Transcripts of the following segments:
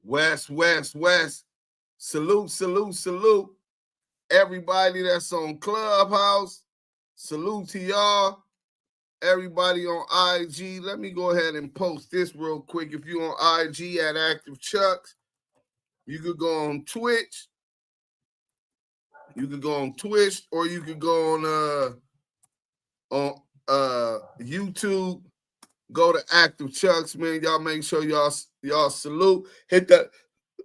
West. Salute, salute, salute. Everybody that's on Clubhouse. Salute to y'all. Everybody on IG. Let me go ahead and post this real quick. If you're on IG at Active Chucks, you could go on Twitch. You could go on Twitch, or you could go on YouTube. Go to Active Chucks, man. Y'all make sure y'all salute. Hit that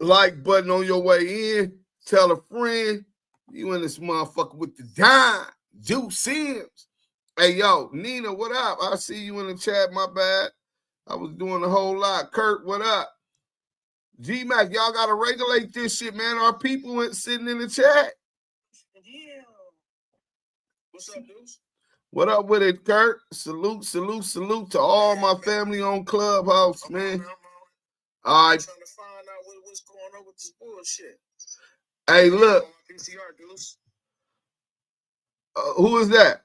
like button on your way in. Tell a friend. You in this motherfucker with the dime. Juice Sims. Hey, yo, Nina, what up? I see you in the chat, my bad. I was doing a whole lot. Kurt, what up? G-Mac, y'all got to regulate this shit, man. Our people went sitting in the chat. Yeah. What's up, dudes? What up with it, Kurt? Salute to all my family on Clubhouse, man. All right. I'm trying to find out what's going on with this bullshit. Hey, look. PCR, dudes. Who is that?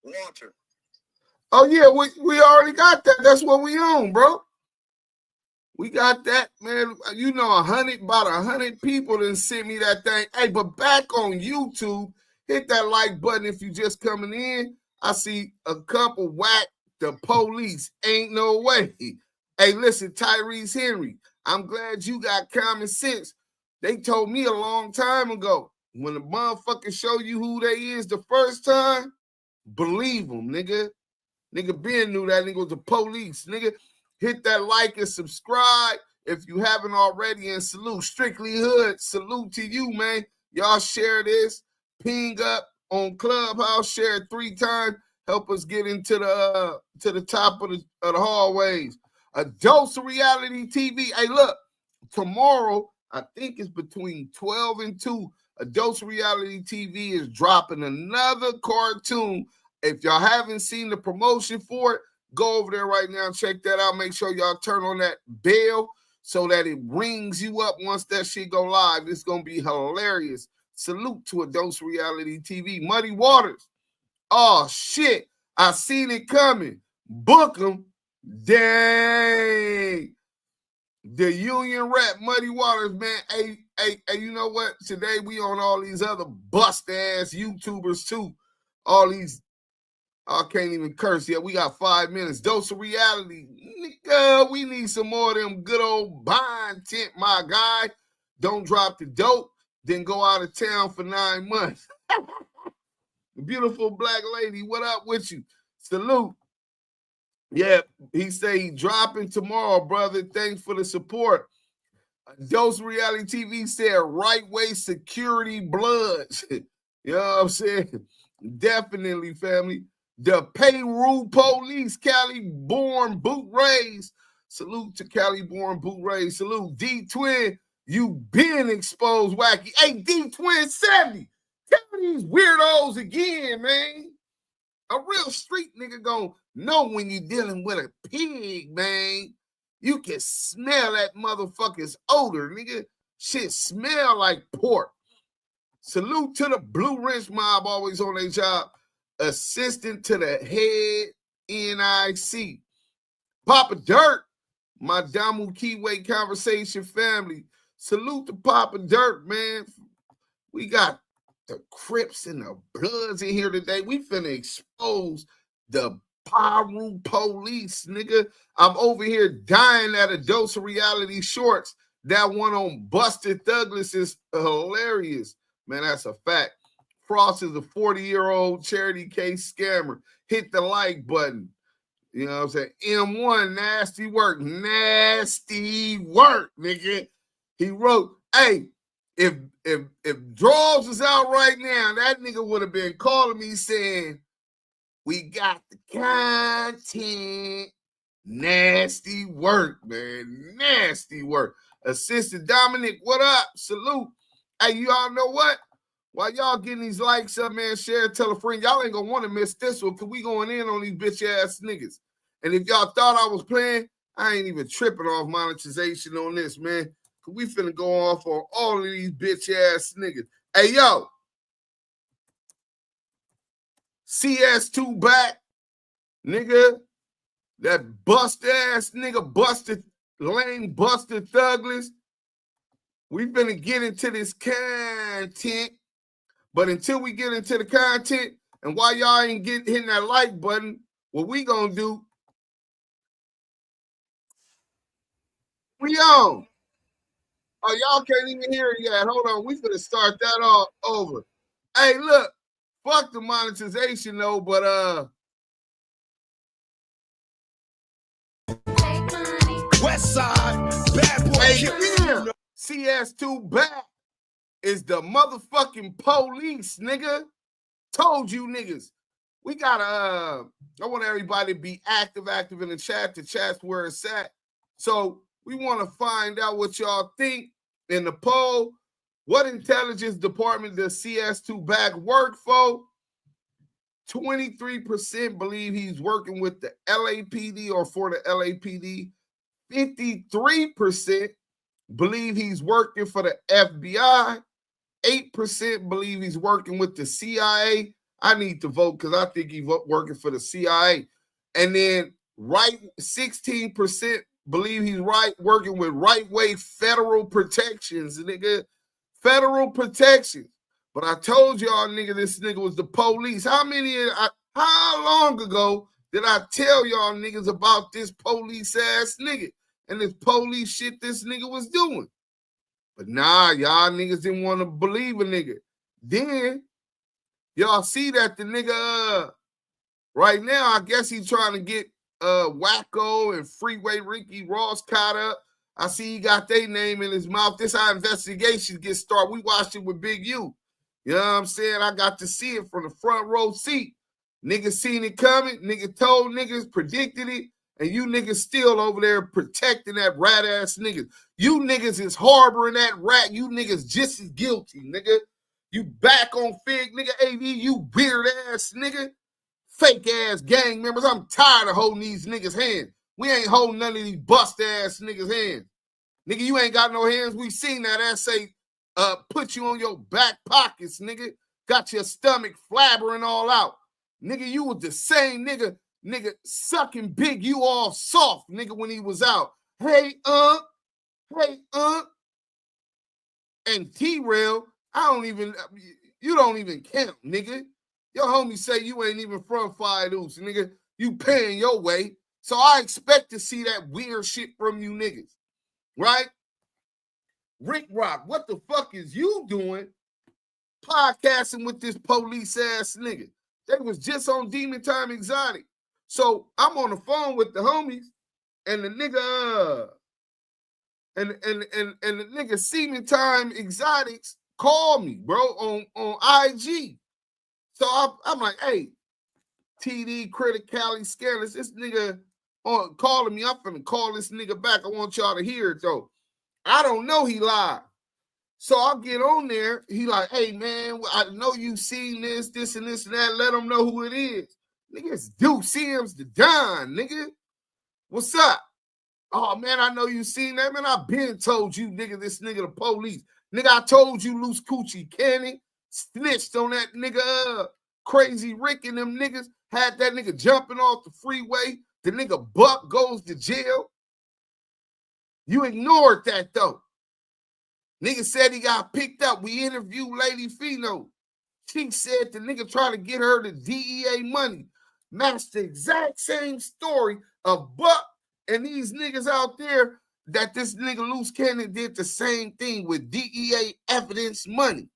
Walter. Oh, yeah, we already got that. That's what we own, bro. We got that, man. You know, about 100 people done sent me that thing. Hey, but back on YouTube, hit that like button if you just coming in. I see a couple whack the police. Ain't no way. Hey, listen, Tyrese Henry, I'm glad you got common sense. They told me a long time ago, when the motherfucker show you who they is the first time, believe them, nigga. Nigga Ben knew that nigga was the police, nigga. Hit that like and subscribe if you haven't already, and salute. Strictly Hood, salute to you, man. Y'all share this, ping up on Clubhouse, share it 3 times. Help us get into the top of the hallways. A dose of reality TV. Hey, look, tomorrow, I think it's between 12 and 2, a dose of reality TV is dropping another cartoon. If y'all haven't seen the promotion for it, go over there right now and check that out. Make sure y'all turn on that bell so that it rings you up once that shit go live. It's going to be hilarious. Salute to a dose of reality TV. Muddy Waters. Oh, shit. I seen it coming. Book them. Dang. The union rep, Muddy Waters, man. Hey, you know what? Today we on all these other bust-ass YouTubers, too. All these, I can't even curse yet. We got 5 minutes. Dose of reality. Nigga, we need some more of them good old buying tent, my guy. Don't drop the dope, then go out of town for 9 months. Beautiful black lady, what up with you? Salute. Yeah, he say he dropping tomorrow, brother. Thanks for the support. Dose Reality TV said right way security bloods. You know what I'm saying? Definitely, family. The Peru Police, Cali-born boot rays. Salute to Cali-born boot rays. Salute D-Twin. You been exposed, wacky. Hey, D-Twin 70. Tell these weirdos again, man. A real street nigga gonna know when you're dealing with a pig, man. You can smell that motherfucker's odor, nigga. Shit smell like pork. Salute to the Blue Wrench mob, always on their job. Assistant to the head NIC. Papa Dirt, my DAMU KIWE Conversation family. Salute to Papa Dirt, man. We got the Crips and the Bloods in here today. We finna expose the Peru Police, nigga. I'm over here dying at a dose of reality shorts. That one on Busted Douglas is hilarious. Man, that's a fact. Frost is a 40-year-old charity case scammer. Hit the like button. You know what I'm saying? M1, nasty work. Nasty work, nigga. He wrote, hey, if Draws was out right now, that nigga would have been calling me saying, we got the content. Nasty work, man. Nasty work. Assistant Dominic, what up? Salute. Hey, you all know what? While y'all getting these likes up, man, share, tell a friend. Y'all ain't gonna want to miss this one because we going in on these bitch-ass niggas. And if y'all thought I was playing, I ain't even tripping off monetization on this, man. Because we finna go off on all of these bitch-ass niggas. Hey, yo. CS2 back, nigga. That bust ass nigga, busted, lame, busted thugless. We finna get into this content. But until we get into the content, and while y'all ain't hitting that like button, what we gonna do, we on. Oh, y'all can't even hear it yet. Hold on, we finna start that all over. Hey, look, fuck the monetization though, but West Side, bad boy. hey, yeah, CS2 back is the motherfucking police, nigga. Told you niggas. We gotta I want everybody to be active in the chat. The chat's where it's at. So we want to find out what y'all think in the poll. What intelligence department does CS2 back work for? 23% believe he's working with the LAPD or for the LAPD. 53% believe he's working for the FBI. 8% believe he's working with the CIA. I need to vote because I think he's working for the CIA. And then 16% believe he's working with right-way federal protections, nigga. Federal protections. But I told y'all, nigga, this nigga was the police. How long ago did I tell y'all niggas about this police ass nigga and this police shit this nigga was doing? But nah, y'all niggas didn't want to believe a nigga. Then y'all see that the nigga right now, I guess he's trying to get Wacko and Freeway Ricky Ross caught up. I see he got their name in his mouth. This how investigations get started. We watched it with Big U. You know what I'm saying? I got to see it from the front row seat. Niggas seen it coming. Nigga told niggas, predicted it. And you niggas still over there protecting that rat ass nigga. You niggas is harboring that rat. You niggas just as guilty, nigga. You back on Fig, nigga. AV, you weird ass nigga. Fake ass gang members. I'm tired of holding these niggas' hands. We ain't holding none of these bust ass niggas' hands. Nigga, you ain't got no hands. We seen that ass say, put you on your back pockets, nigga. Got your stomach flabbering all out. Nigga, you was the same nigga sucking Big U all soft, nigga, when he was out. Hey, and T-Rail, you don't even count, nigga. Your homie say you ain't even from Five Deuce, nigga. You paying your way. So I expect to see that weird shit from you niggas, right? Rick Rock, what the fuck is you doing podcasting with this police ass nigga? They was just on Demon Time Exotic. So I'm on the phone with the homies, and the nigga, and the nigga Seaman Time Exotics called me, bro, on IG. So I'm like, hey, TD Criticality Scandalous, this nigga calling me. I'm finna call this nigga back. I want y'all to hear it though. I don't know he lied. So I'll get on there. He like, hey man, I know you seen this and this and that. Let them know who it is. Nigga, it's Deuce Sims the Don, nigga. What's up? Oh man, I know you seen that, man. I been told you, nigga, this nigga the police. Nigga, I told you Loose Coochie Kenny snitched on that nigga Crazy Rick and them niggas. Had that nigga jumping off the freeway. The nigga Buck goes to jail. You ignored that though. Nigga said he got picked up. We interviewed Lady Fino. She said the nigga trying to get her the DEA money. Matched the exact same story of Buck and these niggas out there that this nigga Loose Cannon did the same thing with DEA evidence money.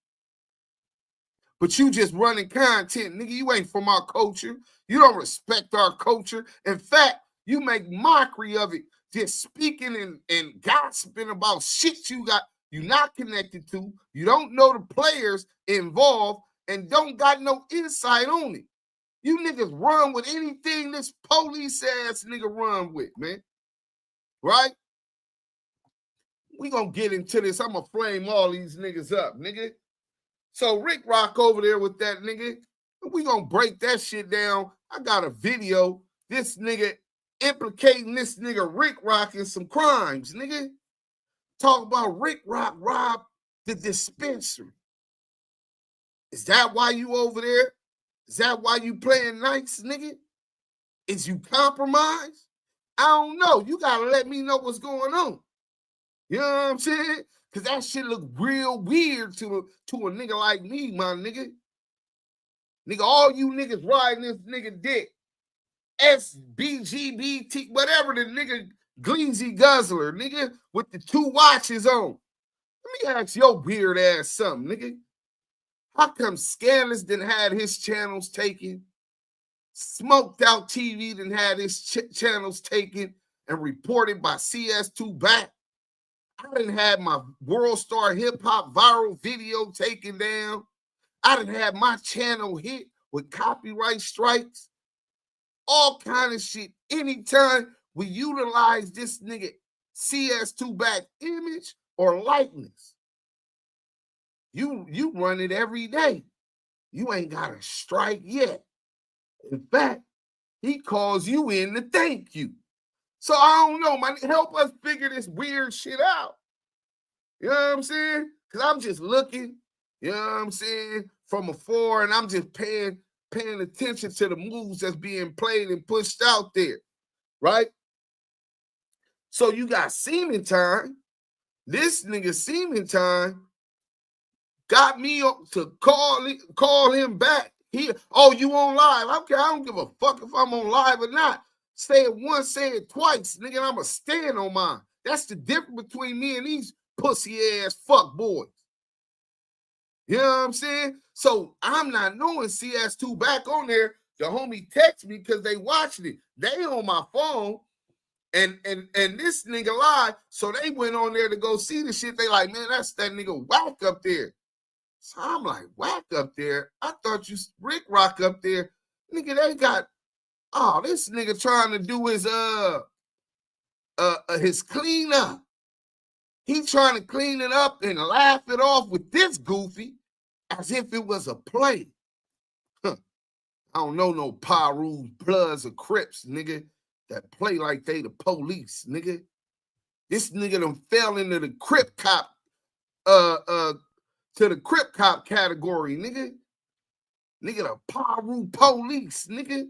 But you just running content, nigga. You ain't from our culture. You don't respect our culture. In fact, you make mockery of it, just speaking and gossiping about shit you're not connected to. You don't know the players involved and don't got no insight on it. You niggas run with anything this police ass nigga run with, man. Right? We gonna get into this. I'm gonna flame all these niggas up, nigga. So Rick Rock over there with that nigga. We gonna break that shit down. I got a video. This nigga implicating this nigga Rick Rock in some crimes, nigga. Talk about Rick Rock robbed the dispensary. Is that why you over there? Is that why you playing nice, nigga? Is you compromised? I don't know. You gotta let me know what's going on. You know what I'm saying? Cause that shit look real weird to a nigga like me, my nigga. Nigga, all you niggas riding this nigga dick. SBGBT, whatever the nigga Gleazy Guzzler, nigga, with the 2 watches on. Let me ask your weird ass something, nigga. How come Scandalous done had his channels taken? Smoked Out TV done had his channels taken and reported by CS2 Back. I done had my World Star Hip Hop viral video taken down. I done had my channel hit with copyright strikes. All kind of shit. Anytime we utilize this nigga CS2 Back image or likeness, you run it every day. You ain't got a strike yet. In fact, he calls you in to thank you. So I don't know, man. Help us figure this weird shit out. You know what I'm saying? Because I'm just looking, you know what I'm saying, from afar, and I'm just paying attention to the moves that's being played and pushed out there, right? So you got Semen Time. This nigga Semen Time got me to call him back. Oh, you on live? Okay, I don't give a fuck if I'm on live or not. Say it once, say it twice, nigga, and I'ma stand on mine. That's the difference between me and these pussy ass fuck boys. You know what I'm saying? So I'm not knowing CS2 Back on there. The homie text me because they watched it. They on my phone and this nigga live. So they went on there to go see the shit. They like, man, that's that nigga Wack up there. So I'm like, Wack up there? I thought you Rick Rock up there. Nigga, they got, oh, this nigga trying to do his cleanup. He trying to clean it up and laugh it off with this goofy as if it was a play. Huh. I don't know no Pirus, Bloods, or Crips, nigga, that play like they the police, nigga. This nigga done fell into the Crip cop, to the Crip cop category, nigga. Nigga, the Piru police, nigga.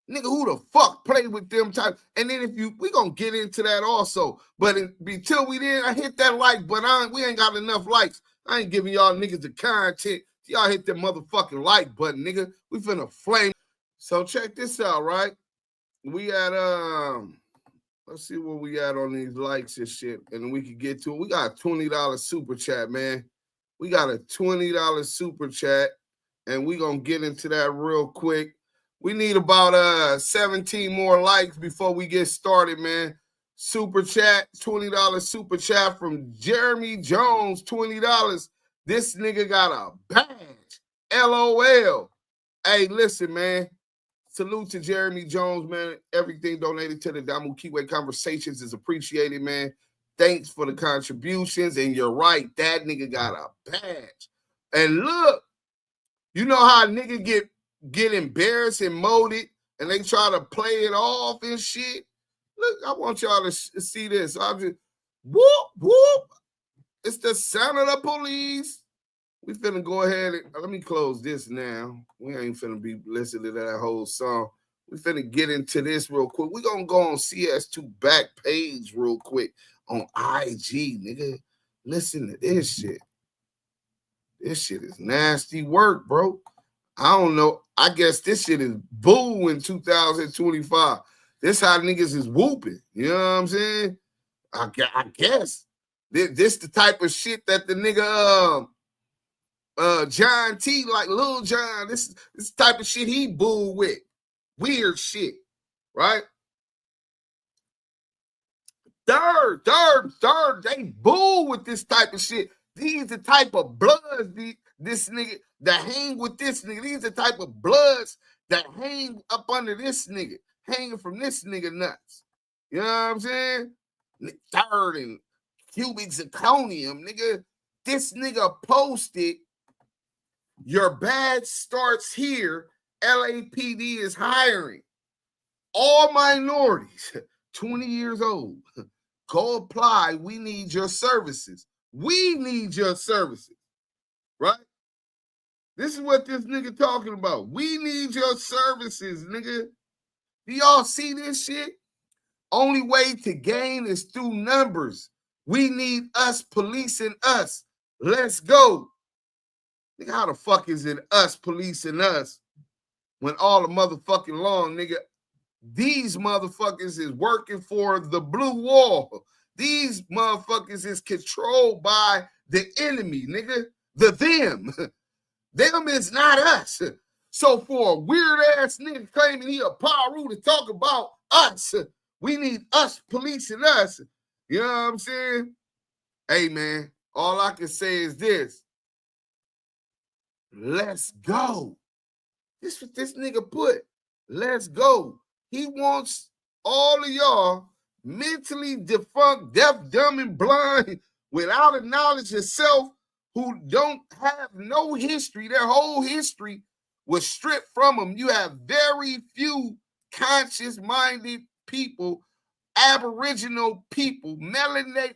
Nigga, who the fuck play with them type? And then we gonna get into that also. But until we did, I hit that like button. We ain't got enough likes. I ain't giving y'all niggas the content. Y'all hit that motherfucking like button, nigga. We finna flame. So check this out, right? We at let's see where we at on these likes and shit, and we can get to it. We got a $20 super chat, man. We got a $20 super chat, and we gonna get into that real quick. We need about 17 more likes before we get started, man. Super chat, $20 super chat from Jeremy Jones, $20. This nigga got a badge. LOL. Hey, listen, man. Salute to Jeremy Jones, man. Everything donated to the DAMU KIWE Conversations is appreciated, man. Thanks for the contributions. And you're right, that nigga got a badge. And look, you know how a nigga get embarrassed and molded and they try to play it off and shit? Look, I want y'all to see this. I'm just, whoop, whoop. It's the sound of the police. We finna go ahead and let me close this now. We ain't finna be listening to that whole song. We finna get into this real quick. We gonna go on CS2 Back page real quick on IG, nigga. Listen to this shit. This shit is nasty work, bro. I don't know. I guess this shit is boo in 2025. This how niggas is whooping. You know what I'm saying? I guess. This the type of shit that the nigga John T, like Lil John, this type of shit he boo with. Weird shit, right? Third, they boo with this type of shit. These the type of bloods this nigga that hang with this nigga. These the type of bloods that hang up under this nigga, hanging from this nigga nuts. You know what I'm saying? Third and cubic zirconium, nigga. This nigga posted, your badge starts here. LAPD is hiring all minorities, 20 years old. Go apply. We need your services. We need your services, right? This is what this nigga talking about. We need your services, nigga. Do y'all see this shit? Only way to gain is through numbers. We need us policing us. Let's go. Nigga, how the fuck is it us policing us when all the motherfucking long, nigga, these motherfuckers is working for the blue wall. These motherfuckers is controlled by the enemy, nigga. The them. Them is not us. So for a weird ass nigga claiming he a Paru to talk about us, we need us policing us. You know what I'm saying? Hey man, all I can say is this. Let's go. This is what this nigga put. Let's go. He wants all of y'all mentally defunct, deaf, dumb, and blind, without a knowledge of self, who don't have no history. Their whole history was stripped from them. You have very few conscious-minded people, aboriginal people, melanated,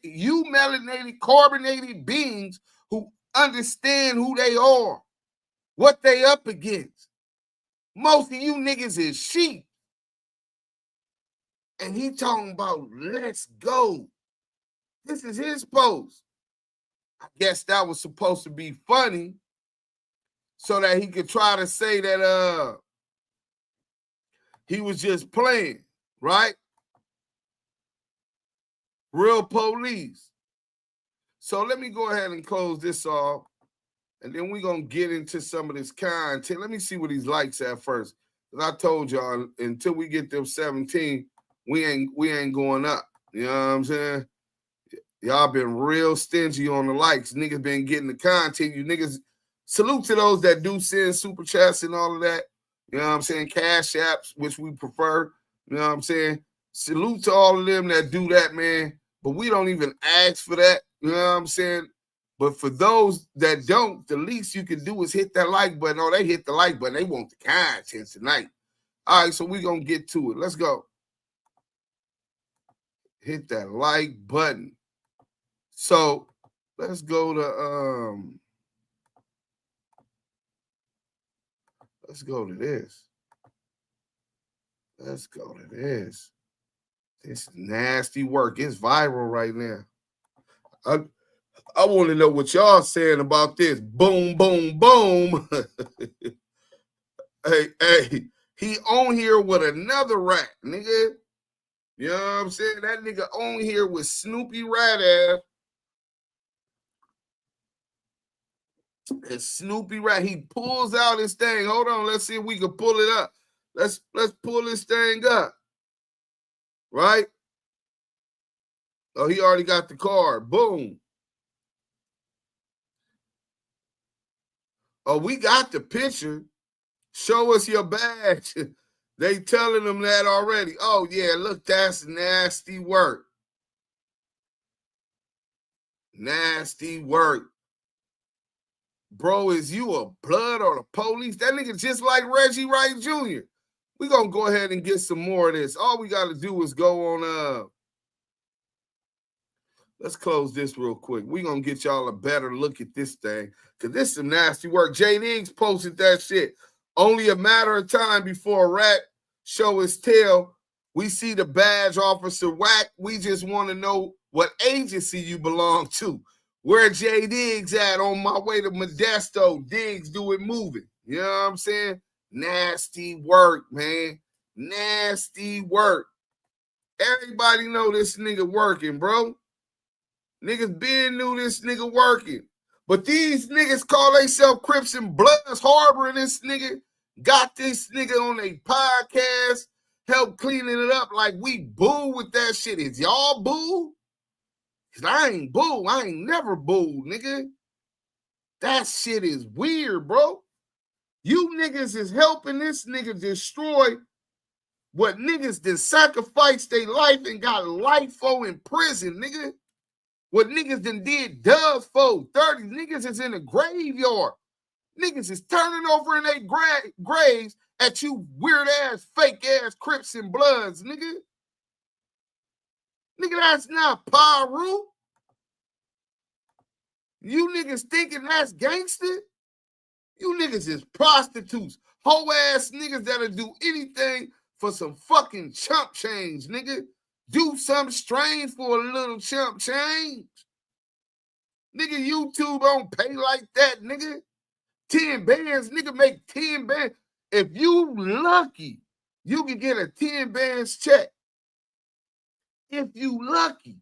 carbonated beings who understand who they are, what they up against. Most of you niggas is sheep. And he talking about, let's go. This is his post. I guess that was supposed to be funny so that he could try to say that he was just playing, right? Real police. So let me go ahead and close this off, and then we're going to get into some of this content. Let me see what these likes at first. Because I told y'all, until we get them 17, we ain't going up. You know what I'm saying? Y'all been real stingy on the likes. Niggas been getting the content. You niggas, salute to those that do send super chats and all of that. You know what I'm saying? Cash apps, which we prefer. You know what I'm saying? Salute to all of them that do that, man. But we don't even ask for that. You know what I'm saying? But for those that don't, the least you can do is hit that like button. Oh, they hit the like button. They want the content tonight. All right, so we're going to get to it. Let's go. Hit that like button. So let's go to this. Let's go to this. This nasty work. It's viral right now. I want to know what y'all saying about this. Boom, boom, boom. Hey, he on here with another rat, nigga. You know what I'm saying? That nigga on here with Snoopy rat ass. And Snoopy rat, he pulls out his thing. Hold on, let's see if we can pull it up. Let's pull this thing up. Right? Oh, he already got the card. Boom. Oh, we got the picture. Show us your badge. They telling them that already. Oh, yeah, look, that's nasty work. Nasty work. Bro, is you a blood or the police? That nigga just like Reggie Wright Jr. We're going to go ahead and get some more of this. All we got to do is go on. Let's close this real quick. We're going to get y'all a better look at this thing, because this is some nasty work. J Diggs posted that shit. Only a matter of time before a rat show his tail. We see the badge officer Wack. We just want to know what agency you belong to. Where J Diggs at? On my way to Modesto. Diggs do it moving. You know what I'm saying? Nasty work, man. Nasty work. Everybody know this nigga working, bro. Niggas been knew this nigga working. But these niggas call themselves Crips and Bloods, harboring this nigga. Got this nigga on a podcast, help cleaning it up like we boo with that shit. Is y'all boo? Because I ain't boo. I ain't never boo, nigga. That shit is weird, bro. You niggas is helping this nigga destroy what niggas did sacrifice their life and got life for in prison, nigga. What niggas done did does for 30 niggas is in a graveyard. Niggas is turning over in their graves at you weird ass, fake ass Crips and Bloods, nigga. Nigga, that's not Paru. You niggas thinking that's gangster? You niggas is prostitutes, hoe ass niggas that'll do anything for some fucking chump change, nigga. Do something strange for a little chump change. Nigga, YouTube don't pay like that, nigga. 10 bands, nigga, make 10 bands. If you lucky, you can get a 10 bands check. If you lucky,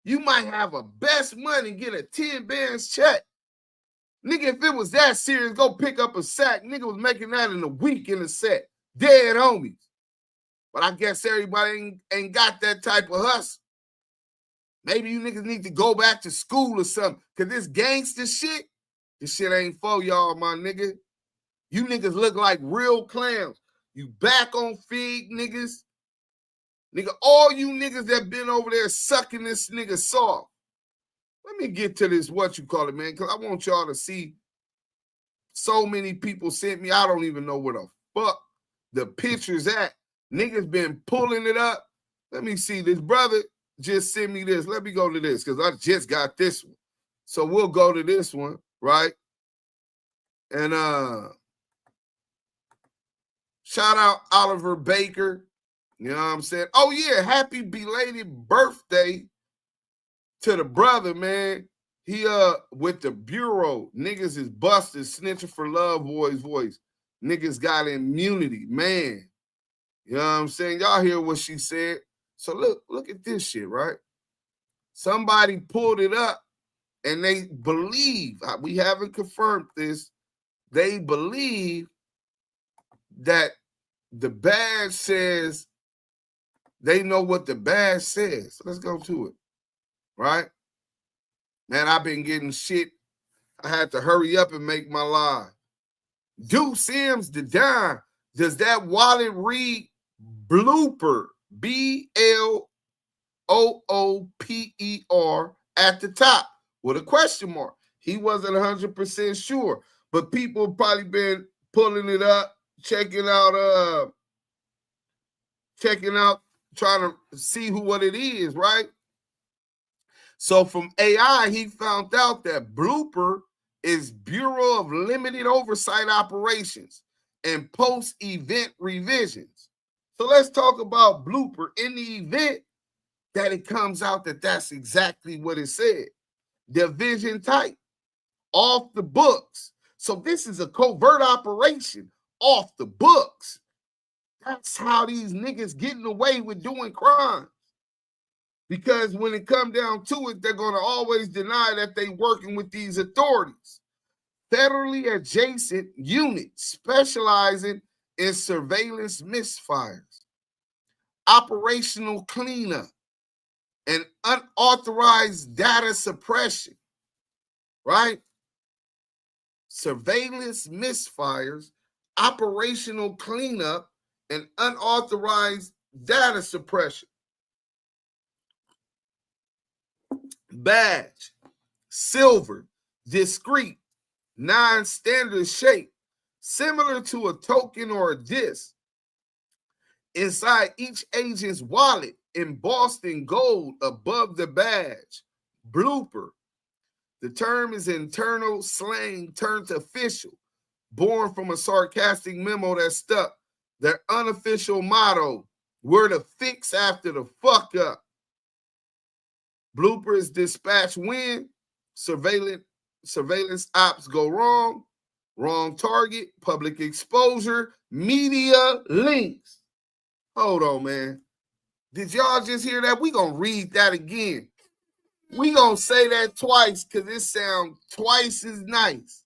you might have a best money, get a 10 bands check. Nigga, if it was that serious, go pick up a sack. Nigga was making that in a week in a set. Dead homies. But I guess everybody ain't got that type of hustle. Maybe you niggas need to go back to school or something. Because this gangster shit, this shit ain't for y'all, my nigga. You niggas look like real clowns. You back on Fig, niggas. Nigga, all you niggas that been over there sucking this nigga soft. Let me get to this, what you call it, man, because I want y'all to see. So many people sent me, I don't even know where the fuck the picture's at. Niggas been pulling it up. Let me see. This brother just sent me this. Let me go to this because I just got this one. So we'll go to this one, right? And shout out Oliver Baker. You know what I'm saying? Oh, yeah. Happy belated birthday to the brother, man. He with the Bureau. Niggas is busted, snitching for love, voice. Niggas got immunity, man. You know what I'm saying? Y'all hear what she said. So look at this shit, right? Somebody pulled it up and they believe, we haven't confirmed this, they believe that the badge says, they know what the badge says. So let's go to it, right? Man, I've been getting shit. I had to hurry up and make my live. Duke Sims the dime. Does that wallet read blooper? BLOOPER at the top with a question mark. He wasn't 100% sure, but people probably been pulling it up, checking out, trying to see what it is, right? So from AI, he found out that blooper is Bureau of Limited Oversight Operations and post-event revisions. So let's talk about blooper in the event that it comes out that that's exactly what it said. Division type, off the books. So this is a covert operation, off the books. That's how these niggas getting away with doing crimes. Because when it comes down to it, they're going to always deny that they working with these authorities. Federally adjacent units specializing in surveillance misfires, operational cleanup, and unauthorized data suppression, right? Surveillance misfires, operational cleanup, and unauthorized data suppression. Badge, silver, discrete, non-standard shape, similar to a token or a disc. Inside each agent's wallet, embossed in gold above the badge, blooper. The term is internal slang turned to official, born from a sarcastic memo that stuck. Their unofficial motto, we're the fix after the fuck up. Blooper is dispatch when surveillance ops go wrong, wrong target, public exposure, media links. Hold on, man. Did y'all just hear that? We gonna read that again. We gonna say that twice because it sounds twice as nice.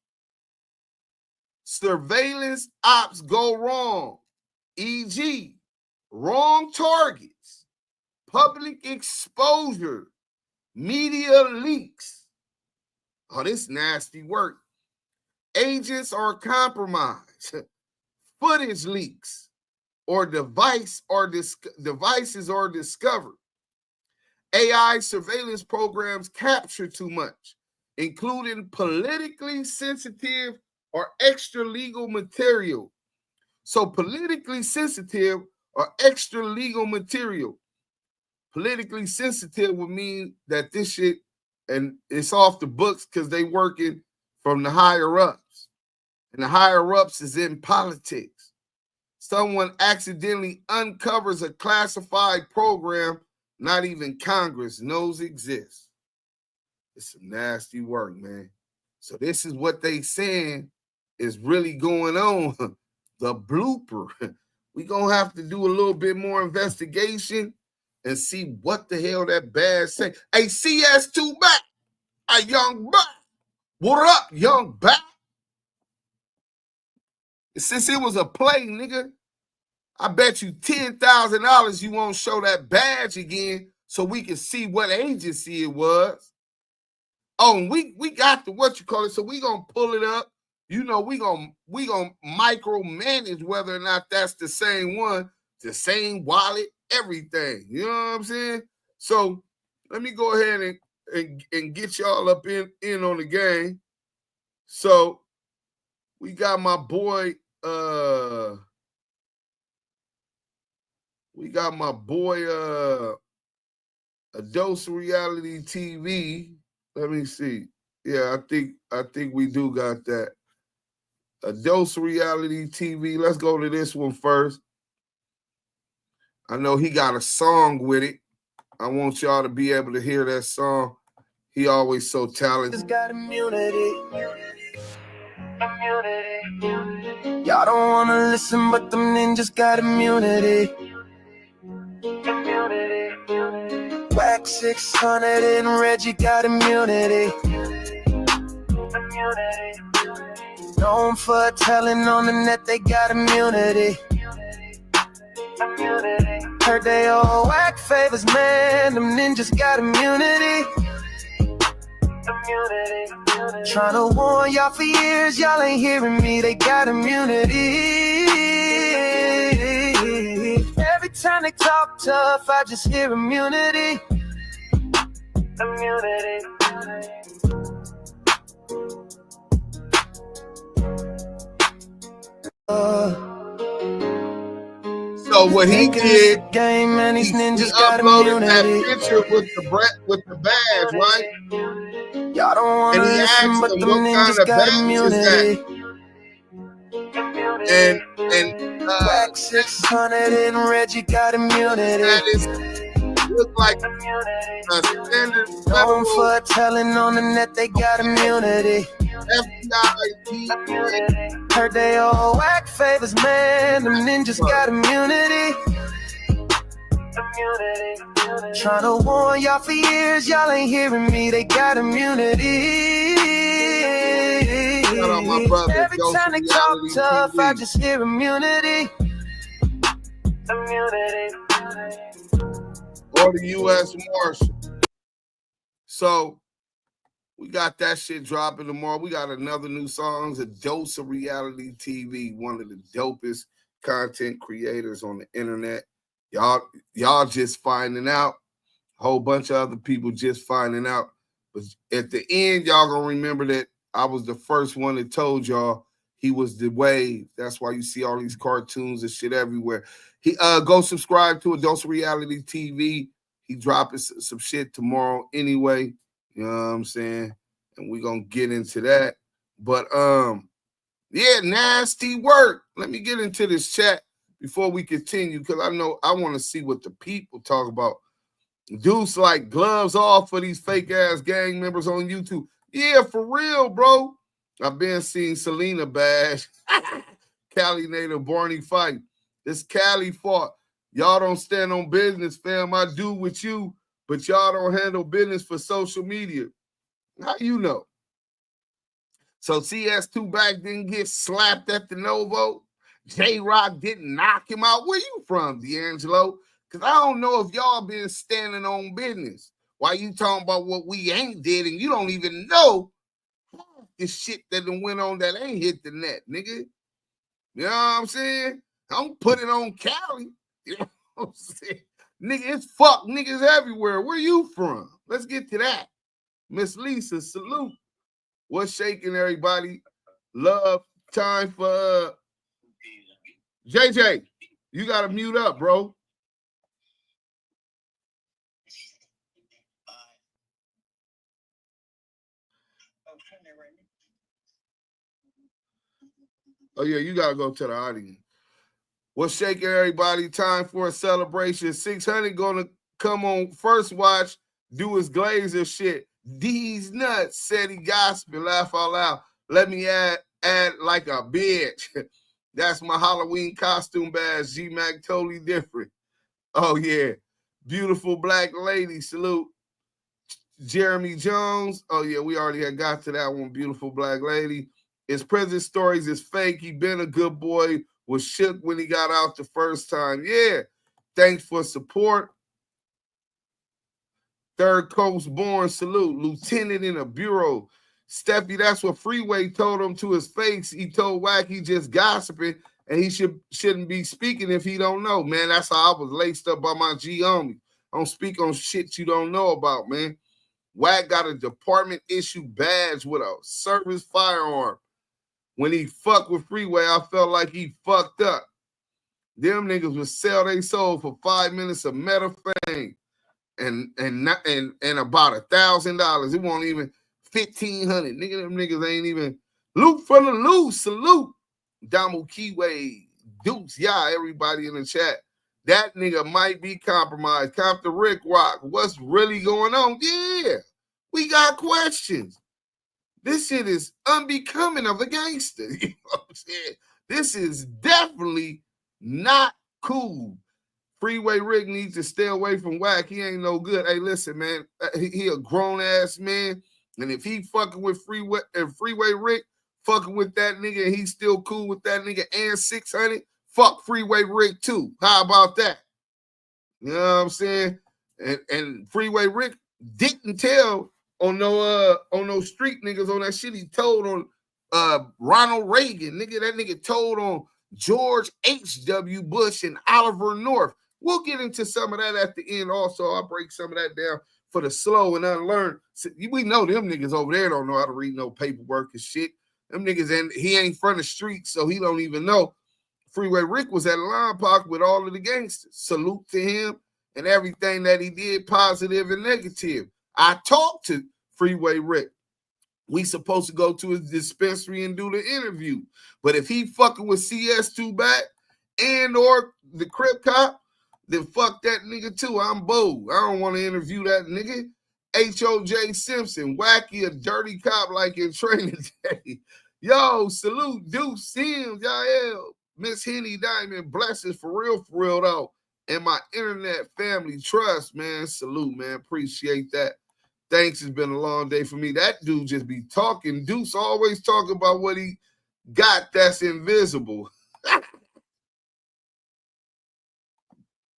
Surveillance ops go wrong, e.g., wrong targets, public exposure, media leaks. Oh, this nasty work. Agents are compromised. Footage leaks or devices are discovered. AI surveillance programs capture too much, including politically sensitive or extra legal material. So politically sensitive or extra legal material. Politically sensitive would mean that this shit, and it's off the books because they working from the higher ups. And the higher ups is in politics. someone accidentally uncovers a classified program not even Congress knows exists. It's some nasty work, man. So this is what they saying is really going on. The blooper. We gonna have to do a little bit more investigation and see what the hell that badge say. Hey, CS2 back. A young back. What up, young back? Since it was a play, nigga, I bet you $10,000 you won't show that badge again so we can see what agency it was. Oh, and we got the what you call it, so we gonna pull it up. You know, we gonna micromanage whether or not that's the same one, the same wallet, everything. You know what I'm saying? So let me go ahead and get y'all up in on the game. So we got my boy, a dose of reality TV. Let me see. Yeah, I think we do got that. A dose of reality TV. Let's go to this one first. I know he got a song with it. I want y'all to be able to hear that song. He always so talented. Just got immunity. Y'all don't wanna listen, but them ninjas got immunity. Wack 600 and Reggie got immunity. Known for telling on the net, they got immunity. Heard they all whack favors, man. Them ninjas got immunity. Trying to warn y'all for years, y'all ain't hearing me. They got immunity. Every time they talk tough, I just hear immunity. Immunity. So what he did, game, man, these ninjas he got uploaded that immunity. picture with the badge, right? Y'all don't wanna And he listen, asked but him them what kind ninjas of got badge is that? immunity. And Wack 600 and Reggie got immunity. that is look like a standard Known federal for telling on the net, they got immunity. FBI. Heard they all whack favors, man. Them ninjas got immunity. Trying to warn y'all for years, y'all ain't hearing me. They got immunity. Shout out my brother, Every Dose time they of talk Reality tough, TV. I just hear immunity. Immunity. Or the U.S. Marshal. So we got that shit dropping tomorrow. We got another new song, A Dose of Reality TV, one of the dopest content creators on the internet. Y'all just finding out. A whole bunch of other people just finding out. But at the end, y'all gonna remember that I was the first one that told y'all he was the wave. That's why you see all these cartoons and shit everywhere. He go subscribe to A Dose of Reality TV. He dropping some shit tomorrow anyway. You know what I'm saying? And we're gonna get into that. But yeah, nasty work. Let me get into this chat before we continue, because I know I want to see what the people talk about. Dudes like gloves off for these fake ass gang members on YouTube. Yeah, for real, bro. I've been seeing Selena bash. Cali native Barney fight. This Cali fought. Y'all don't stand on business, fam. I do with you, but y'all don't handle business for social media. How you know? So CS2 back didn't get slapped at the Novo. J-Rock didn't knock him out. Where you from, D'Angelo? Because I don't know if y'all been standing on business. Why you talking about what we ain't did and you don't even know the shit that done went on that ain't hit the net, nigga. You know what I'm saying? Don't put it on Cali. You know what I'm saying? Nigga, it's fuck niggas everywhere. Where you from? Let's get to that. Miss Lisa, salute. What's shaking, everybody? Love, time for JJ. You got to mute up, bro. Oh, yeah, you got to go to the audience. What's shaking, everybody? Time for a celebration. 600 gonna come on first watch, do his Glazer shit. These nuts said he gospel, laugh out loud. Let me add like a bitch. That's my Halloween costume badge. G-Mac totally different. Oh, yeah. Beautiful black lady. Salute. Jeremy Jones. Oh, yeah, we already had got to that one. Beautiful black lady. His prison stories is fake. He been a good boy. Was shook when he got out the first time. Yeah. Thanks for support. Third Coast born. Salute. Lieutenant in a bureau. Steffi, that's what Freeway told him to his face. He told Wack he just gossiping and he shouldn't be speaking if he don't know. Man, that's how I was laced up by my G homie. Don't speak on shit you don't know about, man. Wack got a department issue badge with a service firearm. When he fucked with Freeway, I felt like he fucked up. Them niggas would sell their soul for 5 minutes of metafame and about $1,000. It won't even $1,500. Nigga, them niggas ain't even loot from the loose. Salute. DAMU KIWE, Dukes, yeah, everybody in the chat. That nigga might be compromised. Compton Rick Rock, what's really going on? Yeah, we got questions. This shit is unbecoming of a gangster. You know what I'm saying? This is definitely not cool. Freeway Rick needs to stay away from Wack. He ain't no good. Hey, listen, man. He a grown-ass man. And if he fucking with Freeway Rick, fucking with that nigga, and he's still cool with that nigga and 600, fuck Freeway Rick too. How about that? You know what I'm saying? And Freeway Rick didn't tell on no street niggas on that shit. He told on Ronald Reagan, nigga. That nigga told on George H.W. Bush and Oliver North. We'll get into some of that at the end also. I'll break some of that down for the slow and unlearned. We know them niggas over there don't know how to read no paperwork and shit. Them niggas, and he ain't from the street, so he don't even know. Freeway Rick was at Line Park with all of the gangsters. Salute to him and everything that he did, positive and negative. I talked to Freeway Rick. We supposed to go to his dispensary and do the interview. But if he fucking with CS2 back and or the Crip Cop, then fuck that nigga too. I'm bold. I don't want to interview that nigga. H.O.J. Simpson, wacky, a dirty cop like in Training Day. Yo, salute, Deuce Sims, y'all. Miss Henny Diamond, blessings for real though. And my internet family, trust, man. Salute, man. Appreciate that. Thanks. It's been a long day for me. That dude just be talking. Deuce always talk about what he got that's invisible.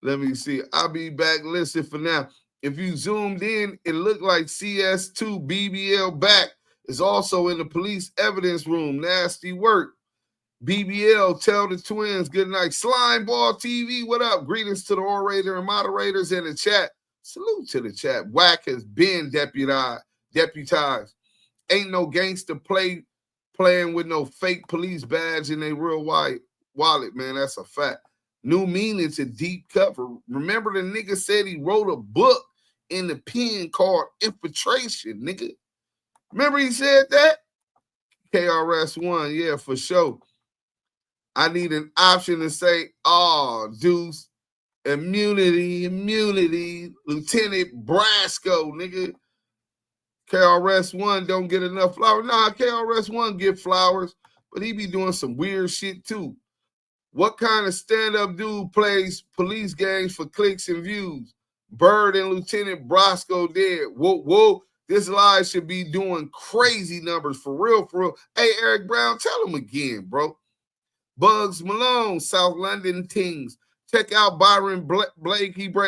Let me see. I'll be back. Listen for now. If you zoomed in, it looked like CS2 BBL back is also in the police evidence room. Nasty work. BBL, tell the twins good night. Slimeball TV, what up? Greetings to the orator and moderators in the chat. Salute to the chat. Wack has been deputized. Ain't no gangster playing with no fake police badge in a real wallet, man. That's a fact. New meaning to deep cover. Remember the nigga said he wrote a book in the pen called Infiltration, nigga. Remember he said that? KRS-One, yeah, for sure. I need an option to say, oh, Deuce, immunity, Lieutenant Brasco, nigga. KRS-One don't get enough flowers. Nah, KRS-One get flowers, but he be doing some weird shit too. What kind of stand-up dude plays police gangs for clicks and views? Bird and Lieutenant Brasco dead. Whoa. This lie should be doing crazy numbers for real. Hey, Eric Brown, tell him again, bro. Bugs Malone, South London Tings. Check out Byron Blake.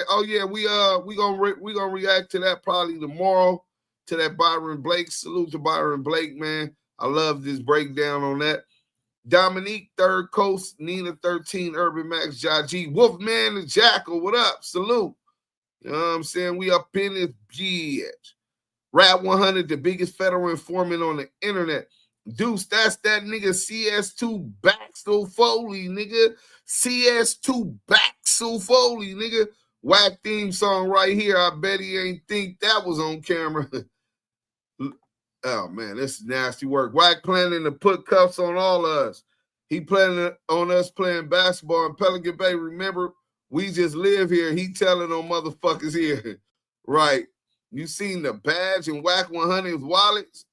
Oh yeah, we gonna react to that probably tomorrow. To that Byron Blake. Salute to Byron Blake, man. I love this breakdown on that. Dominique, Third Coast, Nina 13, Urban Max, Jaji, Wolfman the Jackal. What up? Salute. You know what I'm saying? We up in this bitch. WACK100, the biggest federal informant on the internet. Deuce, that's that nigga CS2 Baxter Foley, nigga. CS2 Baxter Foley, nigga. Wack theme song right here. I bet he ain't think that was on camera. Oh, man, this is nasty work. Wack planning to put cuffs on all of us. He planning on us playing basketball in Pelican Bay. Remember, we just live here. He telling on motherfuckers here. Right. You seen the badge and WACK100's wallets?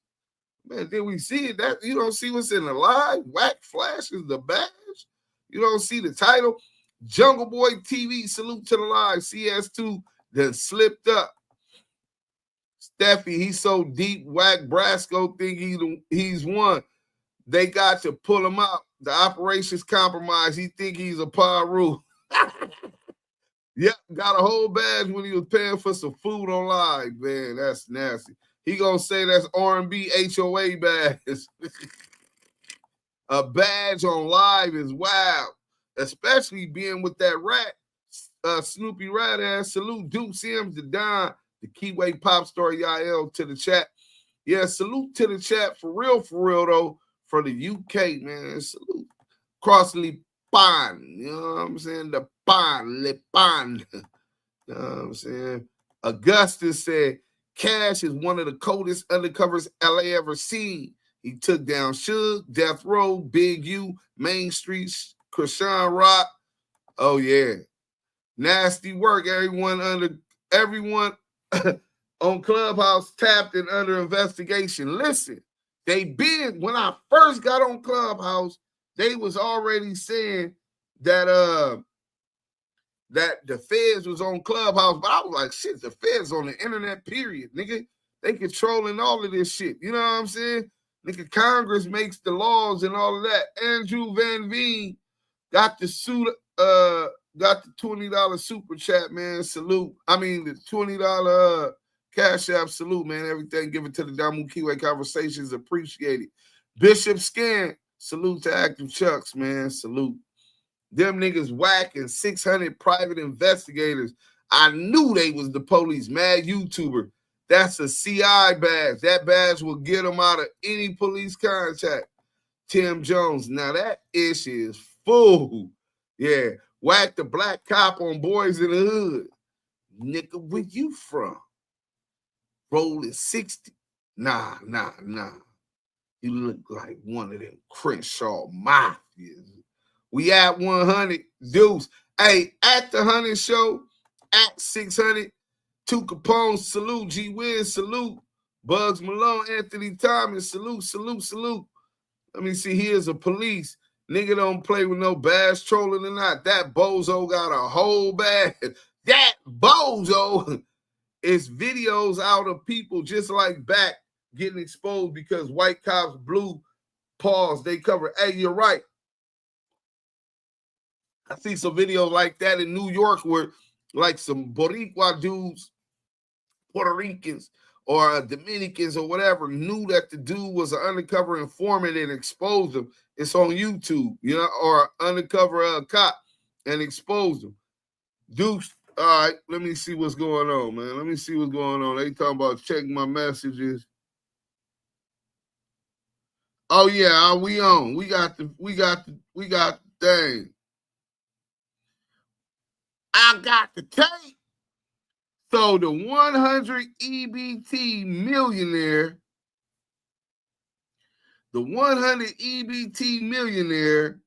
Man, did we see it? That you don't see what's in the live? Wack flashes the badge. You don't see the title. Jungle Boy TV, salute to the live. CS2 then slipped up. Steffi, he's so deep. Wack Brasco think he's won. They got to pull him out. The operation's compromised. He think he's a Paru. Yep, got a whole badge when he was paying for some food on live. Man, that's nasty. He gonna say that's R&B HOA badge. A badge on live is wild, especially being with that rat, Snoopy rat ass. Salute Duke Sims, the Don, the Kiwi pop star Yael to the chat. Yeah, salute to the chat for real though. For the UK, man, salute. Crossley Pond, you know what I'm saying? The Pond, Le Pond. You know what I'm saying? Augustus said, Cash is one of the coldest undercovers LA ever seen. He took down Suge, Death Row, Big U, Main Street, Krishan Rock. Oh, yeah. Nasty work. Everyone on Clubhouse tapped and under investigation. Listen, when I first got on Clubhouse, they was already saying that that the feds was on Clubhouse, but I was like, shit, the feds on the internet, period, nigga. They controlling all of this shit. You know what I'm saying? Nigga, Congress makes the laws and all of that. Andrew Van Veen got the $20 super chat, man. Salute. I mean, the $20 Cash App salute, man. Everything given to the DAMU KIWE Conversations, appreciated. Bishop Scan, salute to Active Chucks, man. Salute. Them niggas Wack and 600 private investigators. I knew they was the police. Mad YouTuber. That's a CI badge. That badge will get them out of any police contact. Tim Jones. Now that ish is full. Yeah. Wack the black cop on Boys in the Hood. Nigga, where you from? Rolling 60. Nah. You look like one of them Crenshaw Mafias. We at 100. Deuce. Hey, at the 100 show, at 600. Two Capone, salute. G Wiz, salute. Bugs Malone, Anthony Thomas, salute. Let me see. Here's a police. Nigga don't play with no badge, trolling or not. That bozo got a whole badge. That bozo. It's videos out of people just like back getting exposed because white cops blew paws. They cover. Hey, you're right. I see some videos like that in New York where like some Boricua dudes, Puerto Ricans, or Dominicans or whatever knew that the dude was an undercover informant and exposed him. It's on YouTube, you know, or undercover cop and exposed him. Deuce, all right, let me see what's going on, man. Let me see what's going on. They talking about checking my messages. Oh yeah, we on. We got the thing. I got the tape. So the 100 EBT millionaire,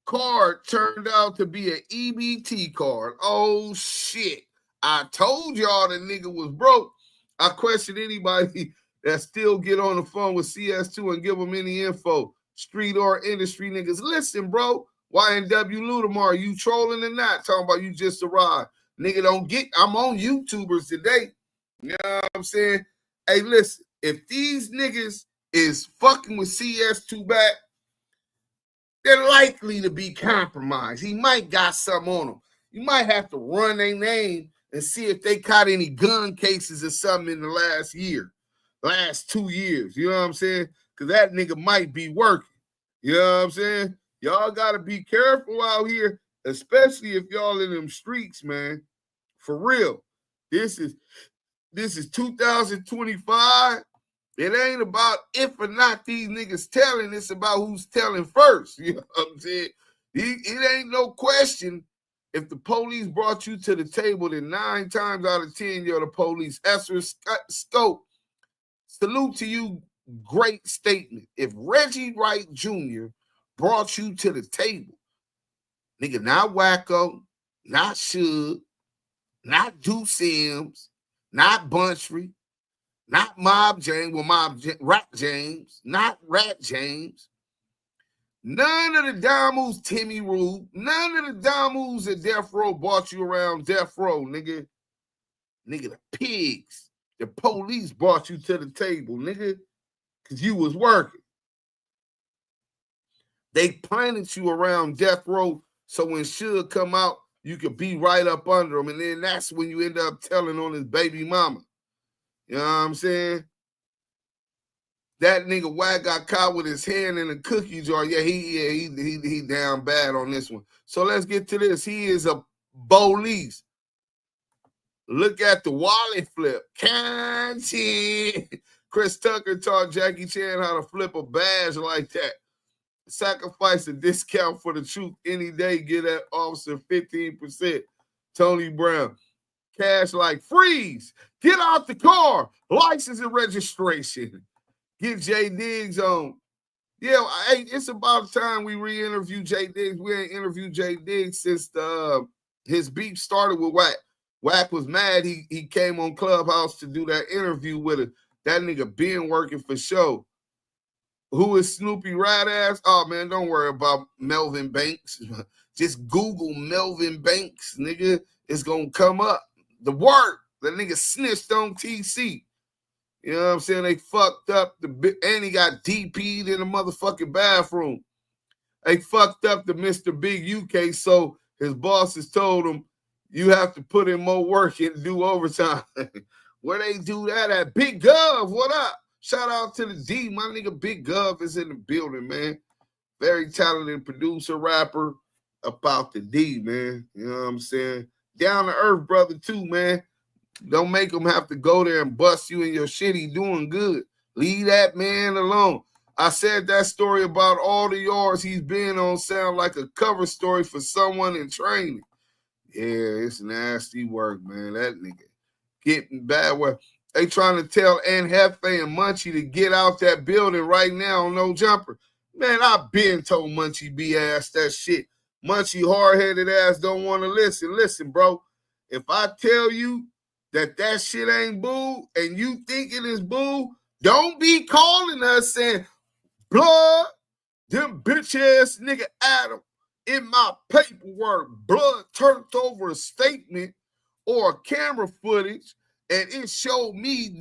card turned out to be an EBT card. Oh shit. I told y'all the nigga was broke. I question anybody that still get on the phone with CS2 and give them any info. Street or industry niggas. Listen, bro. YNW Ludamar, you trolling or not? Talking about you just arrived. Nigga, I'm on YouTubers today. You know what I'm saying? Hey, listen, if these niggas is fucking with CS2 back, they're likely to be compromised. He might got something on them. You might have to run their name and see if they caught any gun cases or something in the last 2 years. You know what I'm saying? Because that nigga might be working. You know what I'm saying? Y'all got to be careful out here, especially if y'all in them streets, man. For real. This is 2025. It ain't about if or not these niggas telling. It's about who's telling first. You know what I'm saying? It ain't no question. If the police brought you to the table, then 9 times out of 10, you're the police. Esther Scope, salute to you. Great statement. If Reggie Wright Jr. brought you to the table. Nigga, not Wacko, not Suge, not Deuce Sims, not Buntry, not Mob James, well, Rat James, not Rat James. None of the DAMUs, Timmy Rube, none of the DAMUs at Death Row brought you around Death Row, nigga. Nigga, the pigs, the police brought you to the table, nigga, because you was working. They planted you around Death Row so when Suge come out, you could be right up under him. And then that's when you end up telling on his baby mama. You know what I'm saying? That nigga Wack got caught with his hand in a cookie jar. Yeah, he down bad on this one. So let's get to this. He is a police. Look at the wallet flip. Content. Chris Tucker taught Jackie Chan how to flip a badge like that. Sacrifice a discount for the truth any day. Get that officer 15%. Tony Brown. Cash like freeze. Get out the car. License and registration. Get Jay Diggs on. Yeah, hey, it's about time we re-interview Jay Diggs. We ain't interviewed Jay Diggs since his beef started with Wack. Wack was mad. He came on Clubhouse to do that interview with her. That nigga been working for show. Who is Snoopy Rat Ass? Oh, man, don't worry about Melvin Banks. Just Google Melvin Banks, nigga. It's going to come up. The work. That nigga snitched on TC. You know what I'm saying? They fucked up and he got DP'd in the motherfucking bathroom. They fucked up the Mr. Big U case, so his bosses told him, you have to put in more work and do overtime. Where they do that at? Big Gov, what up? Shout out to the D. My nigga Big Gov is in the building, man. Very talented producer, rapper about the D, man. You know what I'm saying? Down to earth, brother, too, man. Don't make him have to go there and bust you in your shit. He doing good. Leave that man alone. I said that story about all the yards he's been on sound like a cover story for someone in training. Yeah, it's nasty work, man. That nigga getting bad work. They trying to tell Aunt Hefe and Munchie to get out that building right now on No Jumper. Man, I've been told Munchie B-ass that shit. Munchie hard-headed ass don't want to listen. Listen, bro, if I tell you that shit ain't boo and you think it is boo, don't be calling us saying, blood, them bitch-ass nigga Adam in my paperwork, blood turned over a statement or a camera footage and it showed me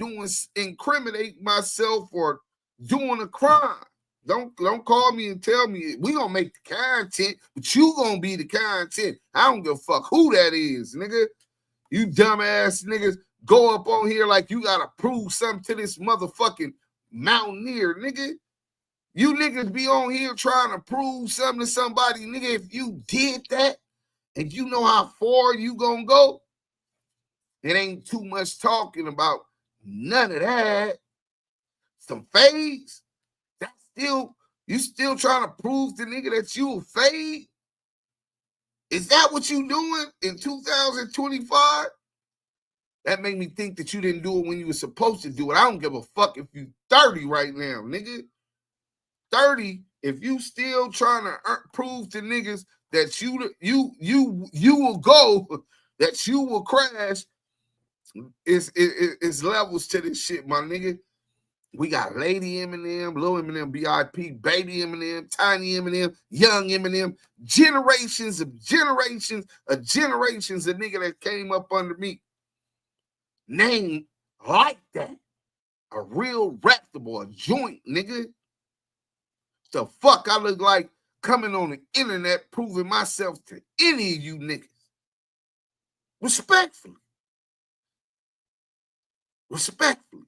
incriminate myself or doing a crime. Don't call me and tell me we gonna make the content, but you gonna be the content. I don't give a fuck who that is, nigga. You dumbass niggas go up on here like you gotta prove something to this motherfucking mountaineer, nigga. You niggas be on here trying to prove something to somebody, nigga. If you did that and you know how far you gonna go, it ain't too much talking about none of that. Some fades. That's still, you still trying to prove to nigga that you a fade? Is that what you doing in 2025? That made me think that you didn't do it when you were supposed to do it. I don't give a fuck if you 30 right now, nigga. 30, if you still trying to prove to niggas that you will go, that you will crash, is levels to this shit, my nigga. We got Lady Eminem, Lil Eminem, BIP, Baby Eminem, Tiny Eminem, Young Eminem, generations of generations of nigga that came up under me. Name like that. A real reputable, a joint, nigga. The fuck I look like coming on the internet proving myself to any of you niggas. Respectfully. Respectfully.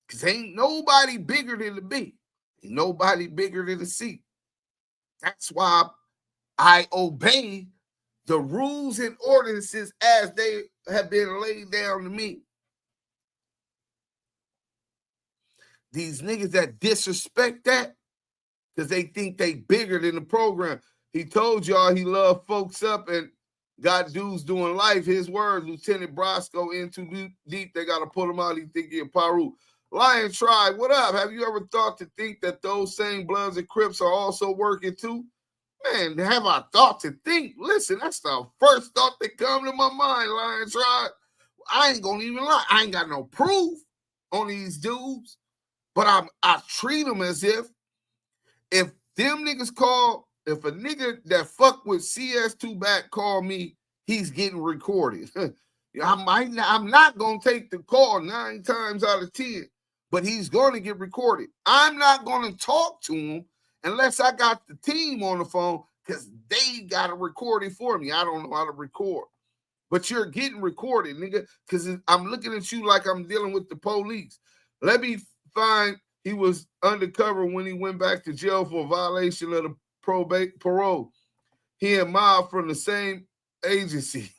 Because ain't nobody bigger than the B. Ain't nobody bigger than the C. That's why I obey the rules and ordinances as they have been laid down to me. These niggas that disrespect that, because they think they bigger than the program. He told y'all he loved folks up and got dudes doing life. His words, Lieutenant Brosco in too deep, they got to pull him out. He think he a Paru. Lion Tribe, what up? Have you ever thought to think that those same Bloods and Crips are also working too? Man, have I thought to think? Listen, that's the first thought that come to my mind, Lion Tribe. I ain't gonna even lie. I ain't got no proof on these dudes, but I treat them as if them niggas call, if a nigga that fuck with CS2 back call me, he's getting recorded. I'm not gonna take the call 9 times out of 10, but he's gonna get recorded. I'm not gonna talk to him unless I got the team on the phone, because they got to record it for me. I don't know how to record. But you're getting recorded, nigga, because I'm looking at you like I'm dealing with the police. Let me find, he was undercover when he went back to jail for a violation of the parole. He and Ma from the same agency.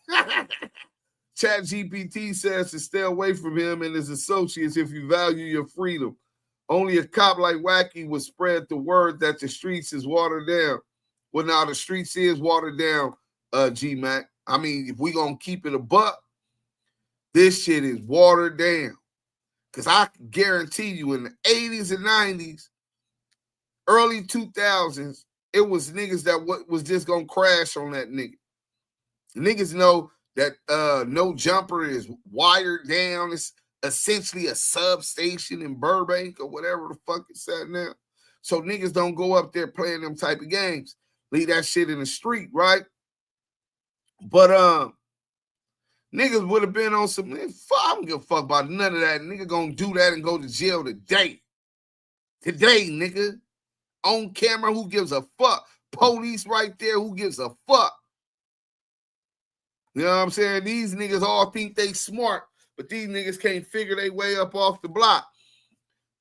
ChatGPT says to stay away from him and his associates if you value your freedom. Only a cop like Wacky would spread the word that the streets is watered down. Well, now the streets is watered down, G-Mac. I mean, if we gonna keep it a buck, this shit is watered down. Because I can guarantee you in the 80s and 90s, early 2000s, it was niggas that was just gonna crash on that nigga. Niggas know that No Jumper is wired down. It's essentially a substation in Burbank or whatever the fuck it's at now. So niggas don't go up there playing them type of games. Leave that shit in the street, right? But niggas would have been on some, man, I don't give a fuck about none of that. Nigga gonna do that and go to jail today. Today, nigga. On camera, who gives a fuck? Police right there, who gives a fuck? You know what I'm saying? These niggas all think they smart, but these niggas can't figure their way up off the block.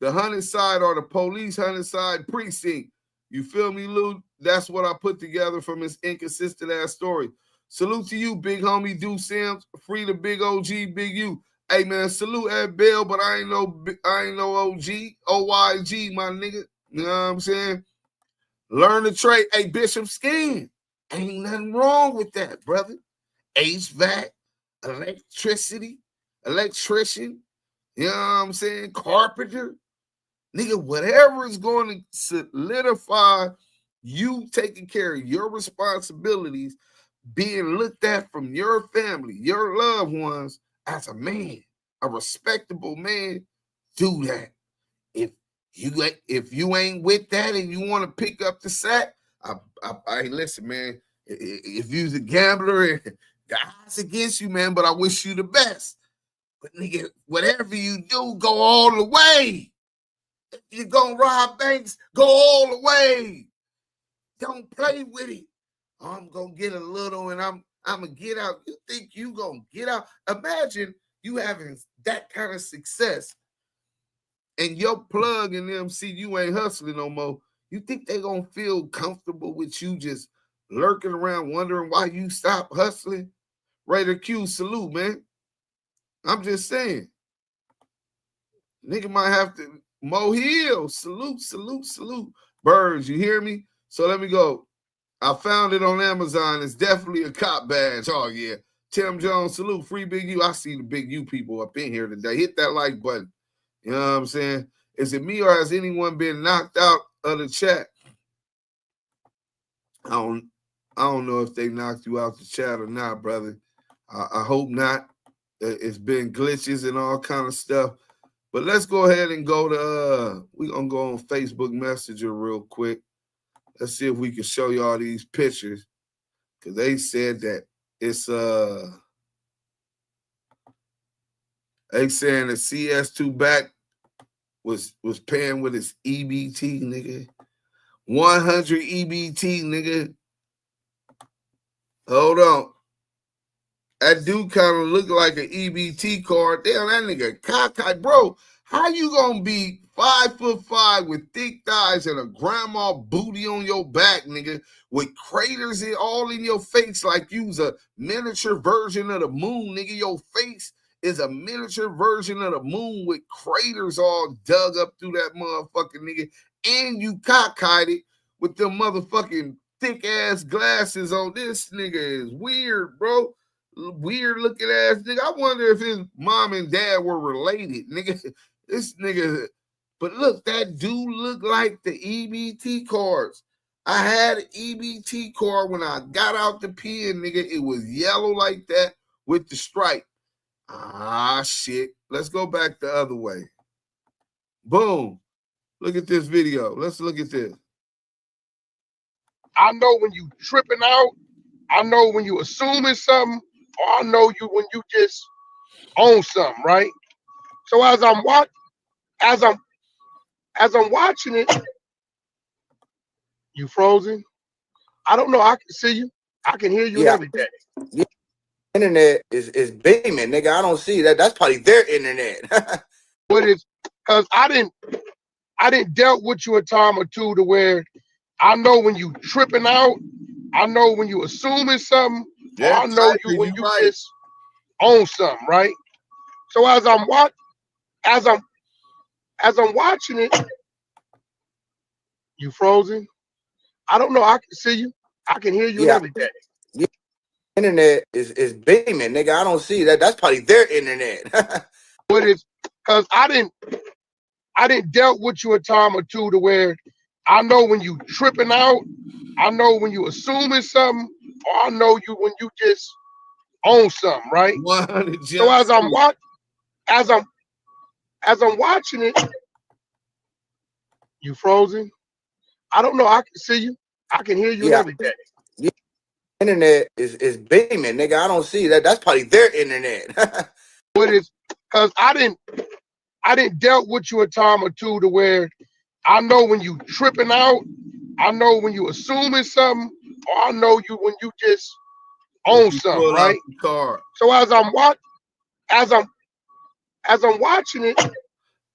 The Hunted Side or the police Hunted Side precinct. You feel me, Lou? That's what I put together from his inconsistent ass story. Salute to you, big homie, Do Sims. Free the big OG, Big U. Hey man, salute Ed Bell, but I ain't no OG, OYG, my nigga. You know what I'm saying? Learn the trade. Hey, Bishop Skin. Ain't nothing wrong with that, brother. HVAC, electricity, electrician, you know what I'm saying? Carpenter. Nigga, whatever is going to solidify you taking care of your responsibilities, being looked at from your family, your loved ones, as a man, a respectable man, do that. If you ain't with that and you want to pick up the sack, I listen, man. If you's a gambler and the odds against you, man, but I wish you the best. But nigga, whatever you do, go all the way. If you're gonna rob banks, go all the way. Don't play with it. I'm gonna get a little and I'm gonna get out. You think you gonna get out? Imagine you having that kind of success and your plug and them see you ain't hustling no more. You think they gonna feel comfortable with you just lurking around wondering why you stop hustling? Raider Q, salute, man. I'm just saying. Nigga might have to. Mo Hill, salute, salute, salute. Birds, you hear me? So let me go. I found it on Amazon. It's definitely a cop badge. Oh, yeah. Tim Jones, salute. Free Big U. I see the Big U people up in here today. Hit that like button. You know what I'm saying? Is it me or has anyone been knocked out of the chat? I don't know if they knocked you out the chat or not, brother. I hope not. It's been glitches and all kind of stuff. But let's go ahead and go to, we're going to go on Facebook Messenger real quick. Let's see if we can show y'all these pictures. Because they said that it's, they saying the CS2 back was paying with his EBT, nigga. 100 EBT, nigga. Hold on. That dude kind of looked like an EBT card. Damn, that nigga cockeyed. Bro, how you gonna be 5'5" with thick thighs and a grandma booty on your back, nigga, with craters all in your face like you's a miniature version of the moon, nigga? Your face is a miniature version of the moon with craters all dug up through that motherfucking nigga. And you cockeyed it with them motherfucking thick-ass glasses on. This nigga is weird, bro. Weird looking ass nigga. I wonder if his mom and dad were related, nigga. This nigga, but look, that dude looked like the EBT cards. I had an EBT card when I got out the pen, nigga. It was yellow like that with the stripe. Ah, shit. Let's go back the other way. Boom. Look at this video. Let's look at this. I know when you tripping out. I know when you assuming something, or I know you when you just own something, right? So as I'm watching it, you frozen. I don't know. I can see you. I can hear you and everything. Yeah. Internet is beaming, nigga. I don't see that. That's probably their internet. But it's because I didn't dealt with you a time or two to where I know when you tripping out. I know when you assuming something, or I know you when you just own something, right? So as I'm watching it, you frozen. I don't know. I can see you. I can hear you and everything. Yeah. Internet is beaming, nigga. I don't see that. That's probably their internet. But it's because I didn't dealt with you a time or two to where I know when you tripping out. I know when you assuming something, or I know you when you just own something, right? 100 So as I'm watching it, you frozen. I don't know. I can see you. I can hear you and everything. Yeah. Internet is beaming, nigga. I don't see that. That's probably their internet. But it's because I didn't dealt with you a time or two to where I know when you tripping out. I know when you assuming something, or I know you when you just own something, right? So as I'm watching it.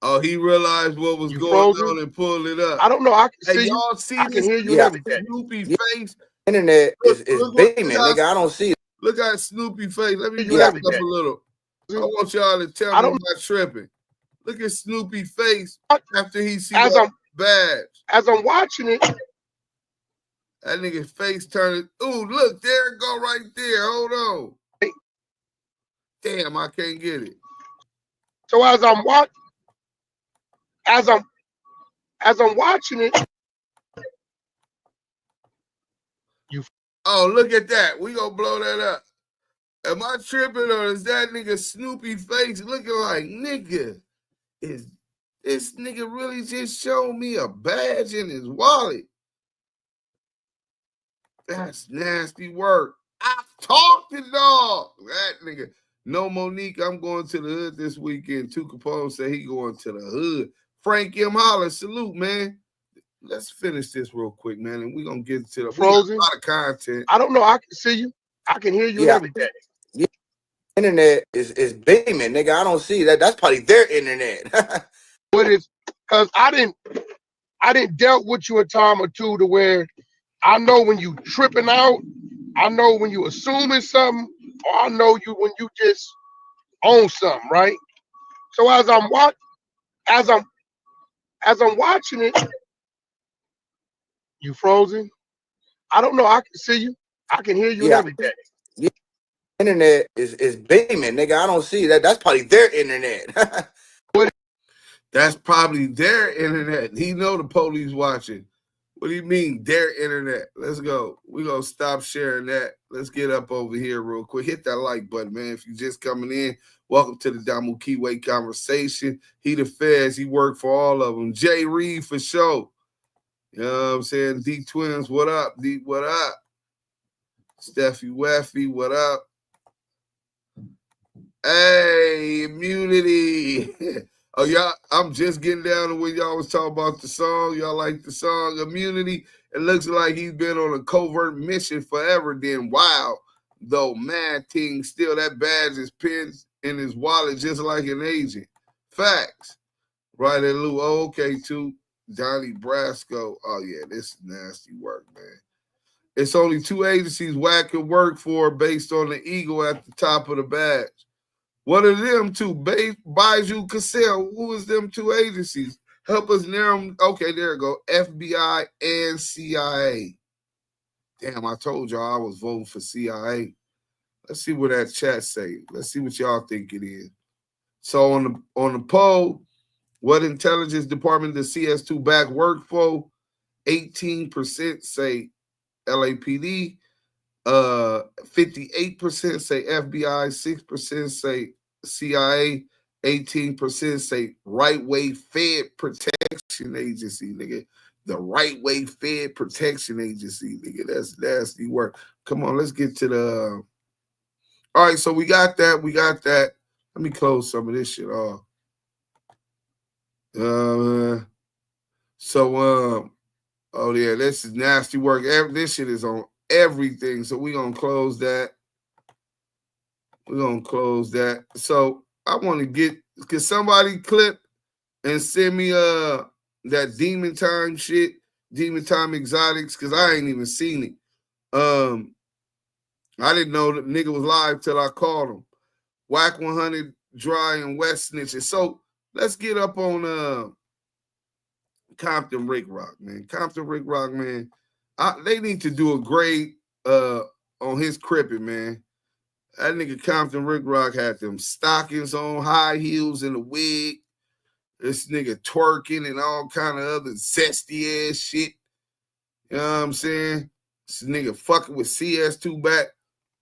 Oh, he realized what was going on and pulled it up. I don't know. I can see y'all see I this? can hear you and everything. Snoopy face. Internet is beaming, nigga. I don't see it. Look at Snoopy face. Let me Yeah. back up a little. I want y'all to tell me about tripping. Look at Snoopy face after he sees that badge. As I'm watching it, that nigga's face turned. Ooh, look, there it go right there. Hold on. Damn, I can't get it. So as I'm watching it, oh, look at that. We gonna blow that up. Am I tripping, or is that nigga Snoopy face looking like, nigga, is this nigga really just showed me a badge in his wallet? That's nasty work. I talked to dog. That nigga. No, Monique, I'm going to the hood this weekend. Two Capone said he going to the hood. Frank M. Holler, salute, man. Let's finish this real quick, man, and we're going to get to the frozen. A lot of content. I don't know. I can see you. I can hear you and everything. Yeah. Internet is beaming, nigga. I don't see that. That's probably their internet. But it's because I didn't dealt with you a time or two to where I know when you tripping out. I know when you assuming something, or I know you when you just own something, right? So as I'm watching it, you frozen. I don't know. I can see you. I can hear you and everything. Yeah. Internet is beaming, nigga. I don't see that. That's probably their internet. That's probably their internet. He know the police watching. What do you mean, their internet? Let's go. We're going to stop sharing that. Let's get up over here real quick. Hit that like button, man. If you're just coming in, welcome to the DAMU KIWE Conversation. He the feds. He worked for all of them. Jay Reed for sure. You know what I'm saying? D Twins, what up? D, what up? Steffi Weffy, what up? Hey, immunity. Oh, y'all, I'm just getting down to when y'all was talking about the song. Y'all like the song Immunity? It looks like he's been on a covert mission forever. Then, wow, though, mad thing, still that badge is pinned in his wallet just like an agent. Facts. Right, and Lou. Oh, okay, too. Johnny Brasco. Oh, yeah, this is nasty work, man. It's only two agencies Wack could work for based on the eagle at the top of the badge. What are them two? Bijou Cassell. Who is them two agencies? Help us narrow them. Okay, there we go. FBI and CIA. Damn, I told y'all I was voting for CIA. Let's see what that chat say. Let's see what y'all think it is. So on the poll, What intelligence department does CS2 back work for? 18% say LAPD, 58% say FBI, 6% say CIA, 18% say Right Way Fed Protection Agency, nigga. The Right Way Fed Protection Agency, nigga. That's nasty work. Come on, let's get to the. All right, so we got that. We got that. Let me close some of this shit off. Oh yeah, this is nasty work. This shit is on everything. So we're gonna close that. We're gonna close that. So I want to get, can somebody clip and send me that Demon Time shit, Demon Time Exotics, because I ain't even seen it. I didn't know that nigga was live till I called him. WACK100 Dry and West Snitches. So let's get up on Compton Rick Rock, man. Compton Rick Rock, man. They need to do a grade on his crippin', man. That nigga Compton Rick Rock had them stockings on, high heels and a wig. This nigga twerking and all kind of other zesty ass shit. You know what I'm saying? This nigga fucking with CS2 back.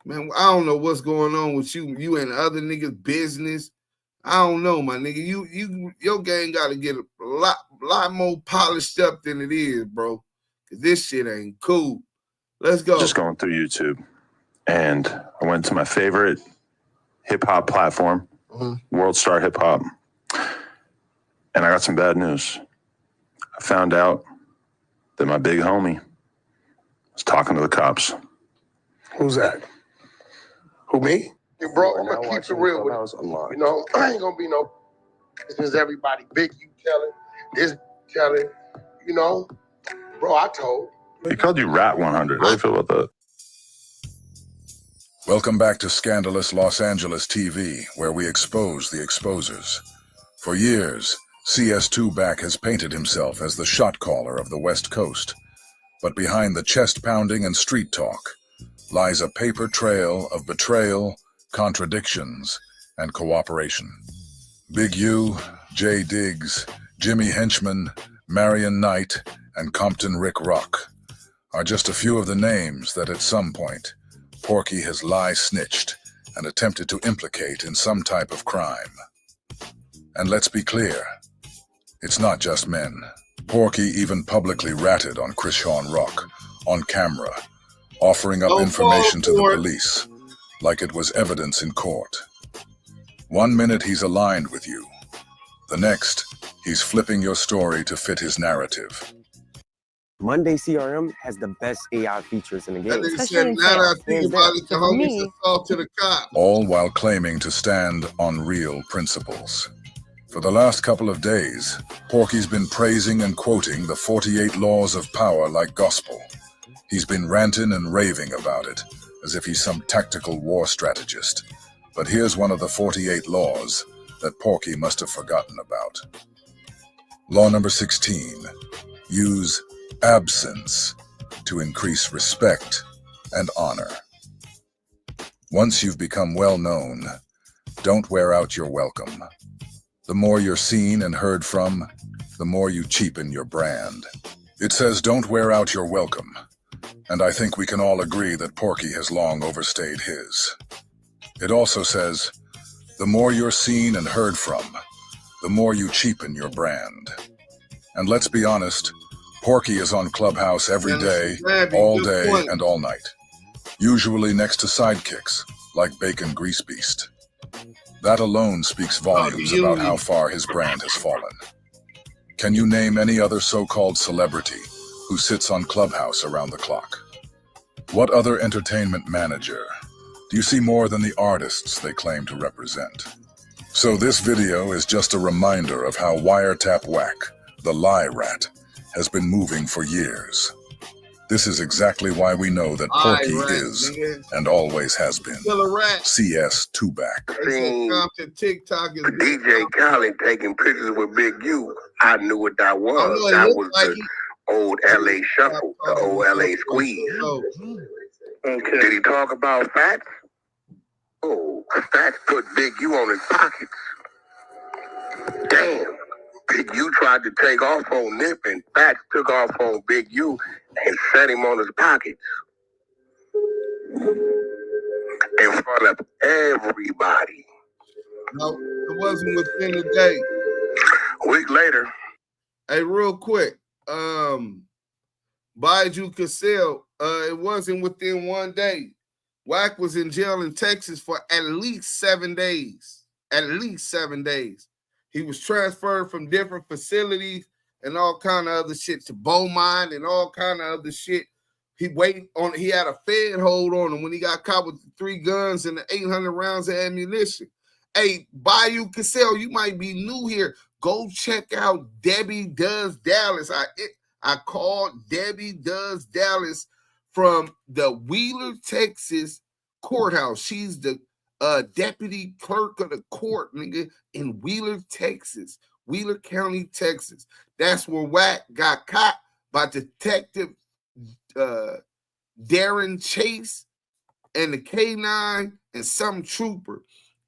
Man, I don't know what's going on with you. You and other niggas' business. I don't know, my nigga. Your game got to get a lot more polished up than it is, bro. Cause this shit ain't cool. Let's go. Just going through YouTube, and I went to my favorite hip hop platform, World Star Hip Hop, and I got some bad news. I found out that my big homie was talking to the cops. Who's that? Who, me? Hey, bro, I'm gonna keep it real with you. You know, I ain't gonna be no, this is everybody. Big U telling, this telling, you know. Bro, I told. He called you WACK100. How do you feel about that? Welcome back to Scandalous Los Angeles TV, where we expose the exposers. For years, CS2 Back has painted himself as the shot caller of the West Coast. But behind the chest-pounding and street talk lies a paper trail of betrayal, contradictions, and cooperation. Big U, Jay Diggs, Jimmy Henchman, Marion Knight, and Compton Rick Rock are just a few of the names that at some point Porky has lie-snitched and attempted to implicate in some type of crime. And let's be clear, it's not just men. Porky even publicly ratted on Krishan Rock on camera, offering up information to the police like it was evidence in court. One minute he's aligned with you. The next, he's flipping your story to fit his narrative. Monday CRM has the best AI features in the game. Especially now I think about it, the homies should talk to the cops. All while claiming to stand on real principles. For the last couple of days, Porky's been praising and quoting the 48 laws of power like gospel. He's been ranting and raving about it, as if he's some tactical war strategist. But here's one of the 48 laws that Porky must have forgotten about. Law number 16, use absence to increase respect and honor. Once you've become well known, don't wear out your welcome. The more you're seen and heard from, the more you cheapen your brand. It says don't wear out your welcome, and I think we can all agree that Porky has long overstayed his. It also says the more you're seen and heard from, the more you cheapen your brand. And let's be honest, Porky is on Clubhouse every day, all day, and all night. Usually next to sidekicks, like Bacon Grease Beast. That alone speaks volumes about how far his brand has fallen. Can you name any other so-called celebrity who sits on Clubhouse around the clock? What other entertainment manager do you see more than the artists they claim to represent? So this video is just a reminder of how Wiretap Wack, the lie rat, has been moving for years. This is exactly why we know that Porky is, and always has been, CS2 Back. TikTok is DJ Khaled taking pictures with Big U. I knew what that was. That was the old LA shuffle, the old LA squeeze. Okay. Did he talk about Fats? Oh, Fats put Big U on his pockets. Damn. Big U tried to take off on Nip, and Facts took off on Big U and set him on his pockets in front of everybody. No, it wasn't within the day. A week later. Hey, real quick, Biju Cassell, it wasn't within 1 day. Wack was in jail in Texas for at least 7 days. At least 7 days. He was transferred from different facilities and all kind of other shit to Beaumont and all kind of other shit. He had a Fed hold on him when he got caught with 3 guns and the 800 rounds of ammunition. Hey, Biju Cassell, you might be new here. Go check out Debbie Does Dallas. I called Debbie Does Dallas from the Wheeler, Texas courthouse. She's the deputy clerk of the court, nigga, in Wheeler, Texas. Wheeler County, Texas. That's where Wack got caught by Detective Darren Chase and the K9 and some trooper.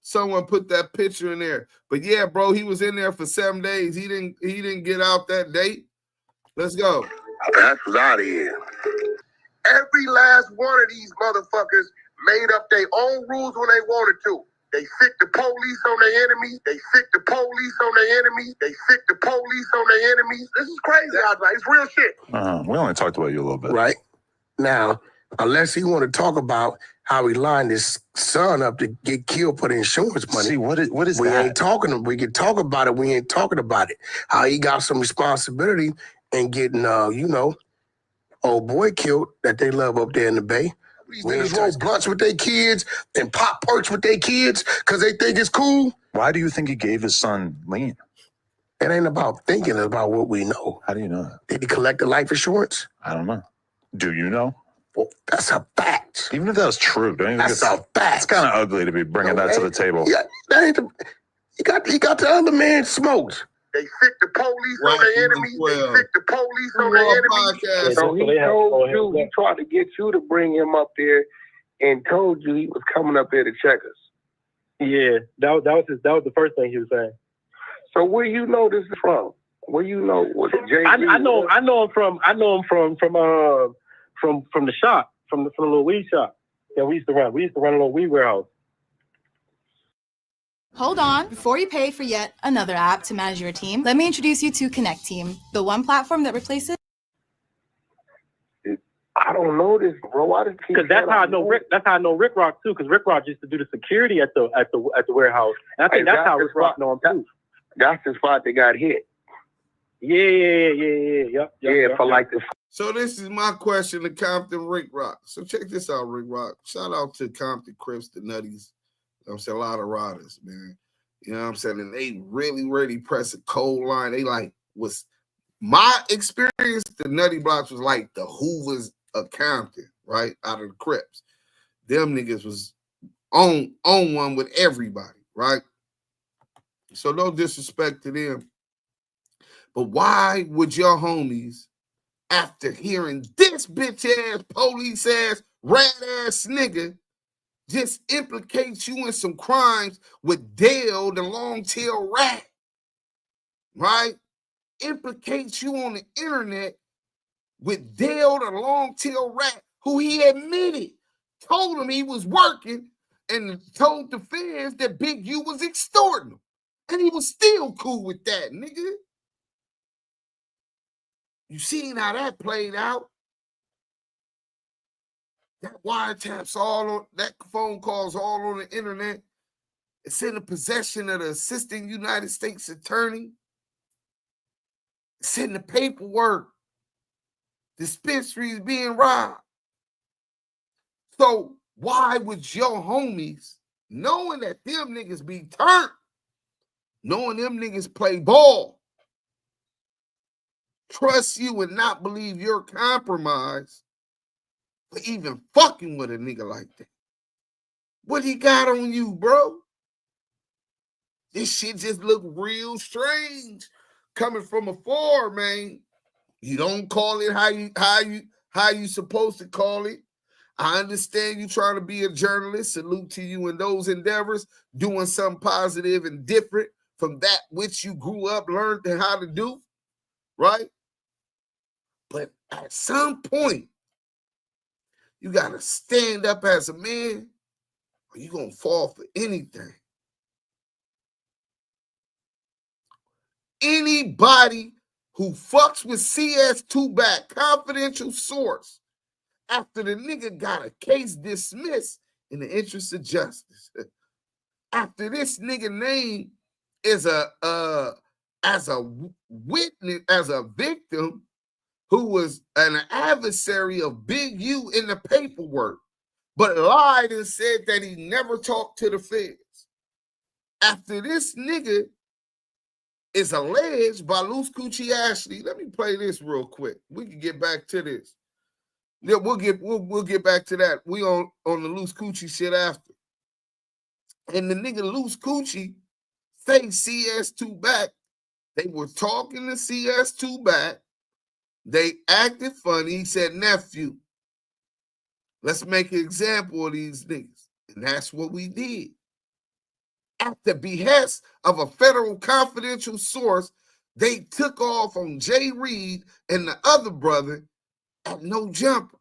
Someone put that picture in there. But yeah, bro, he was in there for 7 days. He didn't get out that date. Let's go. That was out of here. Every last one of these motherfuckers made up their own rules when they wanted to. They sick the police on their enemies. They sick the police on their enemies. They sick the police on their enemies. This is crazy out there. It's real shit. We only talked about you a little bit. Right. Now, unless he want to talk about how he lined his son up to get killed for the insurance money. See, what is we that? Ain't talking. We can talk about it. We ain't talking about it. How he got some responsibility in getting, old boy killed that they love up there in the Bay. These niggas roll blunts with their kids and pop perks with their kids because they think it's cool. Why do you think he gave his son lean? It ain't about thinking, it's about what we know. How do you know that? Did he collect the life insurance? I don't know. Do you know? Well, that's a fact. Even if that was true, don't you think that's a fact. It's kind of ugly to be bringing that to the table. Yeah, that ain't he got the other man smoked. They sick the police on their enemies. They sick the police on their enemies. So he told you, he tried to get you to bring him up there and told you he was coming up there to check us. Yeah, that was the first thing he was saying. So where you know this is from? Where you know what Jay? I know him from the shop, from the little weed shop that we used to run. We used to run a little weed warehouse. Hold on. Before you pay for yet another app to manage your team, let me introduce you to Connect Team, the one platform that replaces. I don't know this, bro. Because that's how I know Rick. That's how I know Rick Rock too. Because Rick Rock used to do the security at the warehouse, and I think that's how Rick Rock know him too. That's the spot that got hit. Yeah. For like this. So this is my question to Compton Rick Rock. So check this out, Rick Rock. Shout out to Compton Crips, the Nutties. I'm saying a lot of riders, man. You know what I'm saying? And they really press a cold line. They was my experience, the Nutty Blocks was like the Hoovers of Compton, right? Out of the Crips. Them niggas was on one with everybody, right? So no disrespect to them. But why would your homies, after hearing this bitch-ass, police-ass, rat-ass nigga, just implicates you in some crimes with Dale, the long-tail rat, right? Implicates you on the internet with Dale, the long-tail rat, who he admitted, told him he was working and told the fans that Big U was extorting him. And he was still cool with that, nigga. You seen how that played out? That wiretaps all on, that phone calls all on the internet. It's in the possession of the assistant United States attorney. It's in the paperwork. Dispensary is being robbed. So why would your homies, knowing that them niggas be turned, knowing them niggas play ball, trust you and not believe you're compromised for even fucking with a nigga like that? What he got on you, bro? This shit just look real strange coming from afar, man. You don't call it how you supposed to call it. I understand you trying to be a journalist. Salute to you in those endeavors, doing something positive and different from that which you grew up, learned how to do, right? But at some point, you got to stand up as a man, or you're going to fall for anything. Anybody who fucks with CS2 back, confidential source, after the nigga got a case dismissed in the interest of justice, after this nigga name is as a witness, as a victim who was an adversary of Big U in the paperwork, but lied and said that he never talked to the feds. After this nigga is alleged by Loose Coochie Ashley. Let me play this real quick. We can get back to this. Yeah, we'll get back to that. We on the Loose Coochie shit after. And the nigga Loose Coochie faced CS2 back. They were talking to CS2 back. They acted funny. He said, nephew, let's make an example of these niggas. And that's what we did. At the behest of a federal confidential source, they took off on Jay Reed and the other brother at No Jumper.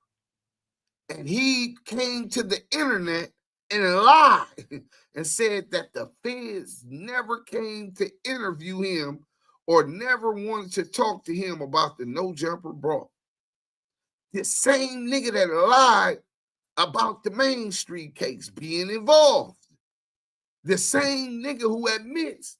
And he came to the internet and lied and said that the feds never came to interview him or never wanted to talk to him about the No Jumper brawl. The same nigga that lied about the Main Street case being involved. The same nigga who admits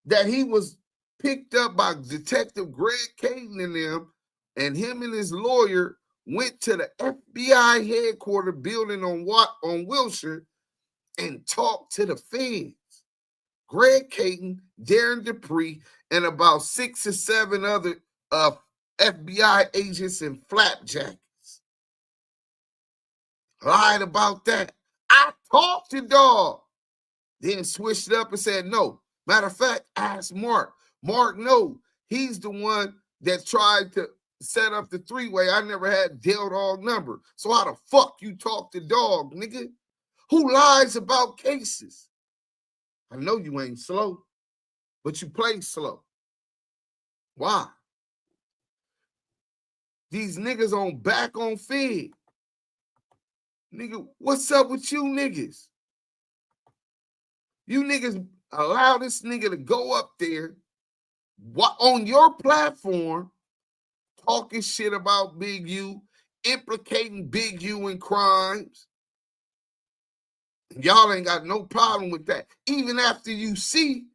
that he was picked up by Detective Greg Caden and them, and him and his lawyer went to the FBI headquarters building on Wilshire and talked to the feds. Greg Caden, Darren Dupree, and about 6 or 7 other FBI agents in flapjackets. Lied about that. I talked to dog. Then switched it up and said no. Matter of fact, ask Mark. Mark, no, he's the one that tried to set up the three-way. I never had Dale Dog number. So how the fuck you talk to dog, nigga? Who lies about cases? I know you ain't slow, but you play slow. Why? These niggas on back on Fed. Nigga, what's up with you niggas? You niggas allow this nigga to go up there on your platform talking shit about Big U, implicating Big U in crimes. Y'all ain't got no problem with that. Even after you see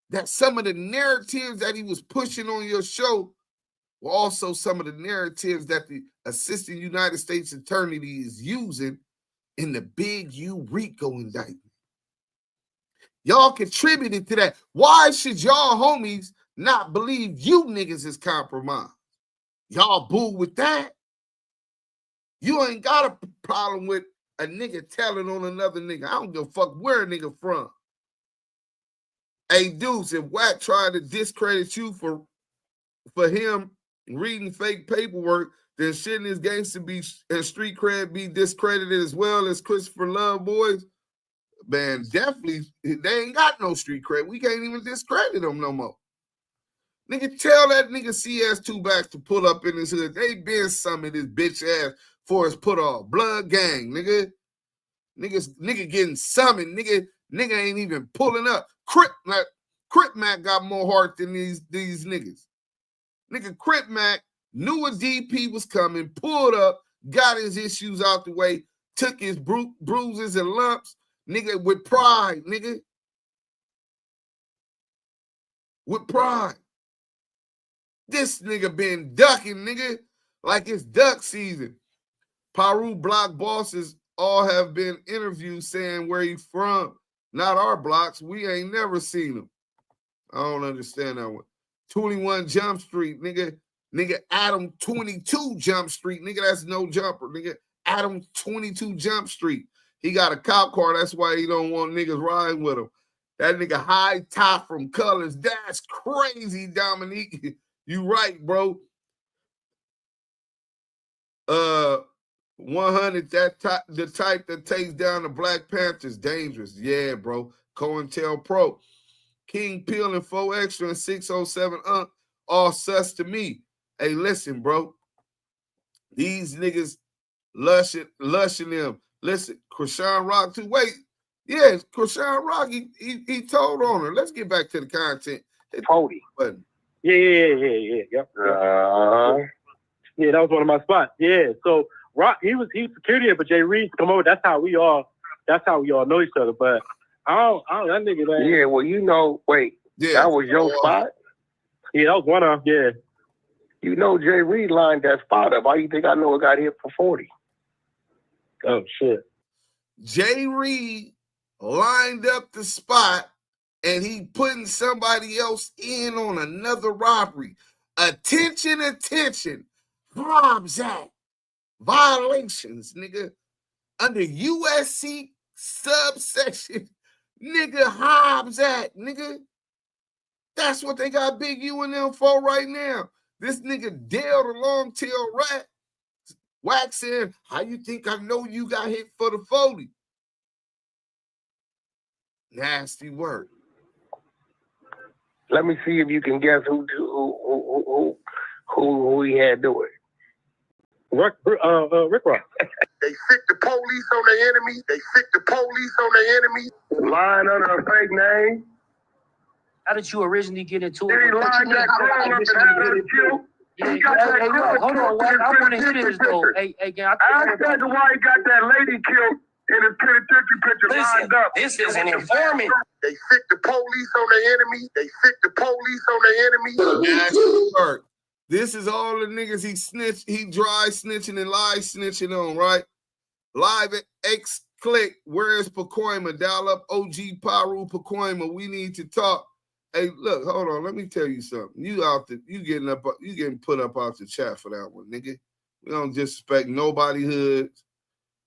that some of the narratives that he was pushing on your show were also some of the narratives that the Assistant United States Attorney is using in the Big U RICO indictment. Y'all contributed to that. Why should y'all homies not believe you niggas is compromised? Y'all boo with that. You ain't got a problem with a nigga telling on another nigga. I don't give a fuck where a nigga from. Hey, dudes, if Wack tried to discredit you for him reading fake paperwork, then shouldn't his gangster be and street cred be discredited as well as Christopher Love Boys? Man, definitely, they ain't got no street cred. We can't even discredit them no more. Nigga, tell that nigga CS2 back to pull up in his hood. They been summoned his bitch ass for his put off. Blood gang, nigga. Nigga getting summoned. Nigga ain't even pulling up. Crip Mac got more heart than these niggas. Nigga, Crip Mac knew a DP was coming, pulled up, got his issues out the way, took his bruises and lumps. Nigga, with pride, nigga. With pride. This nigga been ducking, nigga, like it's duck season. Paru block bosses all have been interviewed saying where he from. Not our blocks. We ain't never seen him. I don't understand that one. 21 Jump Street, nigga. Nigga, Adam 22 Jump Street. Nigga, that's No Jumper. Nigga, Adam 22 Jump Street. He got a cop car. That's why he don't want niggas riding with him. That nigga high top from Colors. That's crazy, Dominique. You right, bro. 100, the type that takes down the Black Panthers, dangerous. Yeah, bro. COINTELPRO. King Peel and 4 Extra and 607 all sus to me. Hey, listen, bro. These niggas lushing them. Listen, Krishan Rock too. Wait, yeah, Krishan Rock, he told on her. Let's get back to the content. Cody. Yeah. Yep. Yeah, that was one of my spots. Yeah. So Rock, he was security, but Jay Reed come over. That's how we all know each other. But I don't that nigga, man. Yeah, well, you know, that was your spot? Yeah, that was one of them, yeah. You know Jay Reed lined that spot up. Why you think I know it got hit for 40? Oh, shit. Jay Reed lined up the spot, and he putting somebody else in on another robbery. Attention. Hobbs Act. Violations, nigga. Under USC subsection, nigga, Hobbs Act, nigga. That's what they got Big U and them for right now. This nigga Dale the long-tail rat. Wack saying, how you think I know you got hit for the 40? Nasty word. Let me see if you can guess who he had do it. Rick Rock. They sick the police on their enemy. Lying under a fake name. How did you originally get into it? He lined that girl up and had her killed. Hey, hold on, Wack. I want to hear this, though. Hey, gang, I said why he got that lady killed in his penitentiary picture lined up. This is an informant. They sick the police on their enemy. Nasty word. This is all the niggas he dry snitching and lie snitching on, right? Live at X Click. Where is Pacoima? Dial up OG Paru Pacoima. We need to talk. Hey, look, hold on. Let me tell you something. You getting put up out the chat for that one, nigga. We don't disrespect nobody hoods.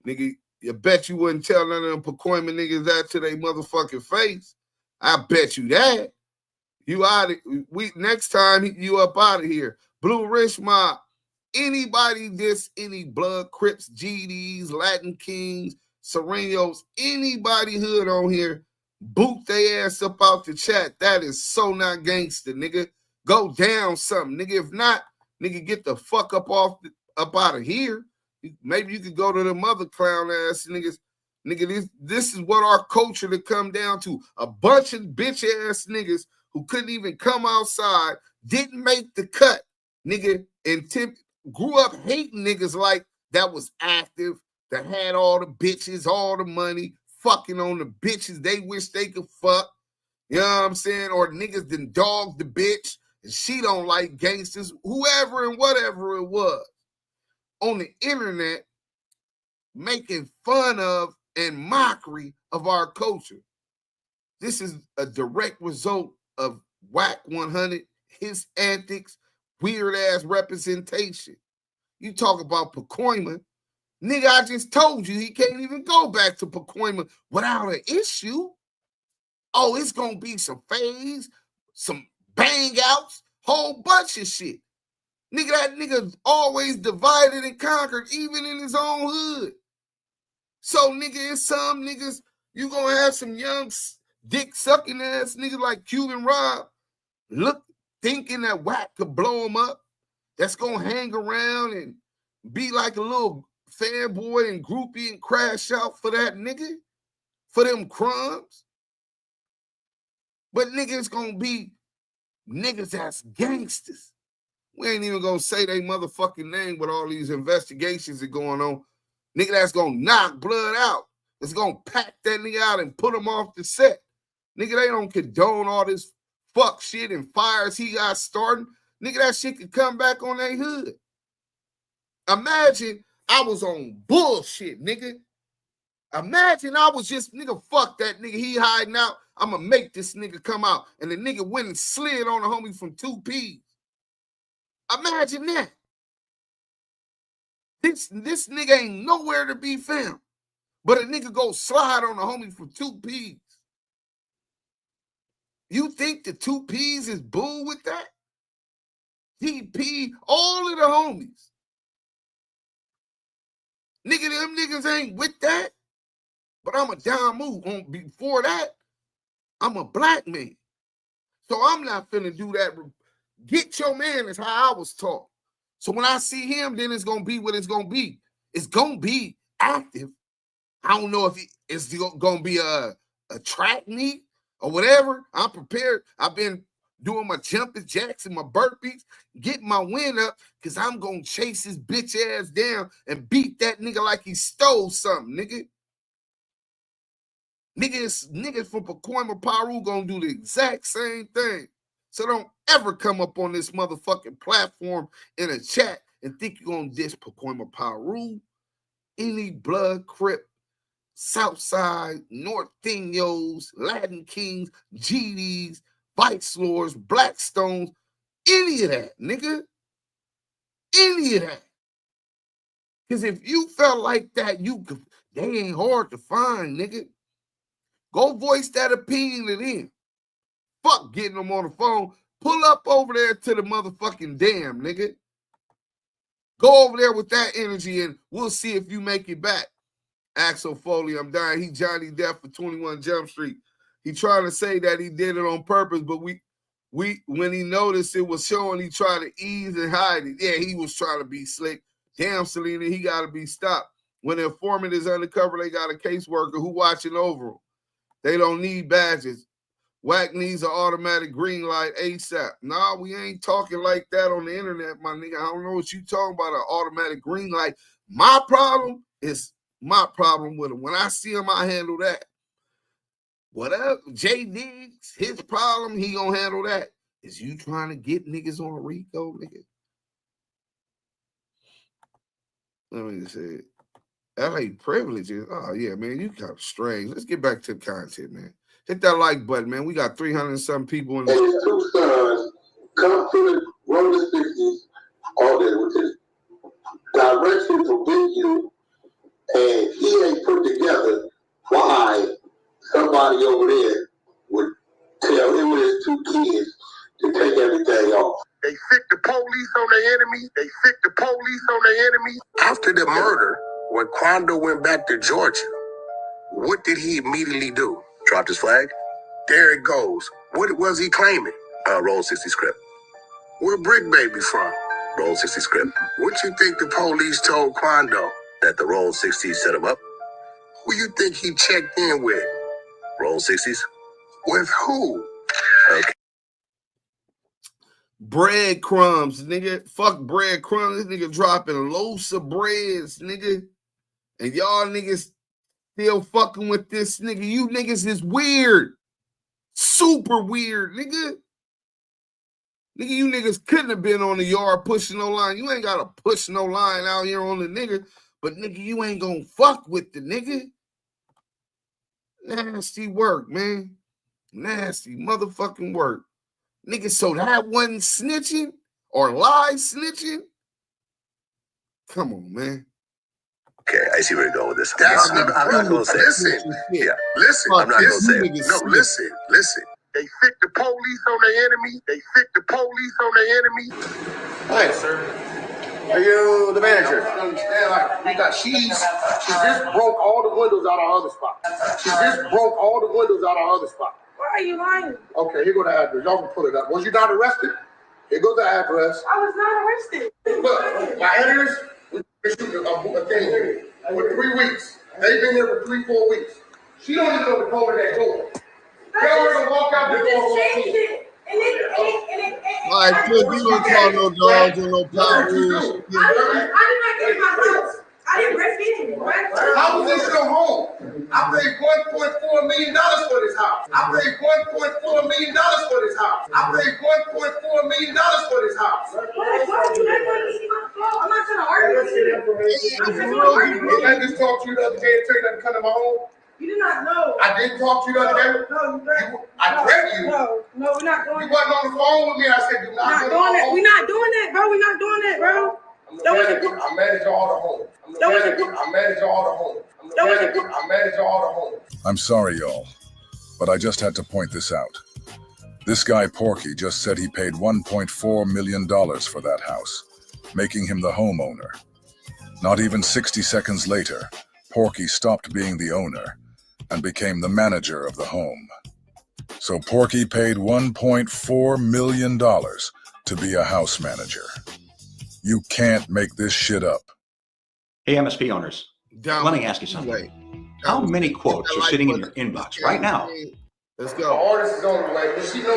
Nigga, you bet you wouldn't tell none of them Pacoima niggas that to their motherfucking face. I bet you that. You out of next time you up out of here. Blue Rich Mob. Anybody any Blood, Crips, GDs, Latin Kings, Serenos, anybody hood on here, boot their ass up out the chat. That is so not gangster, nigga. Go down something, nigga. If not, nigga, get the fuck up out of here. Maybe you could go to the mother clown ass niggas. Nigga, this is what our culture to come down to. A bunch of bitch ass niggas who couldn't even come outside, didn't make the cut, nigga, and grew up hating niggas like that was active, that had all the bitches, all the money, fucking on the bitches they wish they could fuck. You know what I'm saying? Or niggas done dogged the bitch and she don't like gangsters, whoever and whatever it was. On the internet, making fun of and mockery of our culture. This is a direct result of WACK100, his antics, weird-ass representation. You talk about Pacoima. Nigga, I just told you he can't even go back to Pacoima without an issue. Oh, it's going to be some phase, some bang-outs, whole bunch of shit. Nigga, that nigga always divided and conquered, even in his own hood. So, nigga, it's some niggas, you going to have some young dick-sucking ass niggas like Cuban Rob thinking that Wack could blow him up. That's going to hang around and be like a little fanboy and groupie and crash out for that nigga, for them crumbs. But nigga, it's going to be niggas that's gangsters. We ain't even going to say they motherfucking name with all these investigations that going on. Nigga that's going to knock blood out. It's going to pack that nigga out and put him off the set. Nigga, they don't condone all this fuck shit and fires he got starting. Nigga, that shit could come back on their hood. Imagine I was on bullshit, nigga. Imagine I was just, nigga, fuck that nigga. He hiding out. I'm going to make this nigga come out. And the nigga went and slid on the homie from 2Ps. Imagine that. This nigga ain't nowhere to be found. But a nigga go slide on the homie from 2Ps. You think the 2Ps is bull with that? DP, all of the homies. Nigga, them niggas ain't with that. But I'm a DAMU. Before that, I'm a black man. So I'm not finna do that. Get your man is how I was taught. So when I see him, then it's gonna be what it's gonna be. It's gonna be active. I don't know if it's gonna be a track meet or whatever. I'm prepared. I've been doing my jumping jacks and my burpees, getting my win up, because I'm gonna chase his bitch ass down and beat that nigga like he stole something, nigga. Niggas from Pacoima, Peru gonna do the exact same thing. So don't ever come up on this motherfucking platform in a chat and think you're gonna diss Pacoima, Peru, any blood, Crip, Southside, Norteños, Latin Kings, GDs, Vice Lords, Blackstones, any of that, nigga. Any of that. Because if you felt like that, they ain't hard to find, nigga. Go voice that opinion to them. Fuck getting them on the phone. Pull up over there to the motherfucking dam, nigga. Go over there with that energy and we'll see if you make it back. Axel Foley, I'm dying. He Johnny Depp for 21 Jump Street. He trying to say that he did it on purpose, but when he noticed it was showing, he tried to ease and hide it. Yeah, he was trying to be slick. Damn, Selena, he got to be stopped. When the informant is undercover, they got a caseworker who watching over him. They don't need badges. Wack needs an automatic green light ASAP. Nah, we ain't talking like that on the internet, my nigga. I don't know what you talking about, an automatic green light. My problem is my problem with him. When I see him, I handle that. Whatever, J Diggs, his problem, he gonna handle that. Is you trying to get niggas on a RICO, nigga? Let me just say it. LA privileges. Oh, yeah, man, you kind of strange. Let's get back to the content, man. Hit that like button, man. We got 300 and some people in this. And his two sons come to the roller 60s all day with his direction from Big U, and he ain't put together why somebody over there would tell him and his two kids to take everything off. They sick the police on their enemy. They sick the police on their enemy. After the murder, when Quando went back to Georgia, what did he immediately do? Dropped his flag? There it goes. What was he claiming? Roll 60 script. Where Brick Baby from? Roll 60 script. What you think the police told Quando? That the Roll 60s set him up? Who you think he checked in with? Roll 60s? With who? Okay. Breadcrumbs, nigga. Fuck breadcrumbs. This nigga dropping loads of breads, nigga. And y'all niggas still fucking with this nigga. You niggas is weird. Super weird, nigga. Nigga, you niggas couldn't have been on the yard pushing no line. You ain't got to push no line out here on the nigga. But, nigga, you ain't going to fuck with the nigga. Nasty work, man. Nasty motherfucking work. Nigga, so that wasn't snitching or lie snitching? Come on, man. Okay, I see where you're going with this. I'm not going to say it. Listen. I'm not going to say it. No, listen. They sick the police on their enemy. They sick the police on their enemy. Hi, sir. Are you the manager? I don't understand. Like, we got, she just broke all the windows out of our other spot. She just broke all the windows out of our other spot. Why are you lying? Okay, here go the address. Y'all can pull it up. Was you not arrested? Here goes the address. I was not arrested. Look, my editors, we shoot a thing here for 3 weeks. They've been there for 3-4 weeks. She don't even know the code of that door. Tell her to walk out the door. Changed it. All right, Phil, you don't call no dogs or no power rules. I did not get in my house. I didn't break in. How was this your home? I paid $1.4 million for this house. I paid $1.4 million for this house. I paid $1.4 million for this house. I'm not trying to argue with you. I just talked to you the other day and tell you not to come to my home. You did not know. I didn't talk to you the other day. No, you didn't. I threatened you. No, we're not doing that. You wasn't on the phone with me. I said, do not go to my home. We're not doing that, bro. We're not doing that, bro. I manage all the home. I manage all the home. I manage all the home. I'm sorry, y'all, but I just had to point this out. This guy Porky just said he paid $1.4 million for that house, making him the homeowner. Not even 60 seconds later, Porky stopped being the owner and became the manager of the home. So Porky paid $1.4 million to be a house manager. You can't make this shit up. Hey, MSP owners, let me ask you something. How many quotes are sitting in your inbox right now? Let's The go. artist is on the way. Does she know?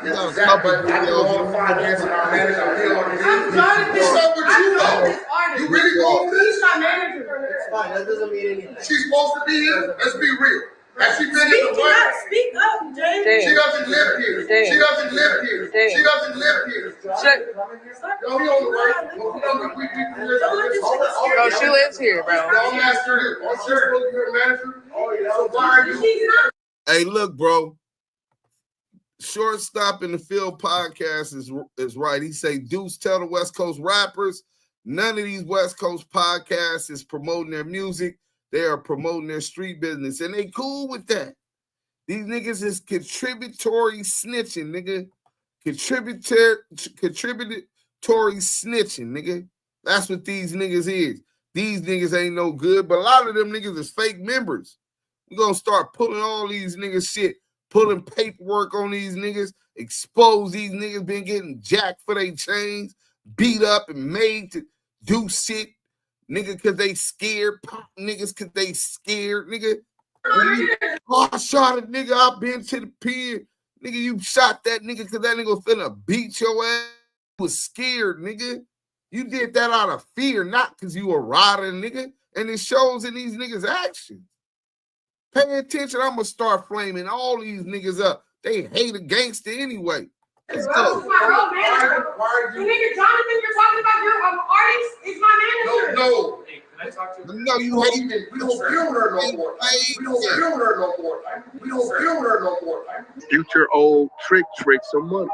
This is that, but I don't want to find answer our manager. I'm Jonathan. What's up with you, though? This artist. You really going for He's this? my manager. It's fine. That doesn't mean anything. She's supposed to be here. Let's be real. Has she been in Speak the up, way? speak up, James. She doesn't live here. She doesn't live here. She doesn't live here. No, we on the way. No, she lives here, bro. Don't ask her this. I'm sure you're a manager. So why are you? Hey, look, bro. Shortstop in the Field podcast is right. He say, Deuce, tell the West Coast rappers, none of these West Coast podcasts is promoting their music. They are promoting their street business, and they cool with that. These niggas is contributory snitching, nigga. Contributory snitching, nigga. That's what these niggas is. These niggas ain't no good, but a lot of them niggas is fake members. We're going to start pulling all these niggas shit, pulling paperwork on these niggas, expose these niggas been getting jacked for their chains, beat up and made to do shit. Nigga, cause they scared. Pop niggas, cause they scared. Nigga, oh, I shot a nigga. I been to the pen. Nigga, you shot that nigga cause that nigga finna beat your ass. You was scared, nigga. You did that out of fear, not cause you a rider, nigga. And it shows in these niggas' actions. Pay attention. I'm gonna start flaming all these niggas up. They hate a gangster anyway. Let's go. The nigga Jonathan you're talking about, your artist, is my manager. No. Can I talk to you? No, you hate it. We don't film her no more. We don't film her no more. We don't film her no more. Future old Trick some money.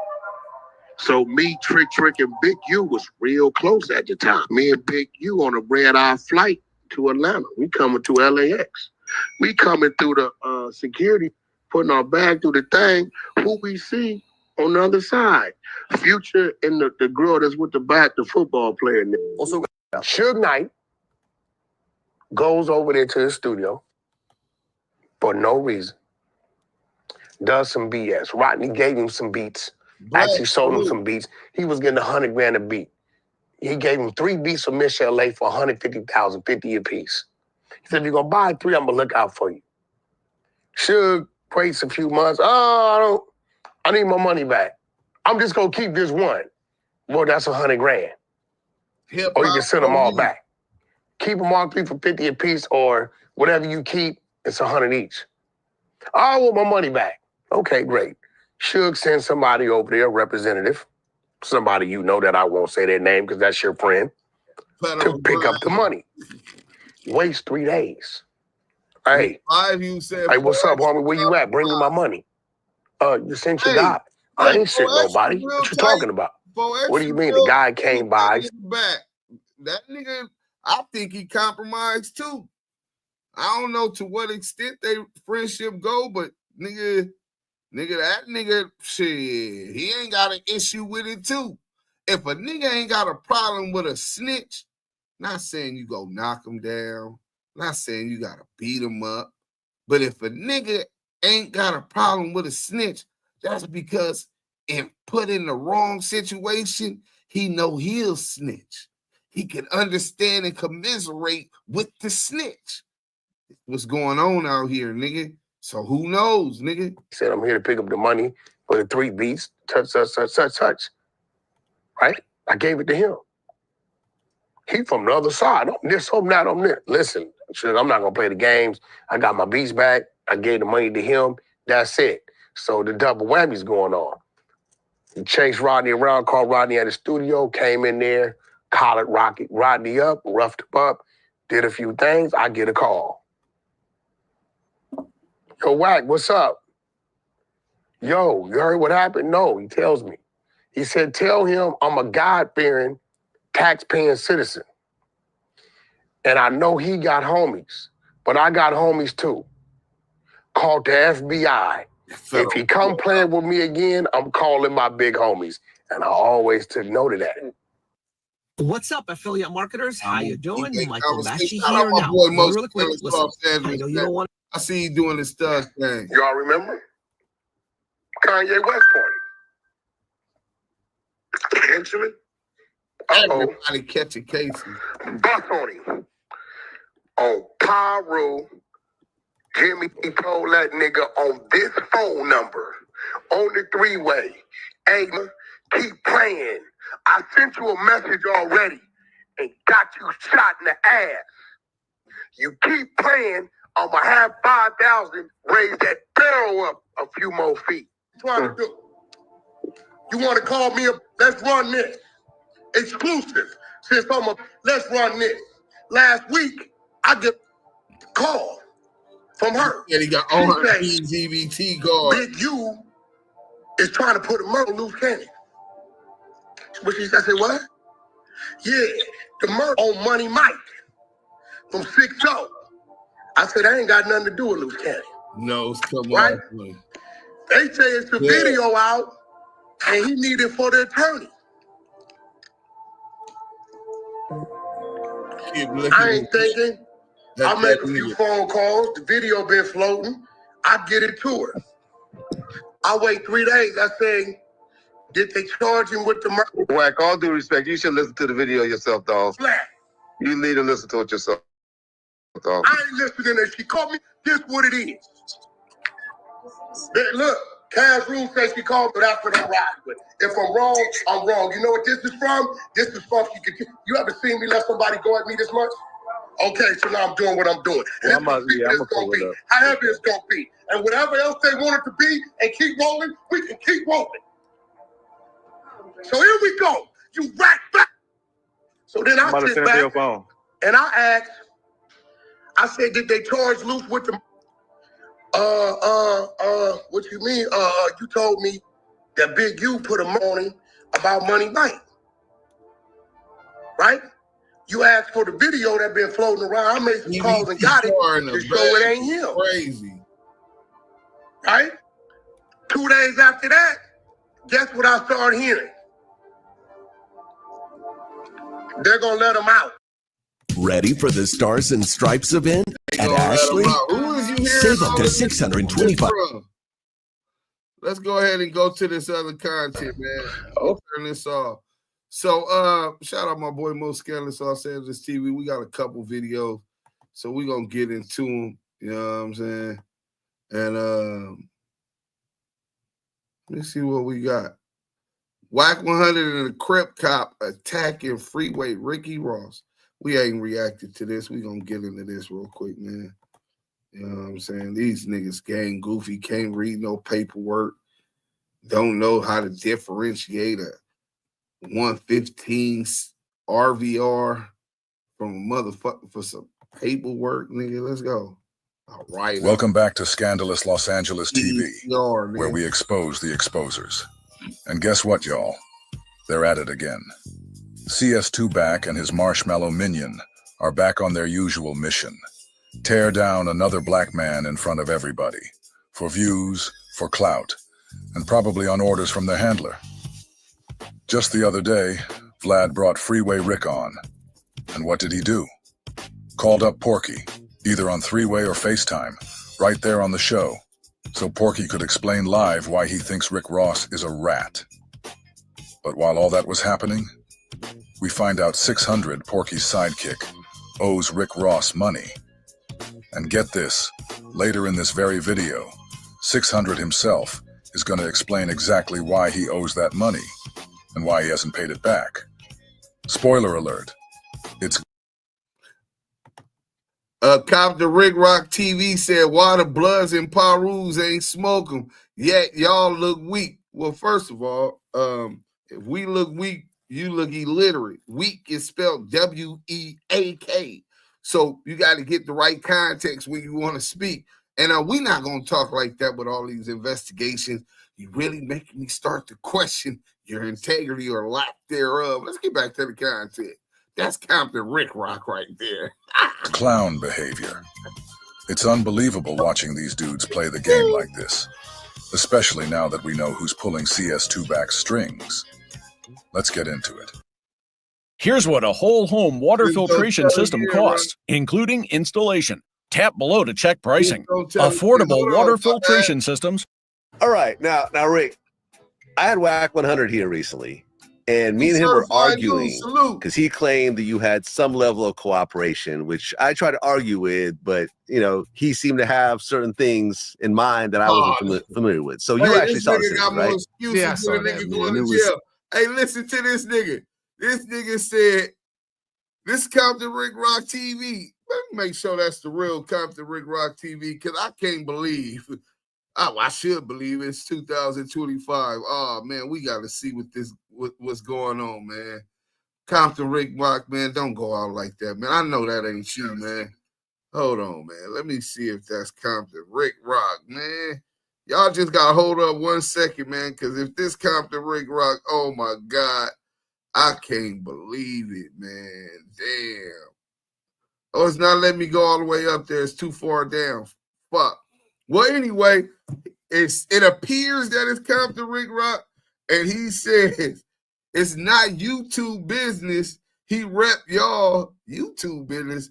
So me, Trick, and Big U was real close at the time. Me and Big U on a red-eye flight to Atlanta. We coming to LAX. We coming through the security, putting our bag through the thing. Who we see on the other side? Future and the girl that's with the back, the football player. Also, Suge Knight goes over there to the studio for no reason. Does some BS. Rodney gave him some beats. Actually sold him some beats. He was getting $100,000 a beat. He gave him 3 beats of Miss LA for $150,000, 50 a piece. He said, if you're gonna buy 3, I'm gonna look out for you. Suge waits a few months. I need my money back. I'm just gonna keep this one. Well, that's $100,000. Or you can send them all back. Keep them all 3 for 50 a piece, or whatever you keep, it's 100 each. I want my money back. Okay, great. Suge sends somebody over there, a representative, somebody you know that I won't say their name because that's your friend, to pick up the money. Waste 3 days. Hey, what's up, homie? Where you at? Bring me my money. You sent your guy. I ain't sent nobody. What you talking about? What do you mean? The guy came by. That nigga, I think he compromised too. I don't know to what extent they friendship go, but nigga, that nigga, shit, he ain't got an issue with it too. If a nigga ain't got a problem with a snitch, not saying you go knock him down, not saying you gotta beat him up, but if a nigga ain't got a problem with a snitch, that's because if put in the wrong situation, he know he'll snitch. He can understand and commiserate with the snitch. What's going on out here, nigga? So who knows, nigga? He said, I'm here to pick up the money for the 3 beats, touch. Right? I gave it to him. He from the other side. I'm this, I'm that, I'm this. Listen, I'm not gonna play the games. I got my beats back. I gave the money to him. That's it. So the double whammy's going on. He chased Rodney around, called Rodney at the studio, came in there, collared Rodney up, roughed him up, did a few things. I get a call. Yo, Wack, what's up? Yo, you heard what happened? No, he tells me. He said, tell him I'm a God-fearing, tax-paying citizen. And I know he got homies, but I got homies too. Called the FBI. If he come playing with me again, I'm calling my big homies. And I always took note of that. What's up, affiliate marketers? How you doing? Michael Bashi Shout out here my now. boy, Really quick, listen, I know you don't want I see you doing this stuff thing. Y'all remember? Kanye West party. Benjamin. Everybody catching cases. Bus on him. On Pyro. Jimmy told that nigga on this phone number, on the three-way, hey, keep playing. I sent you a message already and got you shot in the ass. You keep playing, I'ma have 5,000, raise that barrel up a few more feet. Trying to do. You want to call me up? Let's run this. Exclusive. Since let's run this. Last week, I get a call from her. And he got all her EBT guard. Big U is trying to put a murder on loose cannon. But I said, what? Yeah, the murder on Money Mike from 6-0. I said, I ain't got nothing to do with loose cannon. No, come right? on. They say it's the video out and he needed it for the attorney. I ain't thinking. I'll make a few phone calls. The video been floating. I get it to her. I wait 3 days. I say, did they charge him with the murder? Wack, all due respect, you should listen to the video yourself, dog. Flat. You need to listen to it yourself, dog. I ain't listening to it. She called me. This what it is. Look, Cash Room says she called, but that's what I'm riding with. If I'm wrong, I'm wrong. You know what this is from? This is from you ever seen me let somebody go at me this much? Okay, so now I'm doing what I'm doing. And I'm gonna pull it up. However it's gonna be. And whatever else they want it to be and keep rolling, we can keep rolling. So here we go. You rack back. So then I sit back and I asked, I said, did they charge Luce with the what you mean? You told me that Big U put a on him about Money Mike. Right? You asked for the video that been floating around. I made some calls and got it to show it ain't him. Crazy. Right? 2 days after that, guess what I started hearing? They're going to let him out. Ready for the Stars and Stripes event at Ashley? Save up to $625. Let's go ahead and go to this other content, man. I'll turn this off. So, shout out my boy Mo Scandalous Los Angeles TV. We got a couple videos, so we're going to get into them. You know what I'm saying? And let me see what we got. WACK100 and the Crip Cop attacking Freeway Ricky Ross. We ain't reacted to this. We going to get into this real quick, man. You know what I'm saying? These niggas gang goofy, can't read no paperwork, don't know how to differentiate a 115 RVR from a motherfucker for some paperwork, nigga. Let's go. All right. Welcome back to Scandalous Los Angeles TV, where we expose the exposers. And guess what, y'all? They're at it again. CS2 Back and his marshmallow minion are back on their usual mission. Tear down another black man in front of everybody. For views, for clout, and probably on orders from their handler. Just the other day, Vlad brought Freeway Rick on. And what did he do? Called up Porky, either on three-way or FaceTime, right there on the show, so Porky could explain live why he thinks Rick Ross is a rat. But while all that was happening, we find out 600, Porky's sidekick, owes Rick Ross money. And get this, later in this very video, 600 himself is going to explain exactly why he owes that money and why he hasn't paid it back. Spoiler alert, it's... Cop the Rick Rock TV said, why the Bloods and Perus ain't smoking, yet y'all look weak. Well, first of all, if we look weak, you look illiterate. Weak is spelled W-E-A-K. So you got to get the right context when you want to speak. And we're not going to talk like that with all these investigations. You really making me start to question your integrity or lack thereof. Let's get back to the content. That's Compton Rick Rock right there. Clown behavior. It's unbelievable watching these dudes play the game like this, especially now that we know who's pulling CS2 Back's strings. Let's get into it. Here's what a whole home water filtration system costs, including installation. Tap below to check pricing. Affordable water filtration systems. All right, now, Rick, I had WACK100 here recently, and me and him were arguing because he claimed that you had some level of cooperation, which I tried to argue with, but you know, he seemed to have certain things in mind that I wasn't familiar with. So you actually saw this got right? more excuses than a nigga going to jail. Hey, listen to this nigga. This nigga said, "This Compton Rick Rock TV." Let me make sure that's the real Compton Rick Rock TV, because I can't believe. I should believe it's 2025. Oh man, we got to see what's going on, man. Compton Rick Rock, man, don't go out like that, man. I know that ain't you, man. Hold on, man. Let me see if that's Compton Rick Rock, man. Y'all just gotta hold up 1 second, man, because if this Compton Rick Rock, oh my God, I can't believe it, man. Damn. Oh, it's not letting me go all the way up there. It's too far down. Fuck. Well, anyway, it appears that it's Compton Rick Rock, and he says it's not YouTube business. He rep y'all YouTube business.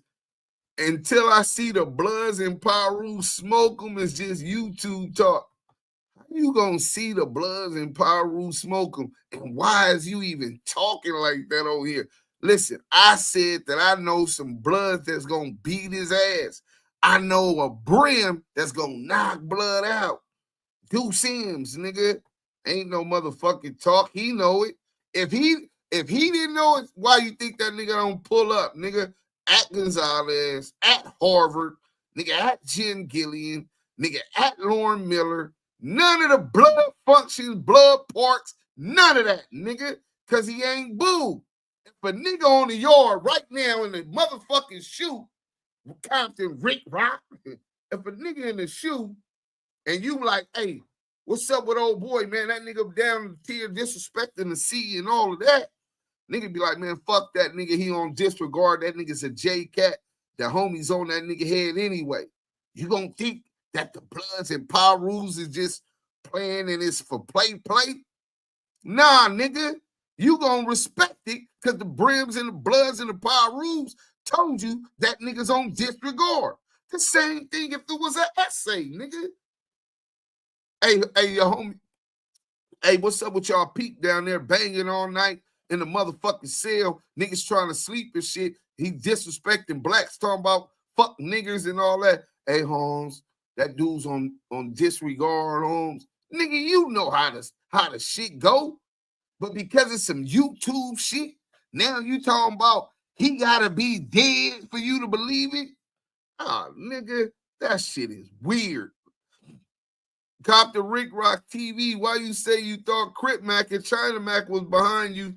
Until I see the Bloods and Pyru smoke them, it's just YouTube talk. How you gonna see the Bloods and Pyru smoke them? And why is you even talking like that over here? Listen, I said that I know some Bloods that's gonna beat his ass. I know a Brim that's gonna knock Blood out. Do Sims, nigga. Ain't no motherfucking talk. He know it. If he didn't know it, why you think that nigga don't pull up, nigga? At Gonzalez, at Harvard, nigga, at Jen Gillian, nigga, at Lauren Miller. None of the blood functions, blood parks, none of that, nigga, because he ain't boo. If a nigga on the yard right now in the motherfucking shoe, Compton Rick Rock, if a nigga in the shoe and you like, hey, what's up with old boy, man? That nigga down in the tier disrespecting the C and all of that. Nigga be like, man, fuck that nigga. He on disregard. That nigga's a J-Cat. The homie's on that nigga head anyway. You gonna think that the Bloods and Pyrus is just playing and it's for play? Nah, nigga. You gonna respect it because the Brims and the Bloods and the Pyrus told you that nigga's on disregard. The same thing if it was an essay, nigga. Hey, your homie. Hey, what's up with y'all peep down there banging all night in the motherfucking cell? Niggas trying to sleep and shit. He disrespecting blacks, talking about fuck niggers and all that. Hey, Holmes, that dude's on disregard, Holmes. Nigga, you know how the shit go. But because it's some YouTube shit, now you talking about he gotta be dead for you to believe it? Ah, nigga, that shit is weird. Compton Rick Rock TV, why you say you thought Crip Mac and China Mac was behind you,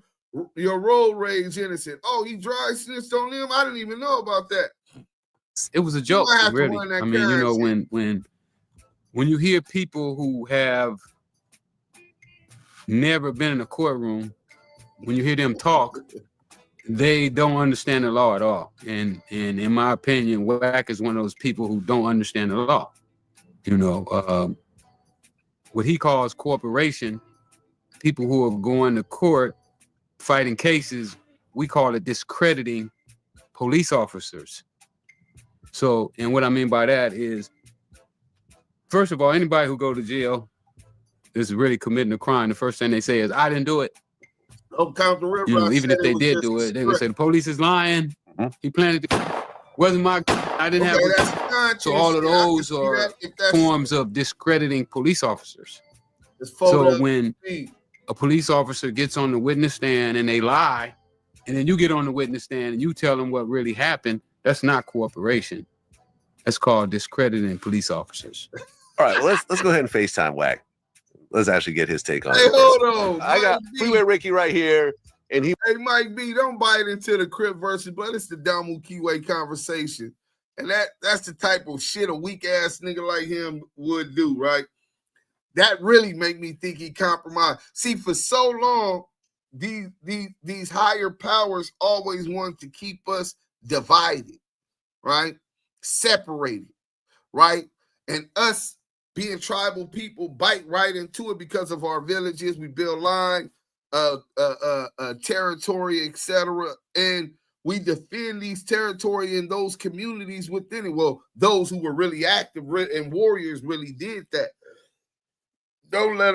your road rage innocent? Oh, he dry snitched on them? I didn't even know about that. It was a joke, really. I mean, you know, when you hear people who have never been in a courtroom, when you hear them talk, they don't understand the law at all. And in my opinion, Wack is one of those people who don't understand the law. You know, what he calls cooperation, people who are going to court fighting cases, we call it discrediting police officers. So, and what I mean by that is, first of all, anybody who go to jail is really committing a crime. The first thing they say is, I didn't do it. Oh, Compton Rick Rock, you know, even if they did do it, they're gonna say the police is lying. He planted it. Wasn't my, I didn't have it. So all of those are forms of discrediting police officers. So when a police officer gets on the witness stand and they lie, and then you get on the witness stand and you tell them what really happened, that's not cooperation. That's called discrediting police officers. All right, well, let's go ahead and FaceTime Wack. Let's actually get his take on it. Hey, hold on. I got Freeway Ricky right here. And he, hey, Mike B, don't bite into the Crip versus Blood. It's the DAMU KIWE conversation. And that's the type of shit a weak-ass nigga like him would do, right? That really make me think he compromised. See, for so long, these higher powers always want to keep us divided, right? Separated, right? And us being tribal people bite right into it because of our villages. We build line, territory, etc. And we defend these territory in those communities within it. Well, those who were really active and warriors really did that. Don't let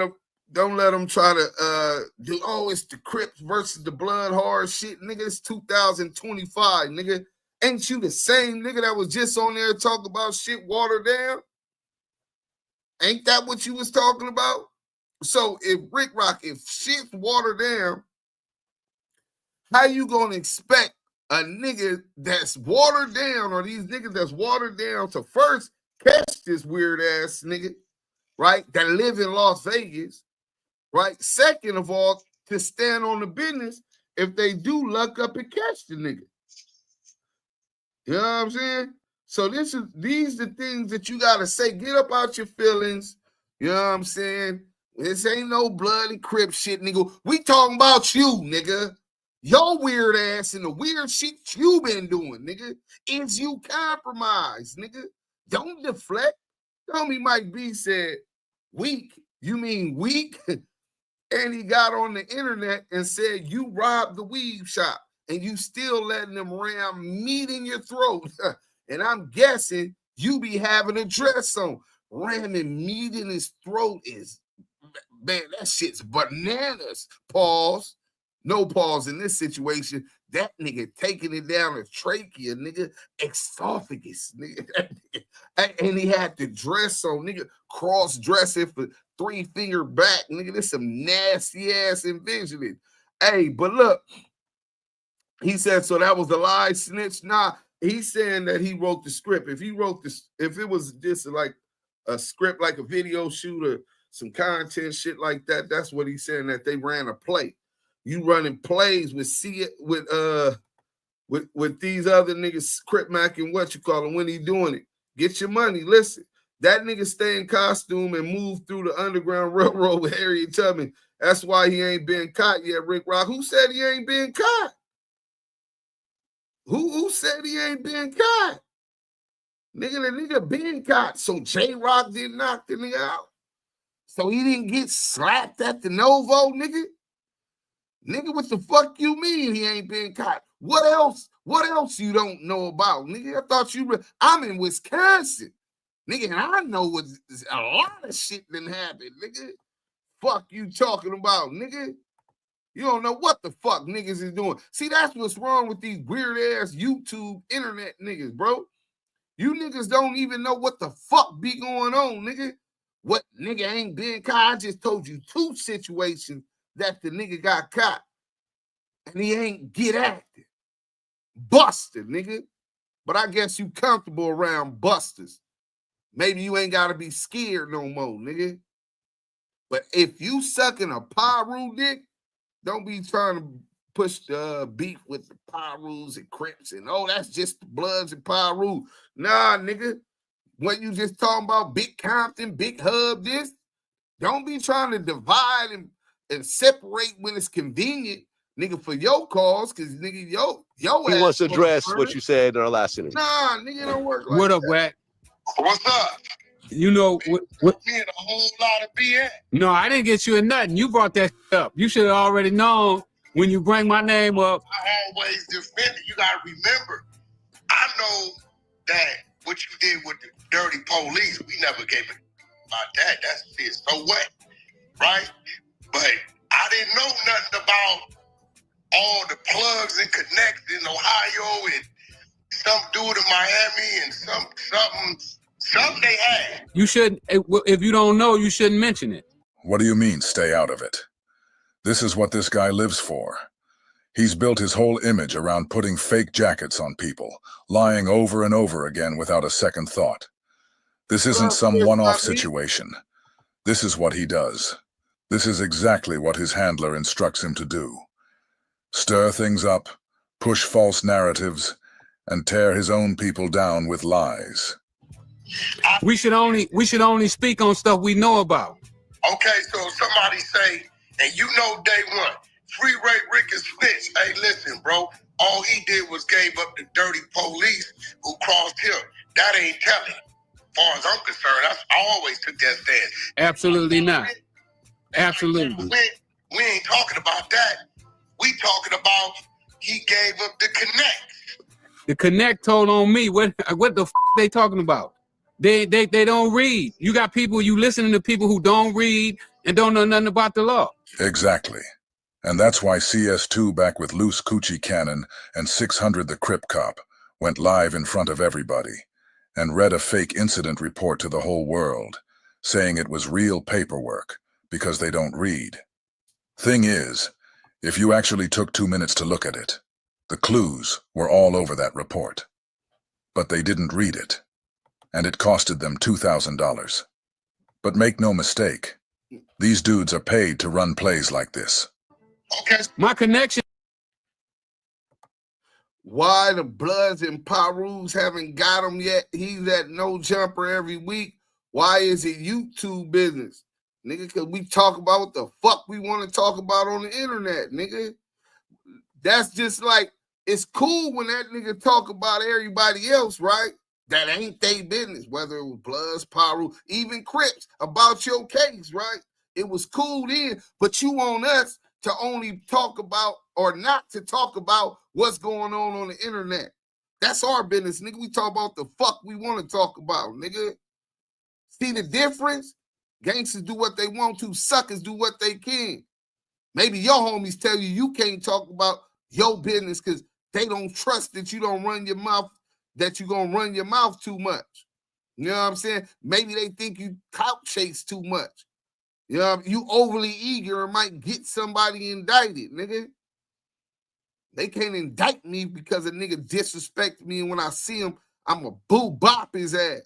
them try to do. Oh, it's the Crips versus the Blood hard shit, nigga. It's 2025, nigga. Ain't you the same nigga that was just on there talking about shit watered down? Ain't that what you was talking about? So if Rick Rock, if shit's watered down, how you gonna expect a nigga that's watered down, or these niggas that's watered down, to first catch this weird ass nigga, right, that live in Las Vegas, right? Second of all, to stand on the business if they do luck up and catch the nigga. You know what I'm saying? So these the things that you gotta say. Get up out your feelings. You know what I'm saying? This ain't no bloody Crip shit, nigga. We talking about you, nigga. Your weird ass and the weird shit you been doing, nigga. Is you compromised, nigga? Don't deflect. Homie Mike B said, weak. You mean weak? And he got on the internet and said, you robbed the weave shop and you still letting them ram meat in your throat. And I'm guessing you be having a dress on. Ramming meat in his throat is, man, that shit's bananas. Pause. No pause in this situation. That nigga taking it down a trachea, nigga, esophagus, nigga. And he had the dress on, nigga, cross-dressing for 3-finger back, nigga. This some nasty-ass envisioning. Hey, but look, he said, so that was a lie, snitch? Nah, he's saying that he wrote the script. If he wrote this, if it was just like a script, like a video shoot or some content shit like that, that's what he's saying, that they ran a play. You running plays with these other niggas, Crip Mac and what you call them, when he doing it. Get your money. Listen, that nigga stay in costume and move through the Underground Railroad with Harriet Tubman. That's why he ain't been caught yet, Rick Rock. Who said he ain't been caught? Who said he ain't been caught? Nigga, the nigga been caught. So J-Rock didn't knock the nigga out. So he didn't get slapped at the Novo, nigga? Nigga, what the fuck you mean he ain't been caught? What else? What else you don't know about, nigga? I thought I'm in Wisconsin, nigga, and I know what a lot of shit done happened, nigga. Fuck you talking about, nigga? You don't know what the fuck niggas is doing. See, that's what's wrong with these weird-ass YouTube internet niggas, bro. You niggas don't even know what the fuck be going on, nigga. What nigga ain't been caught? I just told you 2 situations that the nigga got caught and he ain't get active. Busted, nigga. But I guess you comfortable around busters. Maybe you ain't got to be scared no more, nigga. But if you sucking a Pyru dick, don't be trying to push the beef with the Pyrus and Crips and, oh, that's just the Bloods and Pyru. Nah, nigga. What you just talking about, Big Compton, Big Hub, this? Don't be trying to divide and separate when it's convenient, nigga, for your cause, because, nigga, yo he wants to address what you said in our last interview. Nah, nigga, don't work like What up, that. Wack? What's up? You know what? Me and a whole lot of BS. No, I didn't get you in nothing. You brought that up. You should have already known when you bring my name up. I always defend it. You gotta remember, I know that what you did with the dirty police, we never gave it about that. That's shit. So what? Right? But I didn't know nothing about all the plugs and connects in Ohio and some dude in Miami and something they had. You shouldn't, if you don't know, you shouldn't mention it. What do you mean, stay out of it? This is what this guy lives for. He's built his whole image around putting fake jackets on people, lying over and over again without a second thought. This isn't some one-off situation. This is what he does. This is exactly what his handler instructs him to do. Stir things up, push false narratives, and tear his own people down with lies. We should only speak on stuff we know about. Okay, so somebody say, and you know day one, Freeway Rick is snitch. Hey, listen, bro. All he did was gave up the dirty police who crossed him. That ain't telling. As far as I'm concerned, I always took that stance. Absolutely not. Absolutely. We ain't talking about that. We talking about he gave up the connect. The connect told on me. What the f they talking about? They don't read. You got people, you listening to people who don't read and don't know nothing about the law. Exactly. And that's why CS2 back with Loose Coochie Cannon and 600 the Crip Cop went live in front of everybody and read a fake incident report to the whole world, saying it was real paperwork because they don't read. Thing is, if you actually took 2 minutes to look at it, the clues were all over that report. But they didn't read it, and it costed them $2,000. But make no mistake, these dudes are paid to run plays like this. Okay. My connection. Why the Bloods and Pirus haven't got him yet? He's at No Jumper every week. Why is it YouTube business? Nigga, because we talk about what the fuck we want to talk about on the internet, nigga. That's just like, it's cool when that nigga talk about everybody else, right? That ain't they business, whether it was Bloods, Piru, even Crips, about your case, right? It was cool then, but you want us to only talk about or not to talk about what's going on the internet. That's our business, nigga. We talk about the fuck we want to talk about, nigga. See the difference? Gangsters do what they want to. Suckers do what they can. Maybe your homies tell you you can't talk about your business because they don't trust that you don't run your mouth, that you're going to run your mouth too much. You know what I'm saying? Maybe they think you clout chase too much. You know, you overly eager and might get somebody indicted, nigga. They can't indict me because a nigga disrespected me, and when I see him, I'm a boo bop his ass.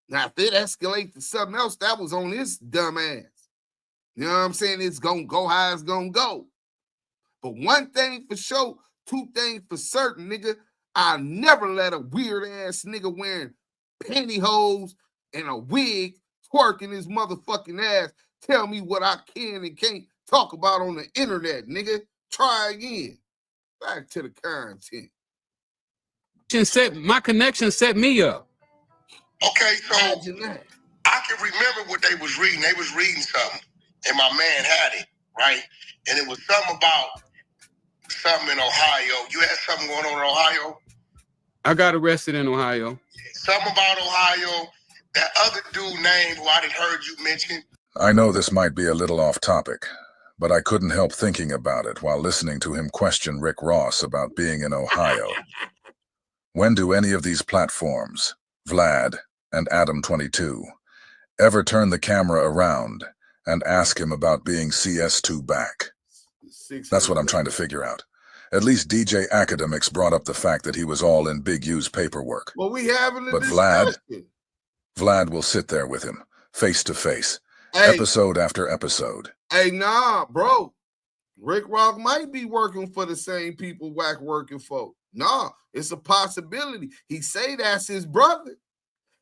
Now, if it escalates to something else, that was on his dumb ass. You know what I'm saying? It's going to go how it's going to go. But one thing for sure, two things for certain, nigga, I'll never let a weird-ass nigga wearing pantyhose and a wig twerking his motherfucking ass tell me what I can and can't talk about on the internet, nigga. Try again. Back to the content. My connection set me up. Okay, so I can remember what they was reading. They was reading something, and my man had it, right? And it was something about something in Ohio. You had something going on in Ohio? I got arrested in Ohio. Something about Ohio. That other dude named who I didn't heard you mention. I know this might be a little off topic, but I couldn't help thinking about it while listening to him question Rick Ross about being in Ohio. When do any of these platforms, Vlad and Adam22, ever turn the camera around and ask him about being CS2 back? That's what I'm trying to figure out. At least DJ Academics brought up the fact that he was all in Big U's paperwork. Well, we having a But Vlad will sit there with him, face to face, episode after episode. Hey, nah, bro. Rick Rock might be working for the same people Wack working for. Nah, it's a possibility. He say that's his brother.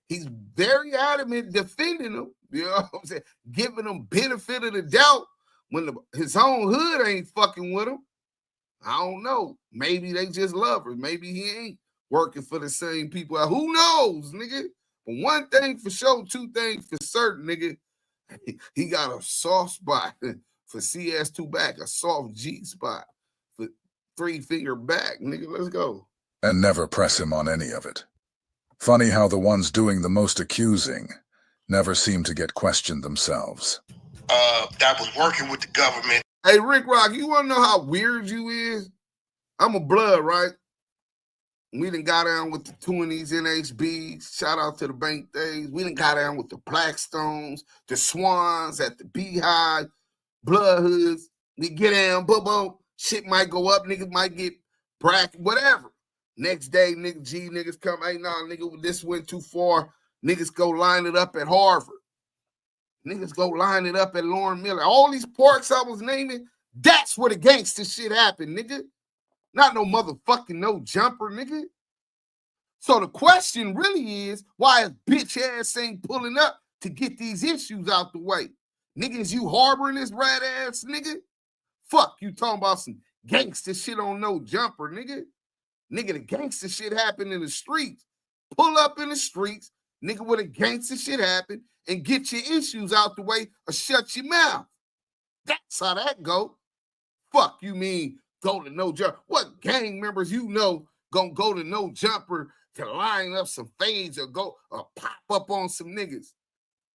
He's very adamant defending him. You know what I'm saying? Giving him benefit of the doubt when his own hood ain't fucking with him. I don't know. Maybe they just love her. Maybe he ain't working for the same people. Who knows, nigga? But one thing for sure, two things for certain, nigga. He got a soft spot for CS2 back, a soft G spot for 3-finger back, nigga. Let's go. And never press him on any of it. Funny how the ones doing the most accusing never seem to get questioned themselves. That was working with the government. Hey, Rick Rock, you want to know how weird you is? I'm a blood, right? We done got down with the 20s, NHBs. Shout out to the bank days. We done got down with the Blackstones, the Swans at the Beehive, Blood Hoods. We get down, boom. Shit might go up. Niggas might get bracket, whatever. Next day, niggas come. Hey, nah, nigga, this went too far. Niggas go line it up at Harvard. Niggas go line it up at Lauren Miller. All these parks I was naming, that's where the gangster shit happened, nigga. Not no motherfucking no jumper, nigga. So the question really is, why is bitch ass ain't pulling up to get these issues out the way? Niggas, you harboring this rat ass nigga? Fuck, you talking about some gangster shit on no jumper, nigga. Nigga, the gangster shit happened in the streets. Pull up in the streets, nigga, where the gangster shit happened, and get your issues out the way or shut your mouth. That's how that go. Fuck you mean go to no jumper? What gang members you know gonna go to no jumper to line up some fades or go or pop up on some niggas.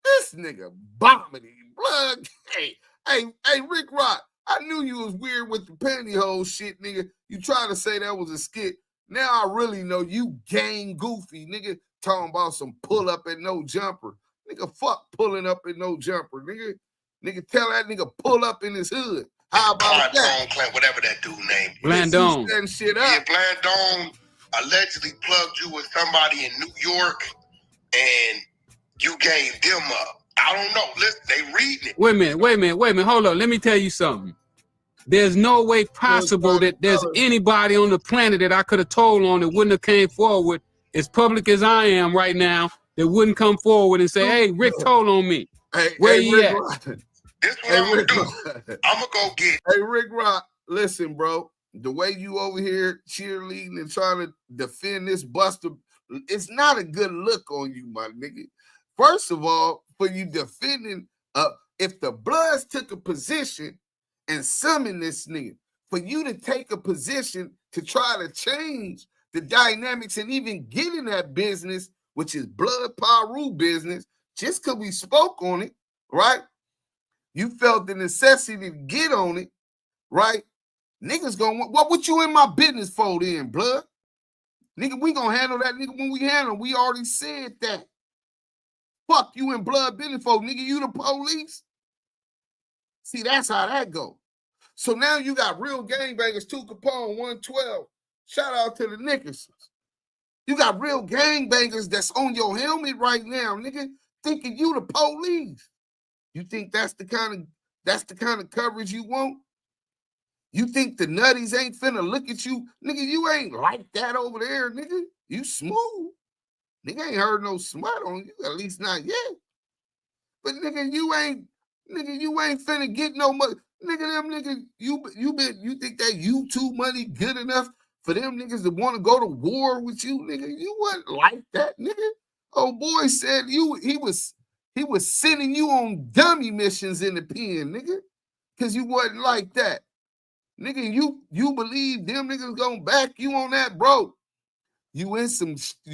This nigga bombing blood. Hey, Rick Rock, I knew you was weird with the pantyhose shit, nigga. You try to say that was a skit. Now I really know you gang goofy, nigga, talking about some pull up and no jumper. Nigga, fuck pulling up and no jumper, nigga. Nigga, tell that nigga pull up in his hood. How about that? Whatever that dude name is. Blandon. Setting shit up. Yeah, Blandon allegedly plugged you with somebody in New York and you gave them up. I don't know. Listen, they reading it. Wait a minute. Hold on. Let me tell you something. There's no way possible that there's anybody on the planet that I could have told on that wouldn't have came forward as public as I am right now that wouldn't come forward and say, hey, Rick told on me. Where you at? This what I'm gonna do. I'm gonna go get. Hey, Rick Rock, listen, bro. The way you over here cheerleading and trying to defend this buster, it's not a good look on you, my nigga. First of all, for you defending, if the Bloods took a position and summoned this nigga, for you to take a position to try to change the dynamics and even get in that business, which is Blood Paru business, just because we spoke on it, right? You felt the necessity to get on it, right? Niggas gonna, what you in my business for then, blood? Nigga, we gonna handle that nigga when we handle. We already said that. Fuck you in blood business for, nigga, you the police? See, that's how that go. So now you got real gangbangers, 2 Capone, 112. Shout out to the Nickersons. You got real gangbangers that's on your helmet right now, nigga, thinking you the police. You think that's the kind of coverage you want? You think the nutties ain't finna look at you? Nigga, you ain't like that over there, nigga. You smooth. Nigga ain't heard no smut on you, at least not yet. But nigga, you ain't finna get no money. Nigga, them niggas, you think that YouTube money good enough for them niggas to want to go to war with you, nigga? You wasn't like that, nigga. Oh boy said he was sending you on dummy missions in the pen, nigga, because you wasn't like that. Nigga, you believe them niggas gonna back you on that, bro. You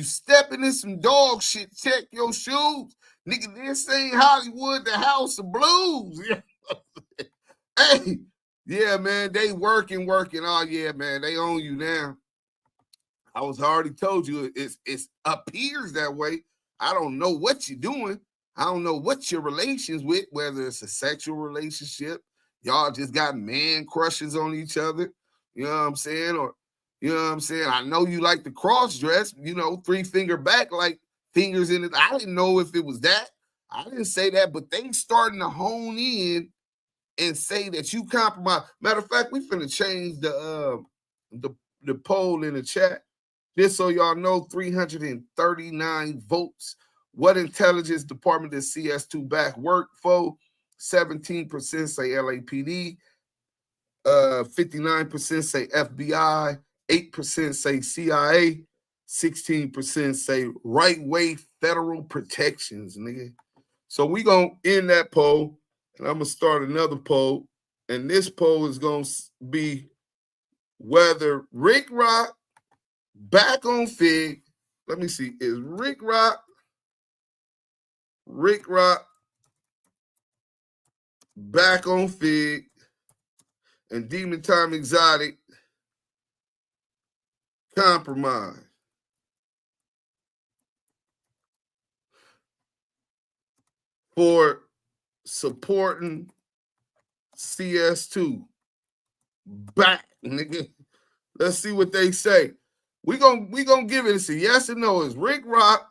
stepping in some dog shit, check your shoes. Nigga, this ain't Hollywood, the House of Blues. Hey, yeah, man, they working. Oh, yeah, man, they own you now. I already told you, it appears that way. I don't know what you're doing. I don't know what your relations with, whether it's a sexual relationship, y'all just got man crushes on each other, you know what I'm saying? Or, you know what I'm saying? I know you like the cross dress, 3-finger back, like fingers in it. I didn't know if it was that. I didn't say that, but they starting to hone in and say that you compromise. Matter of fact, we finna change the poll in the chat. Just so y'all know, 339 votes. What intelligence department does CS2 back work for? 17% say LAPD, 59% say FBI, 8% say CIA, 16% say right way federal protections, nigga. So we gonna end that poll, and I'm gonna start another poll, and this poll is gonna be whether Rick Rock back on Fig. Let me see, is Rick Rock back on Fig and Demon Time Exotic compromise? For supporting CS2 back, nigga. Let's see what they say. We gonna give it a yes or no. Is Rick Rock?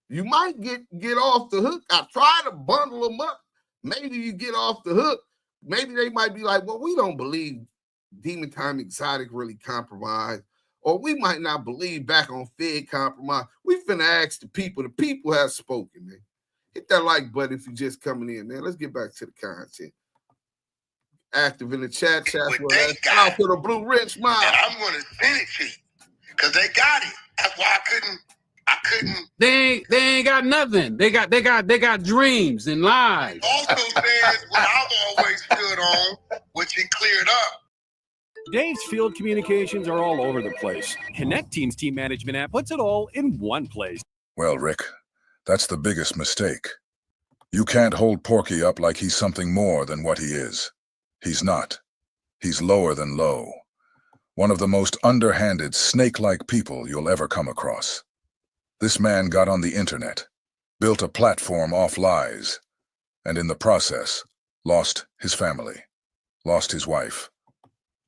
You might get off the hook. I try to bundle them up. Maybe you get off the hook. Maybe they might be like, well, we don't believe Demon Time Exotic really compromised. Or we might not believe back on Fed compromise. We finna ask the people. The people have spoken, man. Hit that like button if you're just coming in, man. Let's get back to the content. Active in the chat. Shout out to the Blue Rich Mob. And I'm going to send it to you because they got it. That's why I couldn't. They ain't got nothing. They got dreams and lies. Also says what I've always stood on, which he cleared up. Dave's field communications are all over the place. Connect Team's team management app puts it all in one place. Well, Rick, that's the biggest mistake. You can't hold Porky up like he's something more than what he is. He's not. He's lower than low. One of the most underhanded, snake-like people you'll ever come across. This man got on the internet, built a platform off lies, and in the process, lost his family, lost his wife,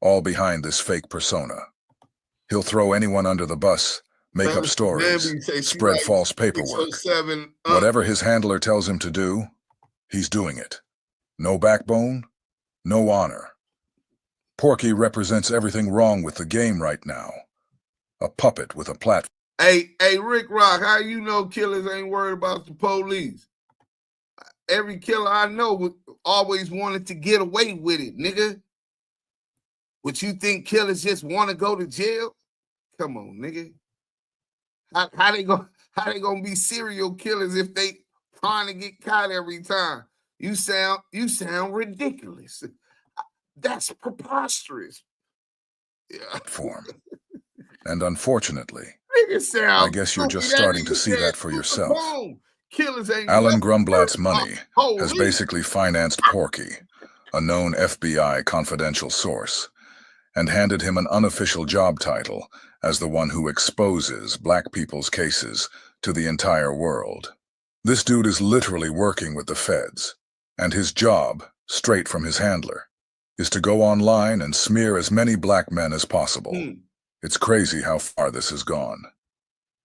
all behind this fake persona. He'll throw anyone under the bus, make up stories, spread false paperwork. Whatever his handler tells him to do, he's doing it. No backbone, no honor. Porky represents everything wrong with the game right now. A puppet with a platform. Hey, Rick Rock, how you know killers ain't worried about the police? Every killer I know always wanted to get away with it, nigga. Would you think killers just want to go to jail? Come on, nigga. How they gonna be serial killers if they trying to get caught every time? You sound ridiculous. That's preposterous. Yeah. And unfortunately, I guess you're just starting to see that for yourself. Killers ain't Alan Grumblatt's money has basically financed Porky, a known FBI confidential source, and handed him an unofficial job title as the one who exposes black people's cases to the entire world. This dude is literally working with the feds, and his job, straight from his handler, is to go online and smear as many black men as possible. It's crazy how far this has gone.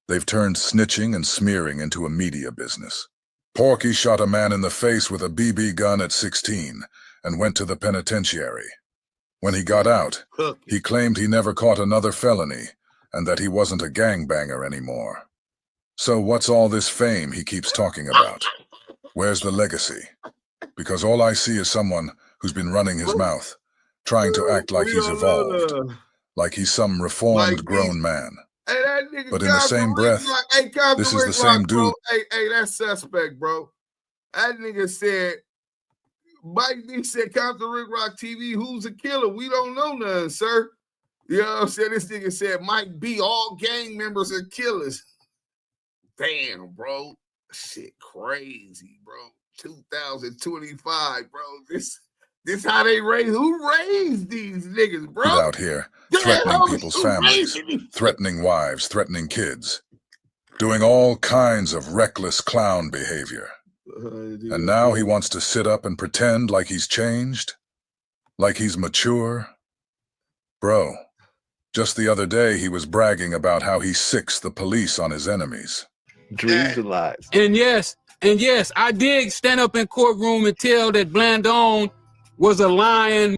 They've turned snitching and smearing into a media business. Porky shot a man in the face with a BB gun at 16 and went to the penitentiary. When he got out, he claimed he never caught another felony and that he wasn't a gangbanger anymore. So what's all this fame he keeps talking about? Where's the legacy? Because all I see is someone who's been running his mouth, trying to act like he's evolved, like he's some reformed grown man. Hey, that nigga but in the same breath, this is the same dude. Hey, that's suspect, bro. That nigga said, Mike B said, Compton Rick Rock TV, who's a killer? We don't know none, sir. You know what I'm saying? This nigga said, Mike B, all gang members are killers. Damn, bro. Shit crazy, bro. 2025, bro. This how they raise. Who raised these niggas, bro? Out here, threatening people's families, threatening wives, threatening kids, doing all kinds of reckless clown behavior. And now he wants to sit up and pretend like he's changed, like he's mature. Bro, just the other day he was bragging about how he sicks the police on his enemies. Dreams and lies. And yes, I did stand up in courtroom and tell that Blandon was a lying.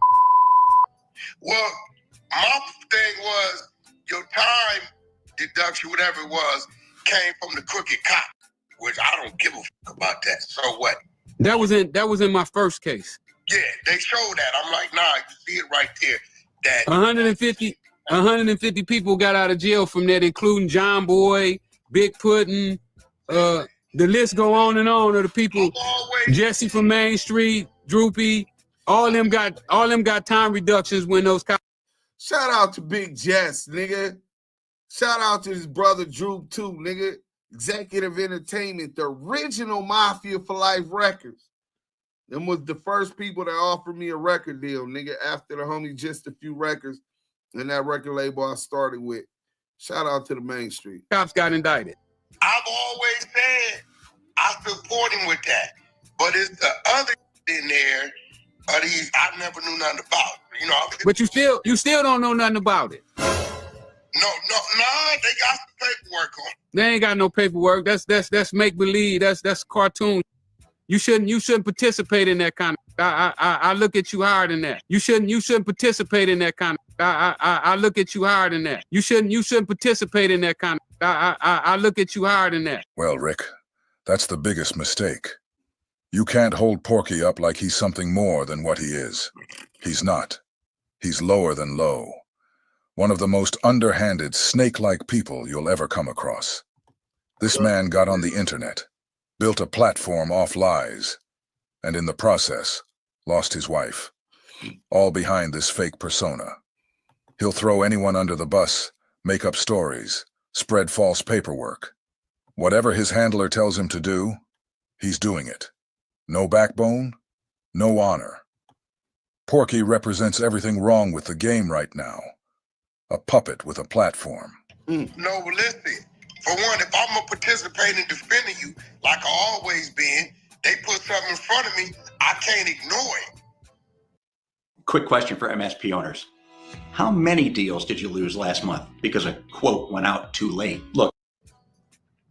Well, my thing was your time deduction, whatever it was, came from the crooked cop, which I don't give a fuck about that. So what? That was in my first case. Yeah, they showed that. I'm like, nah, you see it right there. That 150 people got out of jail from that, including John Boy, Big Puddin', the list go on and on of the people. Jesse from Main Street, Droopy, all them got time reductions when those cops. Shout out to Big Jess, nigga. Shout out to his brother Droop too, nigga. Executive Entertainment, the original Mafia for Life Records. Them was the first people that offered me a record deal, nigga, after the homie Just a Few Records and that record label I started with. Shout out to the Main Street. Cops got indicted. I've always said I support him with that. But it's the other in there are these I never knew nothing about. You know, but you still don't know nothing about it. No, they got some paperwork on it. They ain't got no paperwork. That's make believe. That's cartoon. You shouldn't participate in that kind of. I look at you higher than that. You shouldn't participate in that kind of. I look at you higher than that. You shouldn't participate in that kind of. I look at you higher than that. Well, Rick, that's the biggest mistake. You can't hold Porky up like he's something more than what he is. He's not. He's lower than low. One of the most underhanded, snake-like people you'll ever come across. This man got on the internet, built a platform off lies, and in the process, lost his wife. All behind this fake persona. He'll throw anyone under the bus, make up stories, spread false paperwork. Whatever his handler tells him to do, he's doing it. No backbone, no honor. Porky represents everything wrong with the game right now. A puppet with a platform. No, but listen. For one, if I'm gonna participate in defending you, like I always been, they put something in front of me, I can't ignore it. Quick question for MSP owners. How many deals did you lose last month because a quote went out too late? Look.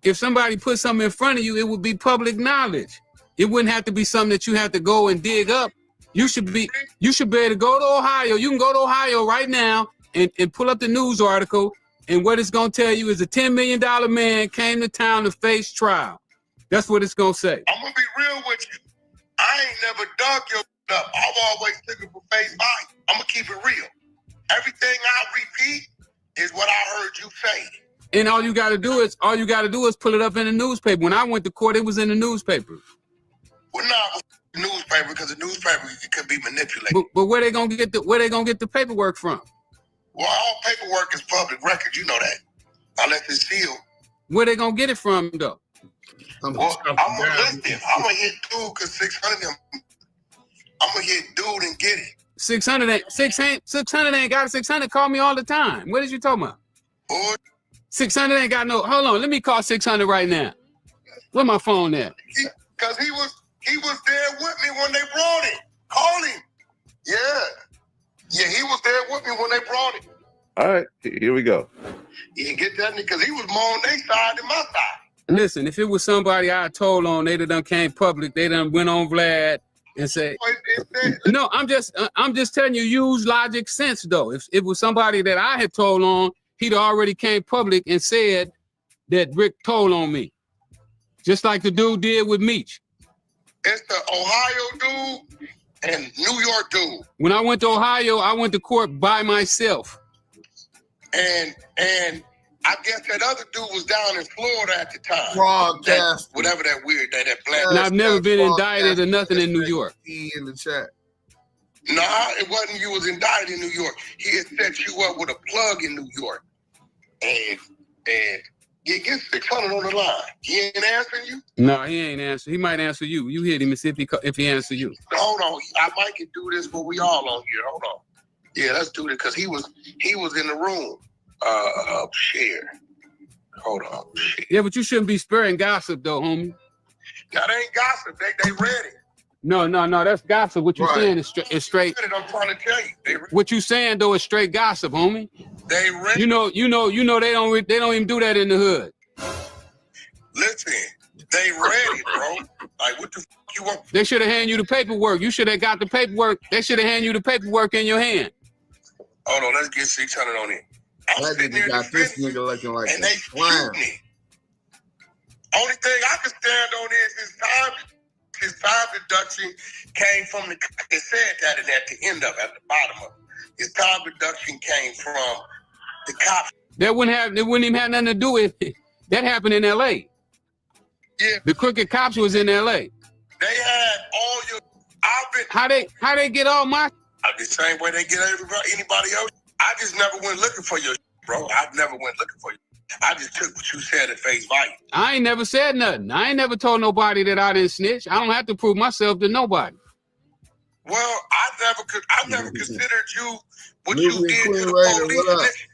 If somebody put something in front of you, it would be public knowledge. It wouldn't have to be something that you have to go and dig up. You should be able to go to Ohio. You can go to Ohio right now and pull up the news article, and what it's going to tell you is a $10 million man came to town to face trial. That's what it's going to say. I'm going to be real with you. I ain't never dug your up. I've always took it for face value. I'm going to keep it real. Everything I repeat is what I heard you say. And all you got to do is pull it up in the newspaper. When I went to court, it was in the newspaper. Well, no, the newspaper, because the newspaper could be manipulated. But where they gonna get the paperwork from? Well, all paperwork is public record. You know that, unless it's sealed. Where they gonna get it from, though? I'm gonna listen. I'm gonna hit dude because 600. I'm gonna hit dude and get it. 600 ain't got 600. Call me all the time. What is you talking about? Boy. 600 ain't got no. Hold on, let me call 600 right now. Where my phone at? Because he was there with me when they brought it. Call him. Yeah, he was there with me when they brought it. All right, here we go. You get that because he was more on their side than my side. Listen, if it was somebody I told on, they done came public. They done went on Vlad and said, no, I'm just telling you, use logic sense though. If it was somebody that I had told on, he'd already came public and said that Rick told on me. Just like the dude did with Meech. It's the Ohio dude and New York dude. When I went to Ohio, I went to court by myself. And I guess that other dude was down in Florida at the time. Broadcast. Whatever that weird, that black. And I've never been indicted or nothing in New York. In the chat. Nah, it wasn't you was indicted in New York. He had set you up with a plug in New York. And you get 600 on the line. He ain't answering you? No, he ain't answering. He might answer you. You hit him and see if he answer you. Hold on. I might can do this, but we all on here. Hold on. Yeah, let's do this because he was in the room. Share. Hold on. Share. Yeah, but you shouldn't be sparing gossip though, homie. That ain't gossip. They read it. No, that's gossip. What you saying is straight. I'm trying to tell you. What you saying though is straight gossip, homie. They read. You know they don't even do that in the hood. Listen, they read it, bro. Like what the fuck you want? They should have handed you the paperwork. You should have got the paperwork. They should have handed you the paperwork in your hand. Hold on, let's get 600 on it. That nigga got this nigga looking like and they shoot me. Only thing I can stand on is his time deduction came from the. It said that at the end of it, at the bottom of it. His time deduction came from the cops. It wouldn't even have nothing to do with it. That happened in L.A. Yeah. The crooked cops was in L.A. They had all your. How they get all my? The same way they get anybody else. I just never went looking for your bro. I never went looking for you. I just took what you said at face value. I ain't never said nothing. I ain't never told nobody that I didn't snitch. I don't have to prove myself to nobody. Well, I never considered you what you did to the police.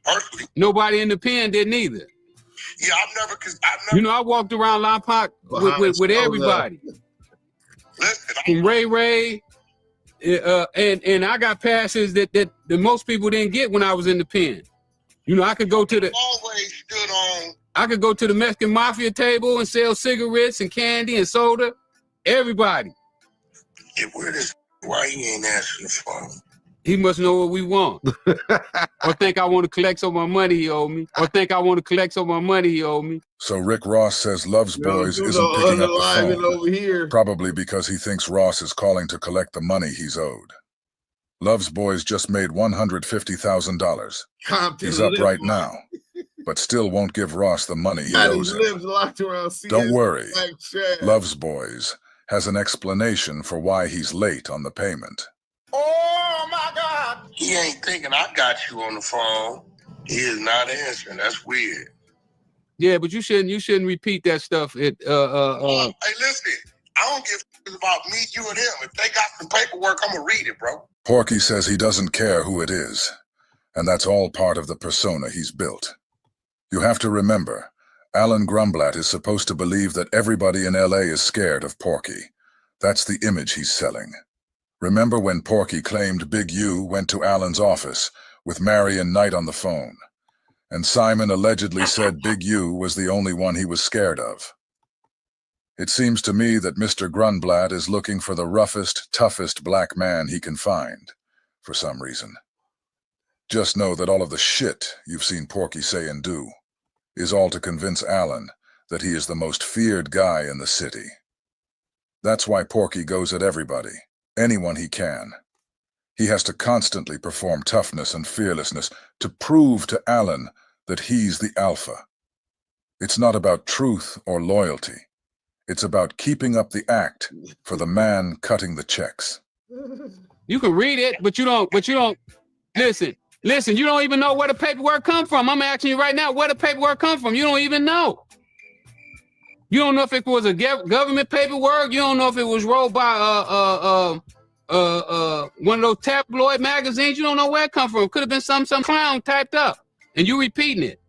Personally. Nobody in the pen didn't either. Yeah, I've never. You know, I walked around Lompoc with everybody. Listen, from Ray. And I got passes that most people didn't get when I was in the pen. You know, I could go to the always stood on. I could go to the Mexican mafia table and sell cigarettes and candy and soda. Everybody. Yeah, why he ain't answering the phone? He must know what we want. Or think I want to collect some of my money he owed me. So Rick Ross says Love's Boys isn't picking up the phone, over here. Probably because he thinks Ross is calling to collect the money he's owed. Love's Boys just made $150,000. He's up right now, but still won't give Ross the money he owes him. Don't worry, Love's Boys has an explanation for why he's late on the payment. Oh my God! He ain't thinking I got you on the phone. He is not answering. That's weird. Yeah, but you shouldn't repeat that stuff. Hey, listen, I don't give about me, you, and him. If they got some paperwork, I'm gonna read it, bro. Porky says he doesn't care who it is, and that's all part of the persona he's built. You have to remember, Alan Grumblatt is supposed to believe that everybody in LA is scared of Porky. That's the image he's selling. Remember when Porky claimed Big U went to Alan's office with Marion Knight on the phone, and Simon allegedly said Big U was the only one he was scared of? It seems to me that Mr. Grunblatt is looking for the roughest, toughest black man he can find, for some reason. Just know that all of the shit you've seen Porky say and do is all to convince Alan that he is the most feared guy in the city. That's why Porky goes at everybody, anyone he can. He has to constantly perform toughness and fearlessness to prove to Alan that he's the alpha. It's not about truth or loyalty. It's about keeping up the act for the man cutting the checks. You can read it, but you don't listen, you don't even know where the paperwork come from. I'm asking you right now, where the paperwork come from? You don't even know. You don't know if it was a government paperwork. You don't know if it was rolled by one of those tabloid magazines. You don't know where it come from. Could have been some clown typed up, and you repeating it.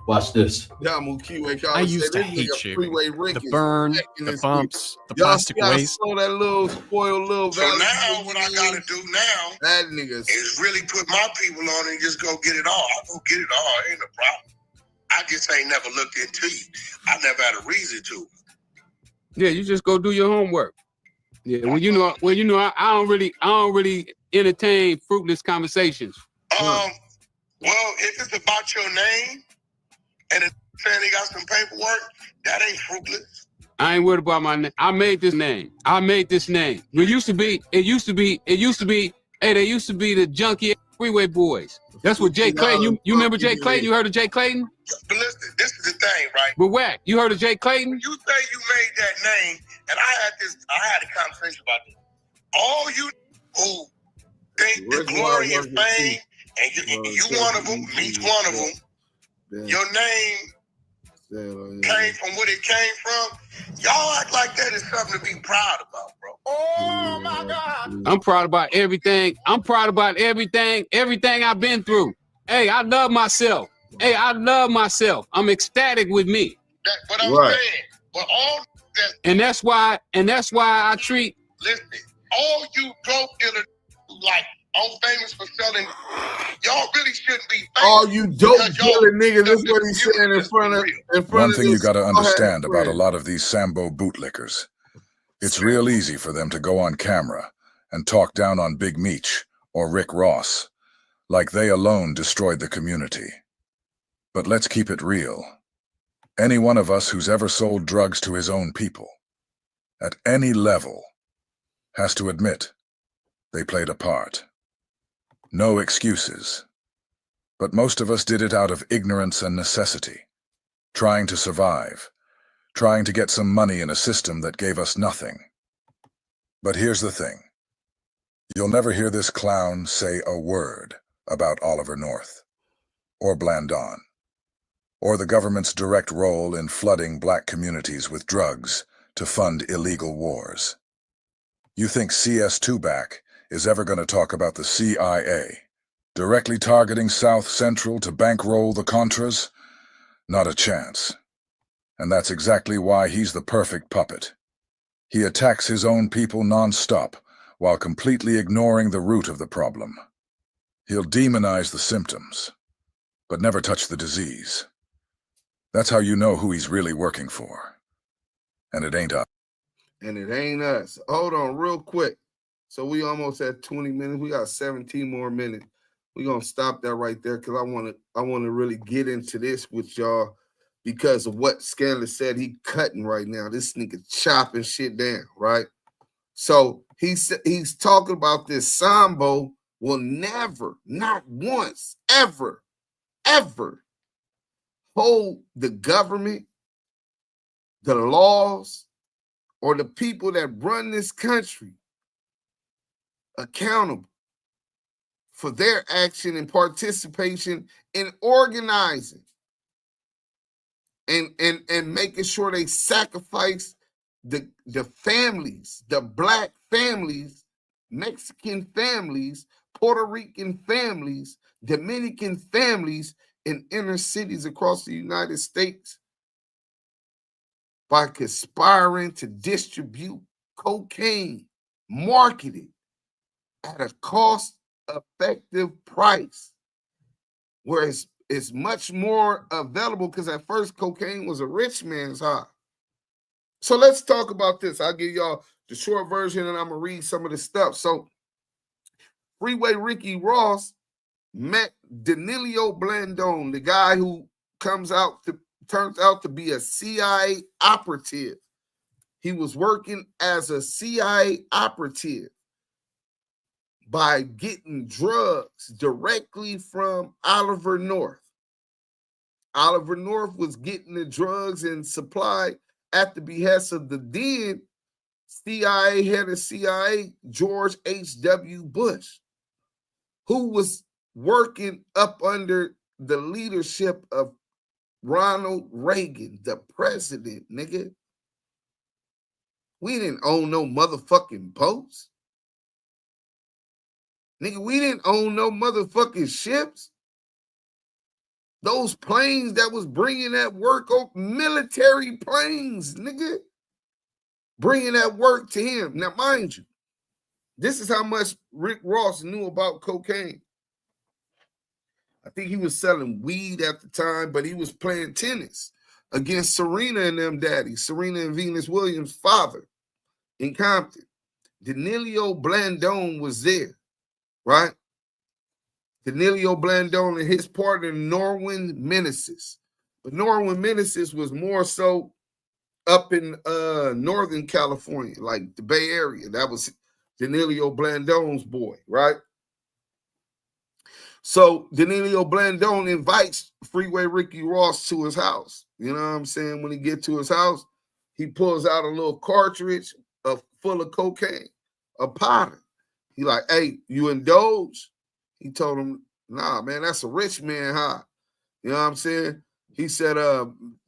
Watch this. DAMU KIWE I used to hate shaving. Freeway Rick The burn, the bumps, the plastic waste. Saw that little spoiled little. So now what I gotta do now that niggas is really put my people on and just go get it all. I'll go get it all. Ain't no problem. I just ain't never looked into you. I never had a reason to. Yeah, you just go do your homework. Yeah, well, you know, I don't really entertain fruitless conversations. Well, if it's about your name and it's saying they got some paperwork, that ain't fruitless. I ain't worried about my name. I made this name. It used to be, hey, they used to be the junkie Freeway boys. That's what Jay Clayton, you remember Jay Clayton? You heard of Jay Clayton? But listen, this is the thing, right? But Wack, you heard of Jay Clayton? You say you made that name, and I had a conversation about this. All you who think the glory and fame, and you one of them, me's one of them, your name came from what it came from. Y'all act like that is something to be proud about, bro. Oh my God. I'm proud about everything. Everything I've been through. Hey, I love myself. I'm ecstatic with me. But I'm saying, but all that. And that's why I treat. Listen, all you dope dealers like I'm famous for selling. Y'all really shouldn't be famous. All you dope dealer niggas, that's what he's saying in front of. One thing you got to understand about a lot of these Sambo bootlickers, it's real easy for them to go on camera and talk down on Big Meech or Rick Ross, like they alone destroyed the community. But let's keep it real. Any one of us who's ever sold drugs to his own people, at any level, has to admit they played a part. No excuses. But most of us did it out of ignorance and necessity, trying to survive, trying to get some money in a system that gave us nothing. But here's the thing. You'll never hear this clown say a word about Oliver North, or Blandon, or the government's direct role in flooding black communities with drugs to fund illegal wars. You think CS2 back is ever going to talk about the CIA directly targeting South Central to bankroll the Contras? Not a chance. And that's exactly why he's the perfect puppet. He attacks his own people non-stop while completely ignoring the root of the problem. He'll demonize the symptoms, but never touch the disease. That's how you know who he's really working for. And it ain't us. And it ain't us. Hold on real quick. So we almost at 20 minutes. We got 17 more minutes. We're gonna stop that right there because I wanna really get into this with y'all because of what Scanlon said. He cutting right now. This nigga chopping shit down, right? So he's talking about this Sambo will never, not once, ever hold the government, the laws, or the people that run this country accountable for their action and participation in organizing and making sure they sacrifice the families, the Black families, Mexican families, Puerto Rican families, Dominican families in inner cities across the United States by conspiring to distribute cocaine, marketed at a cost-effective price, where it's much more available, because at first cocaine was a rich man's high. So let's talk about this. I'll give y'all the short version and I'm going to read some of the stuff. So Freeway Ricky Ross met Danilo Blandone, the guy who turns out to be a CIA operative. He was working as a CIA operative by getting drugs directly from Oliver North. Oliver North was getting the drugs and supply at the behest of the then CIA head of CIA, George H.W. Bush, who was working up under the leadership of Ronald Reagan, the president, nigga. We didn't own no motherfucking boats. Nigga, we didn't own no motherfucking ships. Those planes that was bringing that work, military planes, nigga, bringing that work to him. Now, mind you, this is how much Rick Ross knew about cocaine. I think he was selling weed at the time, but he was playing tennis against Serena and them daddies, Serena and Venus Williams' father in Compton. Danilo Blandone was there, right? Danilo Blandone and his partner, Norwin Meneses. But Norwin Meneses was more so up in Northern California, like the Bay Area. That was Danilo Blandone's boy, right? So Danilo Blandone invites Freeway Ricky Ross to his house. You know what I'm saying? When he gets to his house, he pulls out a little cartridge full of cocaine, a powder. He like, hey, you indulge? He told him, nah, man, that's a rich man high. You know what I'm saying? He said,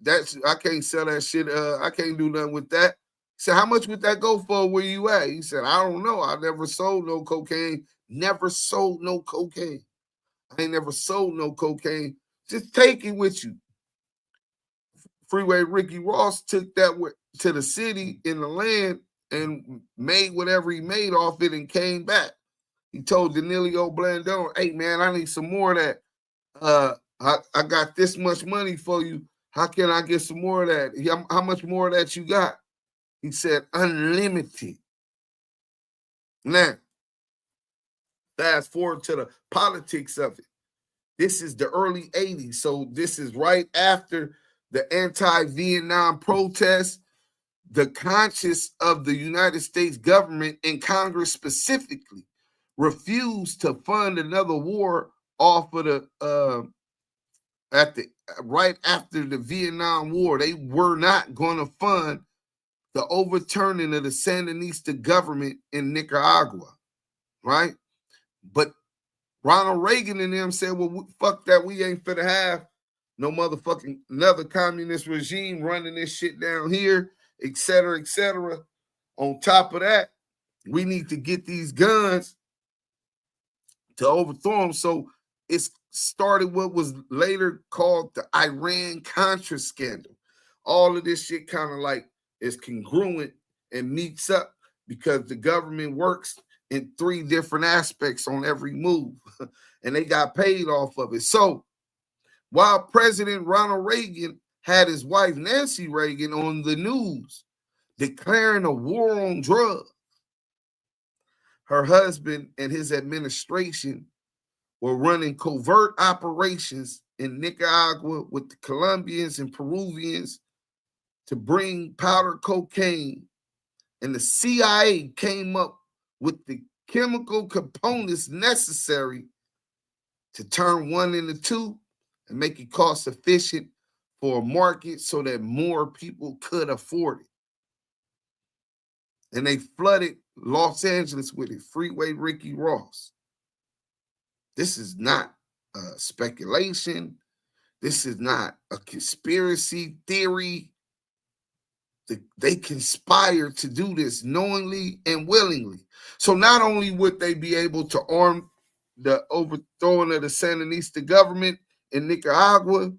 that's I can't sell that shit. I can't do nothing with that. He said, how much would that go for? Where you at? He said, I don't know. I never sold no cocaine. Never sold no cocaine. I ain't never sold no cocaine. Just take it with you. Freeway Ricky Ross took that to the city in the land and made whatever he made off it and came back. He told Danilo Blandone, hey, man, I need some more of that. I got this much money for you. How can I get some more of that? How much more of that you got? He said, unlimited. Now, fast forward to the politics of it. This is the early 80s. So this is right after the anti-Vietnam protests. The conscience of the United States government and Congress specifically refused to fund another war off of the right after the Vietnam War. They were not going to fund the overturning of the Sandinista government in Nicaragua, right? But Ronald Reagan and them said, well, fuck that. We ain't finna have no motherfucking another communist regime running this shit down here, et cetera, et cetera. On top of that, we need to get these guns to overthrow them. So it started what was later called the Iran-Contra scandal. All of this shit kind of like is congruent and meets up because the government works in three different aspects on every move, and they got paid off of it. So while President Ronald Reagan had his wife Nancy Reagan on the news declaring a war on drugs, her husband and his administration were running covert operations in Nicaragua with the Colombians and Peruvians to bring powder cocaine, and the CIA came up with the chemical components necessary to turn one into two and make it cost efficient for a market so that more people could afford it. And they flooded Los Angeles with it. Freeway Ricky Ross. This is not speculation. This is not a conspiracy theory. They conspired to do this knowingly and willingly. So not only would they be able to arm the overthrowing of the Sandinista government in Nicaragua,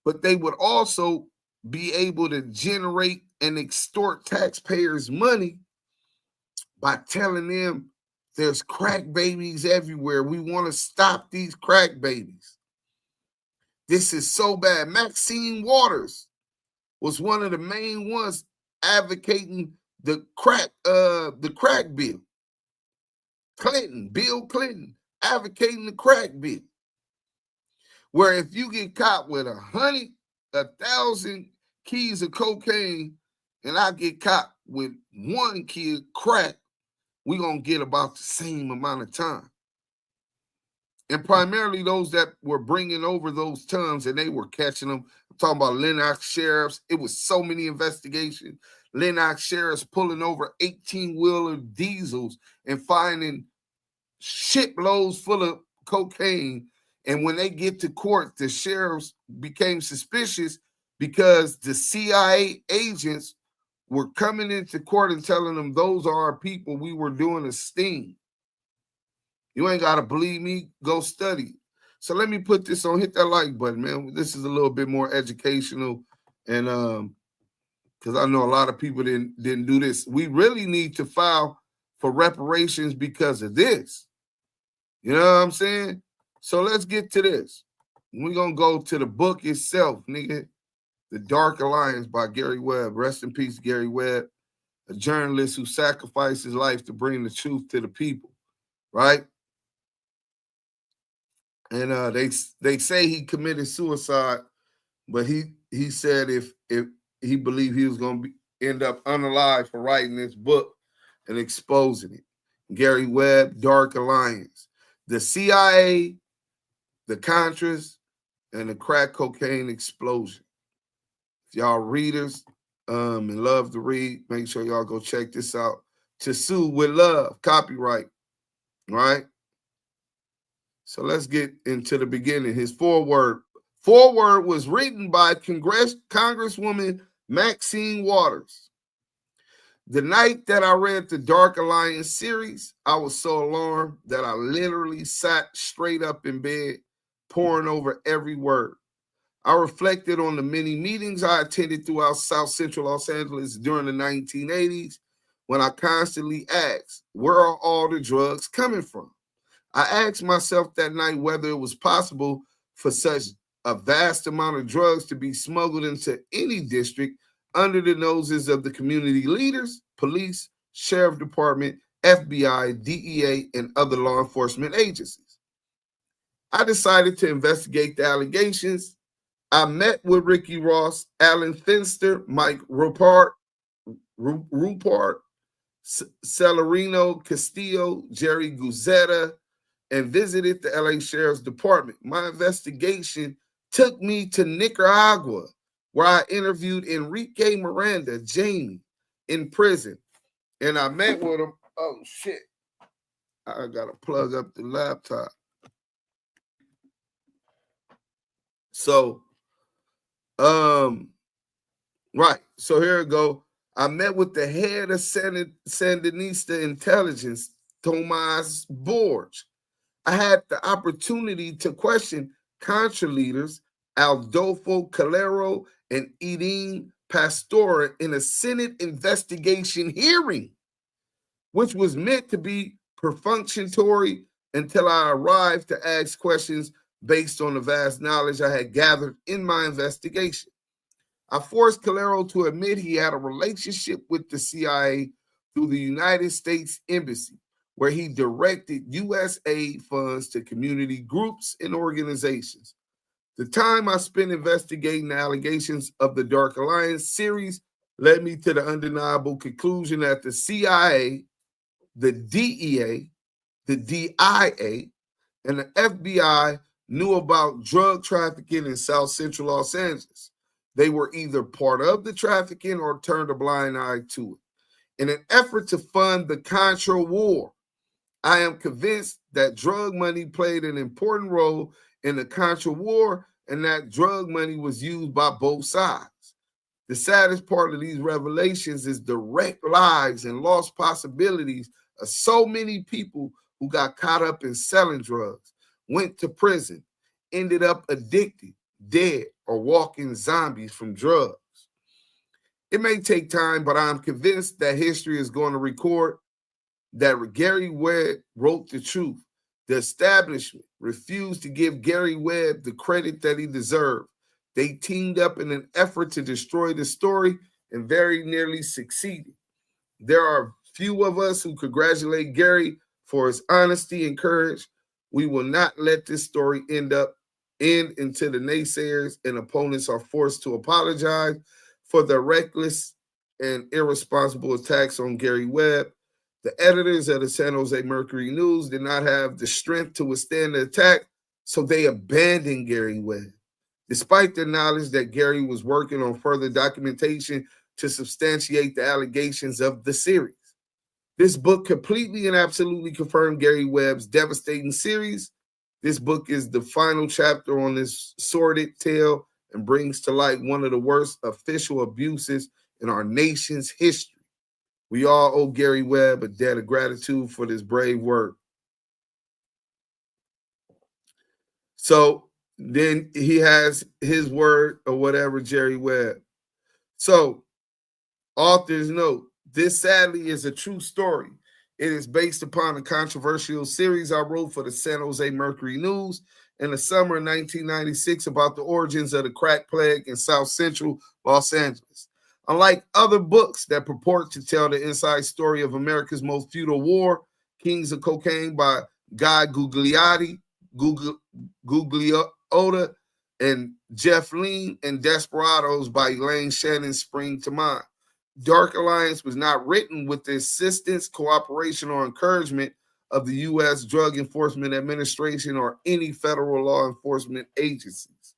but they would also be able to generate and extort taxpayers' money by telling them there's crack babies everywhere. We want to stop these crack babies. This is so bad. Maxine Waters was one of the main ones advocating the crack bill. Bill Clinton, advocating the crack bill. Where if you get caught with 1,000 keys of cocaine and I get caught with 1 key of crack, we're going to get about the same amount of time. And primarily those that were bringing over those tons and they were catching them. I'm talking about Lennox sheriffs. It was so many investigations. Lennox sheriffs pulling over 18-wheeler diesels and finding shiploads full of cocaine. And when they get to court, the sheriffs became suspicious because the CIA agents were coming into court and telling them those are our people. We were doing a sting. You ain't got to believe me. Go study. So let me put this on. Hit that like button, man. This is a little bit more educational. And because I know a lot of people didn't do this. We really need to file for reparations because of this. You know what I'm saying? So let's get to this. We're going to go to the book itself, nigga. The Dark Alliance by Gary Webb. Rest in peace, Gary Webb, a journalist who sacrificed his life to bring the truth to the people, right? And they say he committed suicide, but he said if he believed he was going to end up unalive for writing this book and exposing it. Gary Webb, Dark Alliance. The CIA, the Contras, and the crack cocaine explosion. If y'all readers and love to read, make sure y'all go check this out. To Sue with Love, copyright, right? So let's get into the beginning. His foreword. Foreword was written by Congresswoman Maxine Waters. The night that I read the Dark Alliance series, I was so alarmed that I literally sat straight up in bed, poring over every word. I reflected on the many meetings I attended throughout South Central Los Angeles during the 1980s when I constantly asked, where are all the drugs coming from? I asked myself that night whether it was possible for such a vast amount of drugs to be smuggled into any district under the noses of the community leaders, police, sheriff department, FBI, DEA, and other law enforcement agencies. I decided to investigate the allegations. I met with Ricky Ross, Alan Finster, Mike Rupert, Celerino Castillo, Jerry Guzetta, and visited the LA Sheriff's Department. My investigation took me to Nicaragua, where I interviewed Enrique Miranda, Jamie, in prison. And I met with him. Oh, shit. I got to plug up the laptop. So, right. So here we go. I met with the head of Sandinista intelligence, Tomas Borges. I had the opportunity to question Contra leaders Adolfo Calero and Edine Pastora in a Senate investigation hearing, which was meant to be perfunctory until I arrived to ask questions based on the vast knowledge I had gathered in my investigation. I forced Calero to admit he had a relationship with the CIA through the United States Embassy, where he directed U.S. aid funds to community groups and organizations. The time I spent investigating the allegations of the Dark Alliance series led me to the undeniable conclusion that the CIA, the DEA, the DIA, and the FBI knew about drug trafficking in South Central Los Angeles. They were either part of the trafficking or turned a blind eye to it. In an effort to fund the Contra war, I am convinced that drug money played an important role in the Contra War and that drug money was used by both sides. The saddest part of these revelations is the wrecked lives and lost possibilities of so many people who got caught up in selling drugs, went to prison, ended up addicted, dead, or walking zombies from drugs. It may take time, but I'm convinced that history is going to record that Gary Webb wrote the truth. The establishment refused to give Gary Webb the credit that he deserved. They teamed up in an effort to destroy the story and very nearly succeeded. There are few of us who congratulate Gary for his honesty and courage. We will not let this story end until the naysayers and opponents are forced to apologize for the reckless and irresponsible attacks on Gary Webb. The editors of the San Jose Mercury News did not have the strength to withstand the attack, so they abandoned Gary Webb. Despite the knowledge that Gary was working on further documentation to substantiate the allegations of the series. This book completely and absolutely confirmed Gary Webb's devastating series. This book is the final chapter on this sordid tale and brings to light one of the worst official abuses in our nation's history. We all owe Gary Webb a debt of gratitude for this brave work. So then he has his word or whatever, Jerry Webb. So, author's note, this sadly is a true story. It is based upon a controversial series I wrote for the San Jose Mercury News in the summer of 1996 about the origins of the crack plague in South Central Los Angeles. Unlike other books that purport to tell the inside story of America's most feudal war, Kings of Cocaine by Guy Gugliotta, and Jeff Lean, and Desperados by Elaine Shannon spring to mind. Dark Alliance was not written with the assistance, cooperation, or encouragement of the U.S. Drug Enforcement Administration or any federal law enforcement agencies.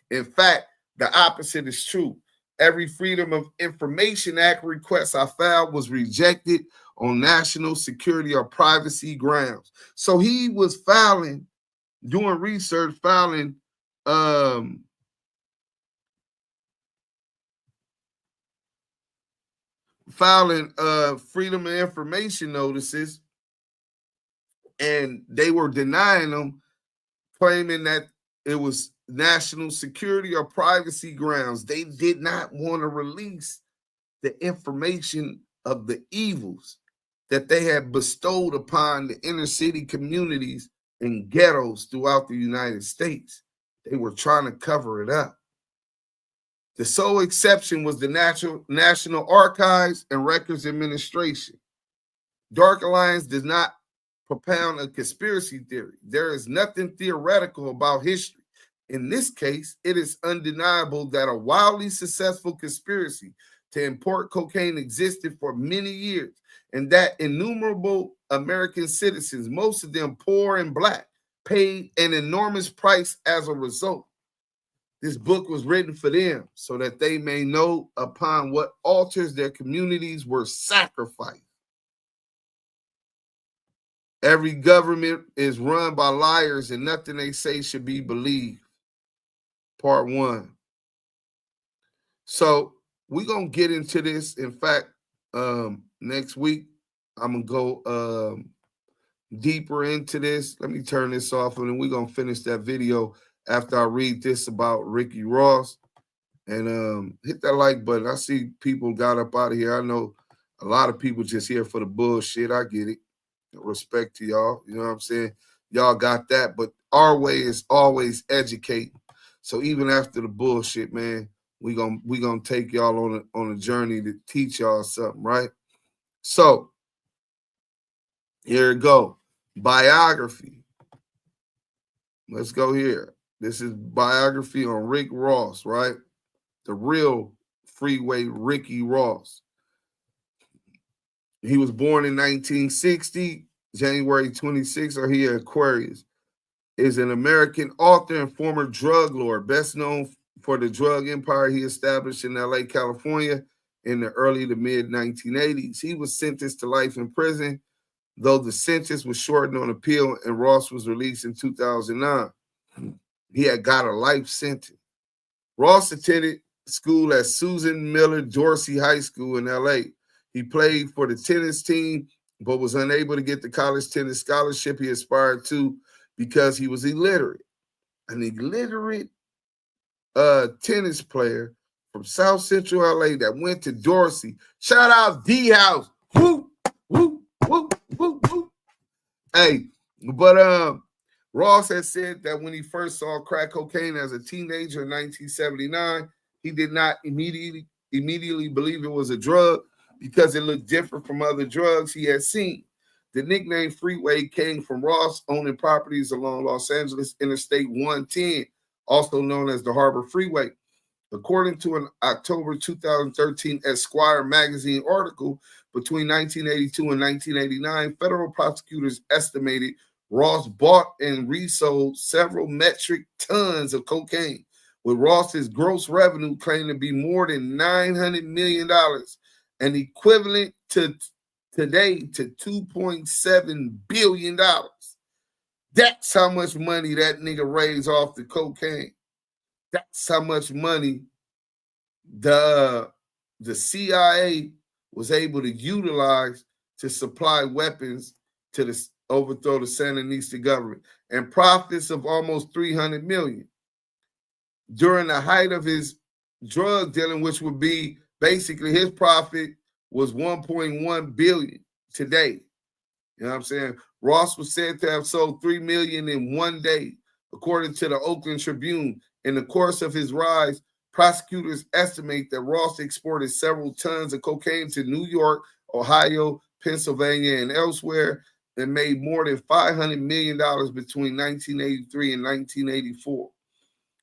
In fact, the opposite is true. Every Freedom of Information Act request I filed was rejected on national security or privacy grounds. So he was filing, doing research, filing Freedom of Information notices, and they were denying them, claiming that it was national security or privacy grounds. They did not want to release the information of the evils that they had bestowed upon the inner city communities and ghettos throughout the United States. They were trying to cover it up. The sole exception was the National Archives and Records Administration. Dark Alliance does not propound a conspiracy theory. There is nothing theoretical about history. In this case, it is undeniable that a wildly successful conspiracy to import cocaine existed for many years, and that innumerable American citizens, most of them poor and black, paid an enormous price as a result. This book was written for them so that they may know upon what altars their communities were sacrificed. Every government is run by liars and nothing they say should be believed. Part 1. So we're going to get into this. In fact, next week, I'm going to go deeper into this. Let me turn this off, and then we're going to finish that video after I read this about Ricky Ross. And hit that like button. I see people got up out of here. I know a lot of people just here for the bullshit. I get it. Respect to y'all. You know what I'm saying? Y'all got that. But our way is always educating. So even after the bullshit, man, we gonna take y'all on a journey to teach y'all something, right? So here we go. Biography. Let's go here. This is biography on Rick Ross, right? The real Freeway Ricky Ross. He was born in 1960, January 26th, or he Aquarius. Is an American author and former drug lord, best known for the drug empire he established in LA, California in the early to mid 1980s. He was sentenced to life in prison though the sentence was shortened on appeal and Ross was released in 2009. He had got a life sentence. Ross attended school at Susan Miller Dorsey High School in L.A. He played for the tennis team, but was unable to get the college tennis scholarship he aspired to because he was illiterate. An illiterate tennis player from South Central LA that went to Dorsey. Shout out D-House. Woo, woo, woo, woo, woo. Hey, but Ross had said that when he first saw crack cocaine as a teenager in 1979, he did not immediately believe it was a drug because it looked different from other drugs he had seen. The nickname Freeway came from Ross owning properties along Los Angeles Interstate 110, also known as the Harbor Freeway. According to an October 2013 Esquire magazine article, between 1982 and 1989, federal prosecutors estimated Ross bought and resold several metric tons of cocaine, with Ross's gross revenue claimed to be more than $900 million, an equivalent to today to $2.7 billion. That's how much money that nigga raised off the cocaine. That's how much money the CIA was able to utilize to supply weapons to overthrow the Sandinista government, and profits of almost $300 million. During the height of his drug dealing, which would be basically his profit was $1.1 billion today. You know what I'm saying? Ross was said to have sold $3 million in one day, according to the Oakland Tribune. In the course of his rise, prosecutors estimate that Ross exported several tons of cocaine to New York, Ohio, Pennsylvania, and elsewhere, and made more than $500 million between 1983 and 1984.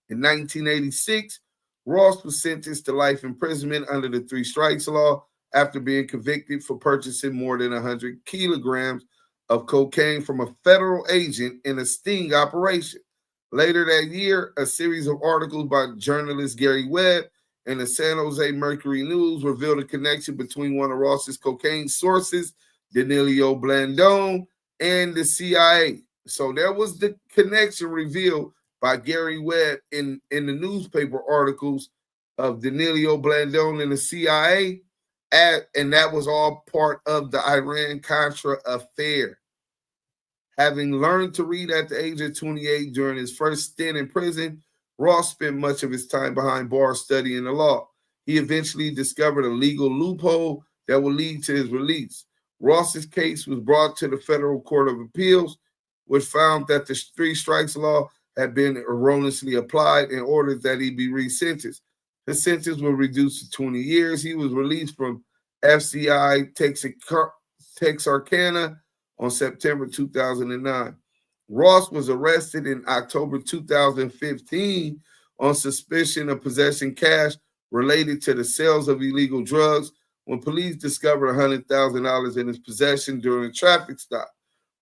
In 1986, Ross was sentenced to life imprisonment under the Three Strikes Law after being convicted for purchasing more than 100 kilograms of cocaine from a federal agent in a sting operation. Later that year, a series of articles by journalist Gary Webb and the San Jose Mercury News revealed a connection between one of Ross's cocaine sources, Danilo Blandone, and the CIA. So there was the connection revealed by Gary Webb in the newspaper articles of Danilo Blandone and the CIA, and that was all part of the Iran-Contra affair. Having learned to read at the age of 28 during his first stint in prison, Ross spent much of his time behind bars studying the law. He eventually discovered a legal loophole that would lead to his release. Ross's case was brought to the Federal Court of Appeals, which found that the Three Strikes Law had been erroneously applied and ordered that he be resentenced. His sentence was reduced to 20 years. He was released from FCI Texarkana on September 2009. Ross was arrested in October 2015 on suspicion of possessing cash related to the sales of illegal drugs when police discovered $100,000 in his possession during a traffic stop.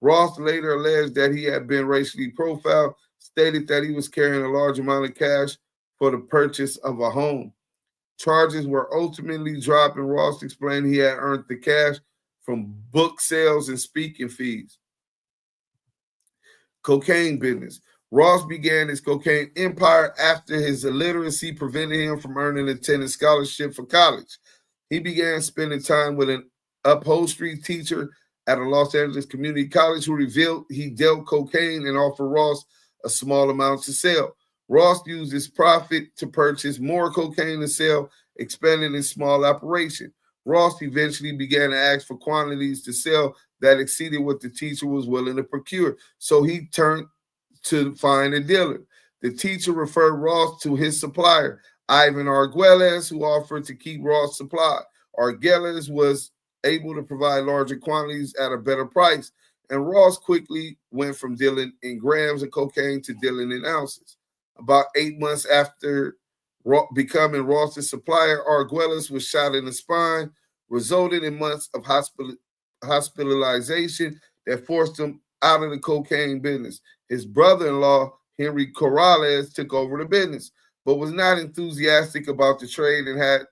Ross later alleged that he had been racially profiled, stated that he was carrying a large amount of cash for the purchase of a home. Charges were ultimately dropped, and Ross explained he had earned the cash from book sales and speaking fees. Cocaine business. Ross began his cocaine empire after his illiteracy prevented him from earning a tennis scholarship for college. He began spending time with an upholstery teacher at a Los Angeles community college who revealed he dealt cocaine and offered Ross a small amount to sell. Ross used his profit to purchase more cocaine to sell, expanding his small operation. Ross eventually began to ask for quantities to sell that exceeded what the teacher was willing to procure. So he turned to find a dealer. The teacher referred Ross to his supplier, Ivan Arguelles, who offered to keep Ross supplied. Arguelles was able to provide larger quantities at a better price, and Ross quickly went from dealing in grams of cocaine to dealing in ounces. About 8 months after becoming Ross's supplier, Arguelles was shot in the spine, resulting in months of hospitalization that forced him out of the cocaine business. His brother-in-law, Henry Corrales, took over the business, but was not enthusiastic about the trade and had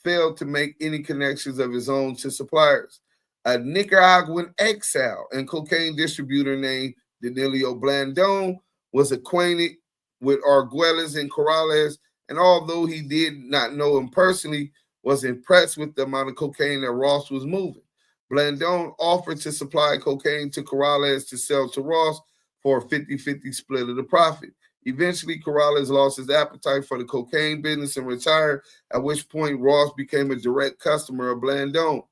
failed to make any connections of his own to suppliers. a Nicaraguan exile and cocaine distributor named Danilo Blandon was acquainted with Arguelles and Corrales, and although he did not know him personally, was impressed with the amount of cocaine that Ross was moving. Blandon offered to supply cocaine to Corrales to sell to Ross for a 50-50 split of the profit. Eventually, Corrales lost his appetite for the cocaine business and retired, at which point Ross became a direct customer of Blandon.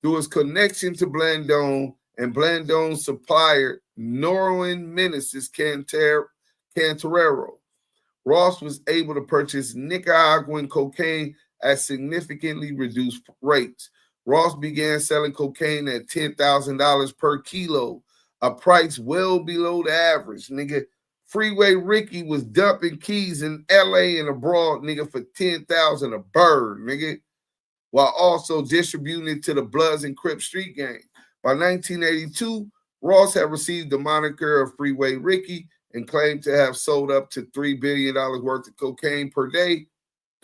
Through his connection to Blandon and Blandon's supplier, Norwin Meneses Cantarero, Ross was able to purchase Nicaraguan cocaine at significantly reduced rates. Ross began selling cocaine at $10,000 per kilo, a price well below the average, nigga. Freeway Ricky was dumping keys in LA and abroad, nigga, for $10,000 a bird, nigga, while also distributing it to the Bloods and Crips street gang. By 1982, Ross had received the moniker of Freeway Ricky and claimed to have sold up to $3 billion worth of cocaine per day,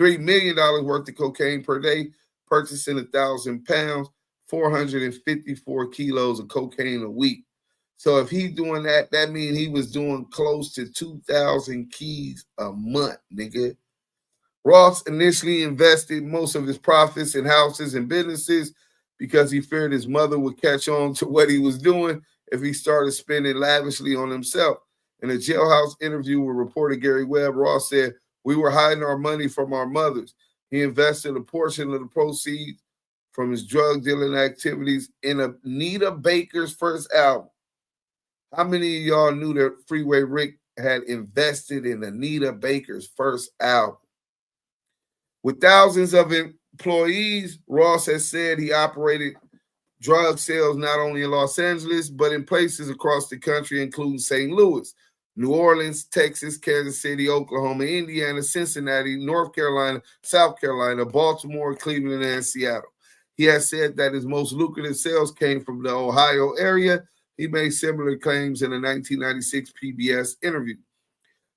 $3 million worth of cocaine per day, purchasing 1,000 pounds, 454 kilos of cocaine a week. So if he's doing that, that means he was doing close to 2,000 keys a month, nigga. Ross initially invested most of his profits in houses and businesses because he feared his mother would catch on to what he was doing if he started spending lavishly on himself. In a jailhouse interview with reporter Gary Webb, Ross said, "We were hiding our money from our mothers." He invested a portion of the proceeds from his drug dealing activities in Anita Baker's first album. How many of y'all knew that Freeway Rick had invested in Anita Baker's first album? With thousands of employees, Ross has said he operated drug sales not only in Los Angeles, but in places across the country, including St. Louis, New Orleans, Texas, Kansas City, Oklahoma, Indiana, Cincinnati, North Carolina, South Carolina, Baltimore, Cleveland, and Seattle. He has said that his most lucrative sales came from the Ohio area. He made similar claims in a 1996 PBS interview.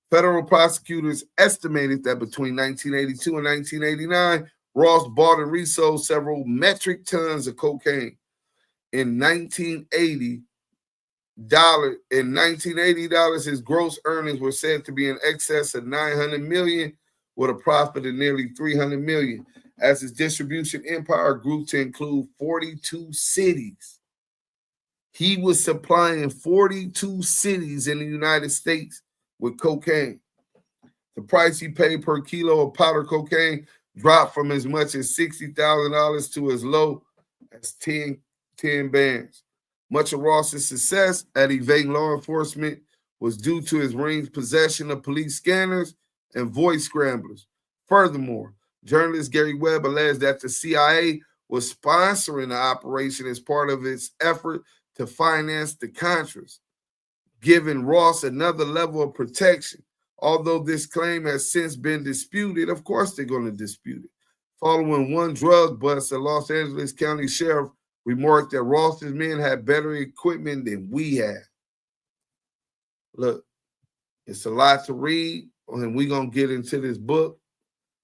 Federal prosecutors estimated that between 1982 and 1989, Ross bought and resold several metric tons of cocaine. In 1980, his gross earnings were said to be in excess of $900 million, with a profit of nearly $300 million, as his distribution empire grew to include 42 cities. He was supplying 42 cities in the United States with cocaine. The price he paid per kilo of powder cocaine dropped from as much as $60,000 to as low as 10 bands. Much of Ross's success at evading law enforcement was due to his ring's possession of police scanners and voice scramblers. Furthermore, journalist Gary Webb alleged that the CIA was sponsoring the operation as part of its effort to finance the Contras, giving Ross another level of protection. Although this claim has since been disputed, of course they're going to dispute it. Following one drug bust, a Los Angeles County sheriff remarked that Ross's men had better equipment than we had. Look, it's a lot to read, and we're going to get into this book.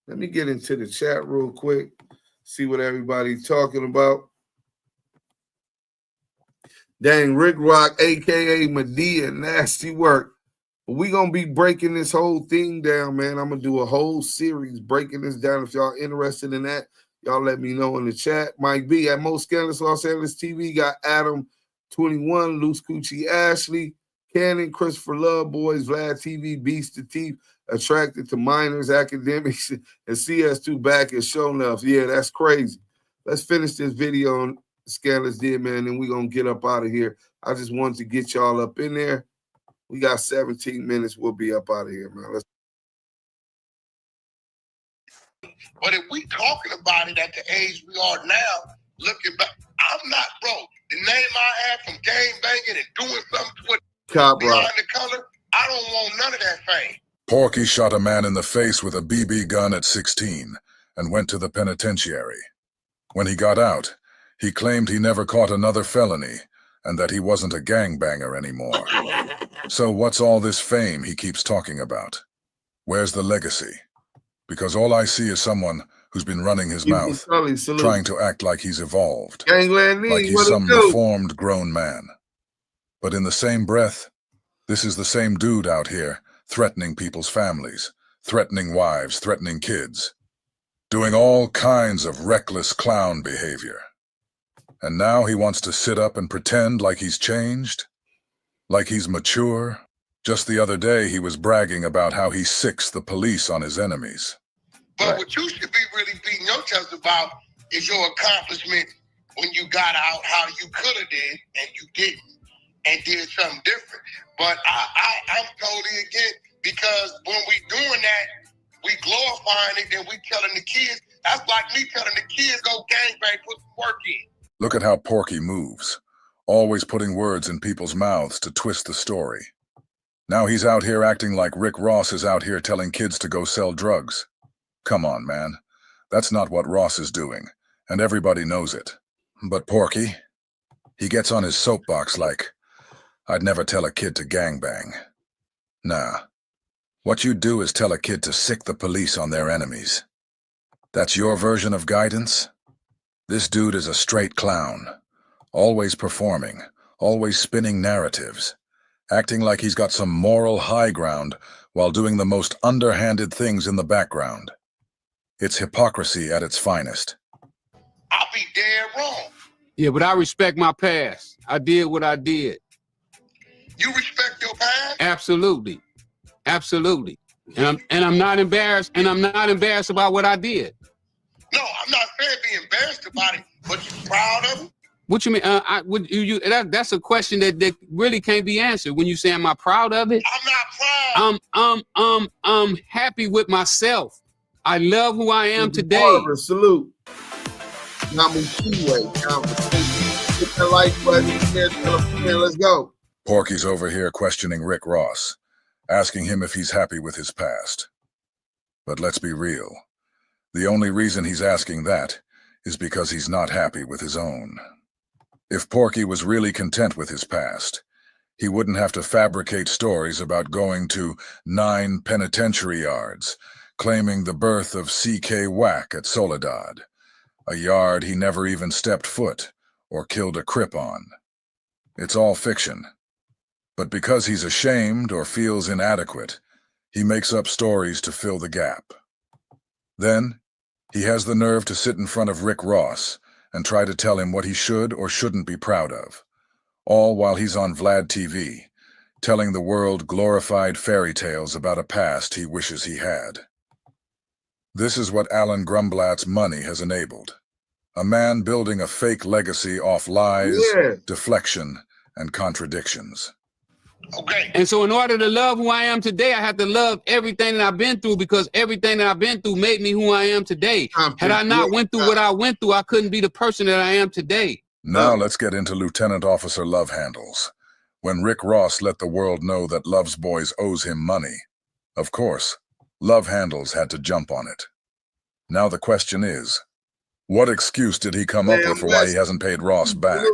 Let me get into the chat real quick, see what everybody's talking about. Dang, Rick Rock, a.k.a. Medea, nasty work. But we're going to be breaking this whole thing down, man. I'm going to do a whole series breaking this down. If y'all interested in that, y'all let me know in the chat. Mike B at Most Scandalous Los Angeles TV. Got Adam 21, Loose Coochie Ashley, Cannon, Christopher Love Boys, Vlad TV, Beast to Teeth, Attracted to Minors, Academics, and CS2 back at Show Enough. Yeah, that's crazy. Let's finish this video on Scandalous did, man, and we're going to get up out of here. I just wanted to get y'all up in there. We got 17 minutes. We'll be up out of here, man. Let's. But if we talking about it at the age we are now, looking back, I'm not, bro. The name I had from gang banging and doing something with behind the color, I don't want none of that fame. Porky shot a man in the face with a BB gun at 16 and went to the penitentiary. When he got out, he claimed he never caught another felony and that he wasn't a gangbanger anymore. So what's all this fame he keeps talking about? Where's the legacy? Because all I see is someone who's been running his Give me mouth, Sully, salute. trying to act like he's evolved, Gangland like knee, he's what some it do? reformed grown man. But in the same breath, this is the same dude out here, threatening people's families, threatening wives, threatening kids, doing all kinds of reckless clown behavior. And now he wants to sit up and pretend like he's changed, like he's mature. Just the other day, he was bragging about how he sicks the police on his enemies. But what you should be really beating your chest about is your accomplishment when you got out, how you could have did and you didn't, and did something different. But I'm totally against, because when we doing that, we glorifying it and we telling the kids. That's like me telling the kids, go gangbang, put some work in. Look at how Porky moves, always putting words in people's mouths to twist the story. Now he's out here acting like Rick Ross is out here telling kids to go sell drugs. Come on, man. That's not what Ross is doing, and everybody knows it. But Porky, he gets on his soapbox like, I'd never tell a kid to gangbang. Nah. What you do is tell a kid to sick the police on their enemies. That's your version of guidance? This dude is a straight clown, always performing, always spinning narratives, acting like he's got some moral high ground while doing the most underhanded things in the background. It's hypocrisy at its finest. I'll be dead wrong. Yeah, but I respect my past. I did what I did. You respect your past? Absolutely. Absolutely. And I'm not embarrassed, and I'm not embarrassed about what I did. No, I'm not saying be embarrassed about it, but you proud of it? What you mean? That's a question that really can't be answered. When you say, am I proud of it? I'm not proud. I'm happy with myself. I love who I am today. Barber, salute. DAMU KIWE CONVERSATIONS. Hit the like button. Let's go. Porky's over here questioning Rick Ross, asking him if he's happy with his past. But let's be real. The only reason he's asking that is because he's not happy with his own. If Porky was really content with his past, he wouldn't have to fabricate stories about going to 9 penitentiary yards, claiming the birth of C.K. Wack at Soledad, a yard he never even stepped foot or killed a Crip on. It's all fiction. But because he's ashamed or feels inadequate, he makes up stories to fill the gap. Then, he has the nerve to sit in front of Rick Ross and try to tell him what he should or shouldn't be proud of, all while he's on Vlad TV, telling the world glorified fairy tales about a past he wishes he had. This is what Alan Grumblatt's money has enabled. A man building a fake legacy off lies, deflection, and contradictions. Okay. And so in order to love who I am today, I have to love everything that I've been through, because everything that I've been through made me who I am today. Had I not went through what I went through, I couldn't be the person that I am today. Now let's get into Lieutenant Officer Love Handles. When Rick Ross let the world know that Love's Boys owes him money, of course, Love Handles had to jump on it. Now the question is, what excuse did he come up with for why he hasn't paid Ross back?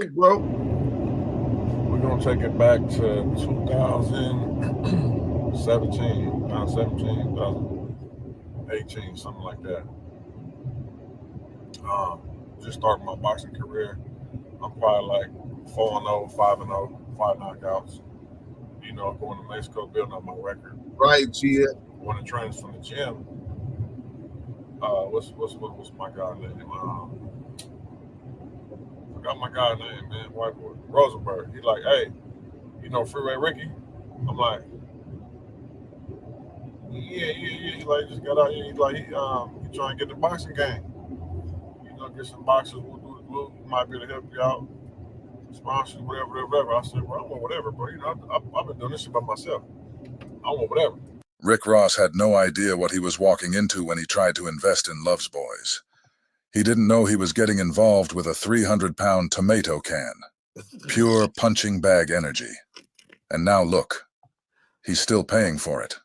We're gonna take it back to 2017, 2018, something like that. Just starting my boxing career. I'm probably like 4-0, 5-0, 5 knockouts. You know, going to Mexico, building up my record. Right, Gia. When the trainers from the gym. What's my guy's name? Forgot my guy's name, man. White boy, Rosenberg. He's like, hey, you know Freeway Ricky? I'm like, yeah. He like just got out here. He's like, he trying to get the boxing game. You know, get some boxers. We'll might be able to help you out. Sponsors, whatever. I said, well, I want whatever, bro. You know, I've been doing this shit by myself. I want whatever. Rick Ross had no idea what he was walking into when he tried to invest in Love's Boys. He didn't know he was getting involved with a 300-pound tomato can. Pure punching bag energy. And now look, he's still paying for it.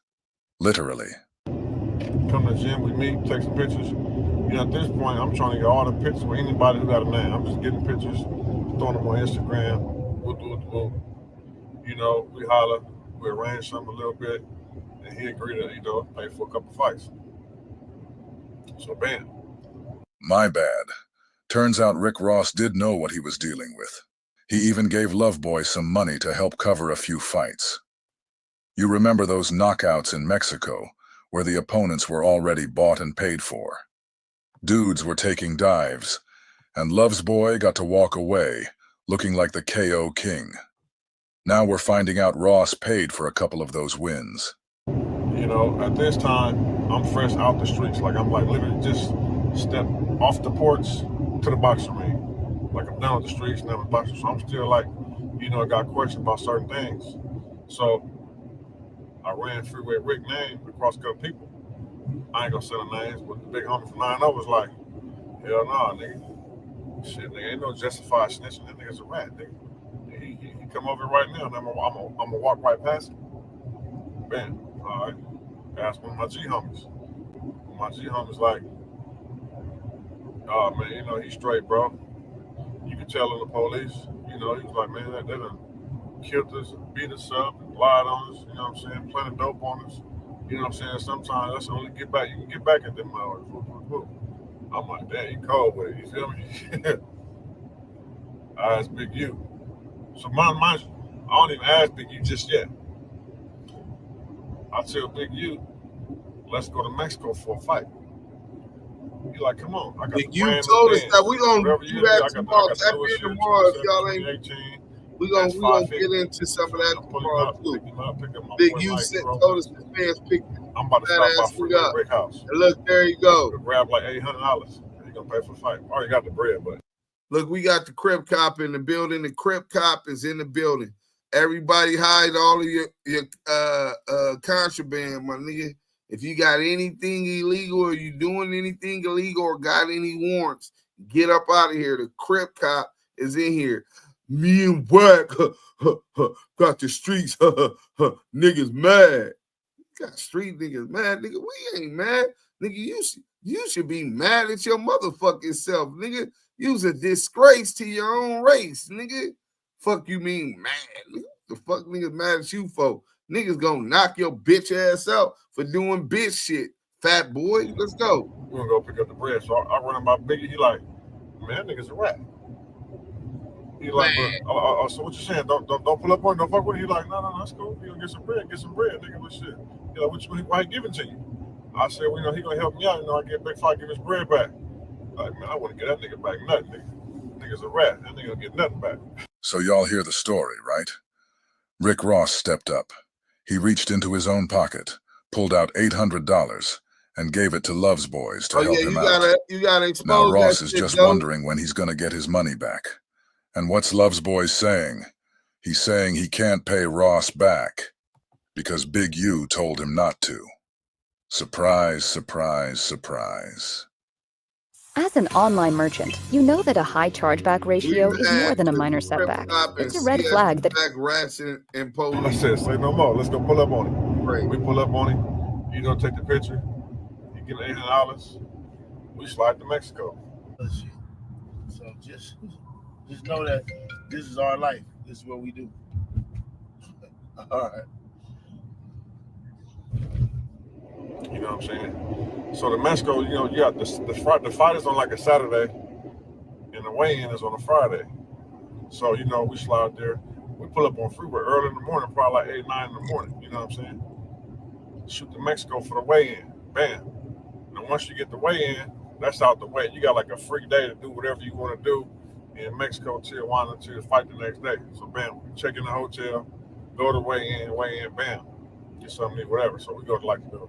Literally. Come to the gym, we meet, take some pictures. You know, at this point, I'm trying to get all the pictures with anybody who got a name. I'm just getting pictures, throwing them on Instagram. We'll do it. You know, we holler, we arrange something a little bit, and he agreed to, you know, pay for a couple fights. So, bam. My bad. Turns out Rick Ross did know what he was dealing with. He even gave Loveboy some money to help cover a few fights. You remember those knockouts in Mexico, where the opponents were already bought and paid for? Dudes were taking dives, and Loveboy got to walk away, looking like the KO king. Now we're finding out Ross paid for a couple of those wins. You know, at this time, I'm fresh out the streets. Like, I'm like literally just step off the porch to the boxing ring. Like, I'm down the streets, now I'm boxing. So I'm still like, you know, I got questions about certain things. So I ran Freeway Rick name across a couple people. I ain't gonna say the names, but the big homie from 9 was like, hell nah, nigga. Shit, nigga, ain't no justified snitching. That nigga's a rat, nigga. He come over right now, and I'm gonna walk right past him. Bam. All right. Ask one of my G homies. My G homies like, oh man, you know, he's straight, bro. You can tell on the police. You know, he was like, man, they done killed us, beat us up, and lied on us, you know what I'm saying, planted dope on us. You know what I'm saying? Sometimes that's the only get back. You can get back at them hours. I'm like, damn, he cold with it. You feel me? I asked Big U. So mind you, I don't even ask Big U just yet. I tell Big U, let's go to Mexico for a fight. He like, come on. I got Big U told us that we gonna do that tomorrow. Tap in tomorrow if y'all ain't. We gonna get into some of that tomorrow too. Big U told us the fans picked I'm about to stop by Freeway Rick house. And look, there you go. Grab like $800. He gonna pay for the fight. Already got the bread, but look, we got the Crip Cop in the building. The Crip Cop is in the building. Everybody hide all of your contraband, my nigga. If you got anything illegal or you doing anything illegal or got any warrants, get up out of here. The Crip Cop is in here. Me and Wack got the streets niggas mad. Got street niggas mad, nigga. We ain't mad, nigga. You should be mad at your motherfucking self, nigga. You's a disgrace to your own race, nigga. Fuck you mean mad, nigga? The fuck niggas mad at you for? Niggas gonna knock your bitch ass out for doing bitch shit. Fat boy, let's go. We're gonna go pick up the bread. So I run about Biggie. He like, man, nigga's a rat. He like, so what you saying? Don't pull up on, don't fuck with it. He like, no, that's cool. You gonna get some bread, nigga. What shit? He like, why he giving to you? I said, well, you know, he gonna help me out. You know, I get back, I give his bread back. Like, man, I want to get that nigga back nothing, nigga. Nigga's a rat. That nigga gonna get nothing back. So y'all hear the story, right? Rick Ross stepped up. He reached into his own pocket, pulled out $800, and gave it to Love's boys to help him out. You gotta expose now Ross that is shit, just though. wondering when he's gonna get his money back. And what's Love's boys saying? He's saying he can't pay Ross back because Big U told him not to. Surprise, surprise, surprise. As an online merchant, you know that a high chargeback ratio is more than a minor setback. It's a red flag that and police. I said, say no more. Let's go pull up on him. Right. We pull up on him. You gonna take the picture. You give him $800. We slide to Mexico. So just know that this is our life. This is what we do. All right. You know what I'm saying? So the Mexico, you know, you got the fight is on like a Saturday, and the weigh-in is on a Friday. So, you know, we slide there. We pull up on Freeway early in the morning, probably like 8, 9 in the morning. You know what I'm saying? Shoot to Mexico for the weigh-in. Bam. And once you get the weigh-in, that's out the way. You got like a free day to do whatever you want to do in Mexico, Tijuana, to fight the next day. So, bam, we check in the hotel, go to weigh-in, bam. Get something to eat, whatever. So we go to like the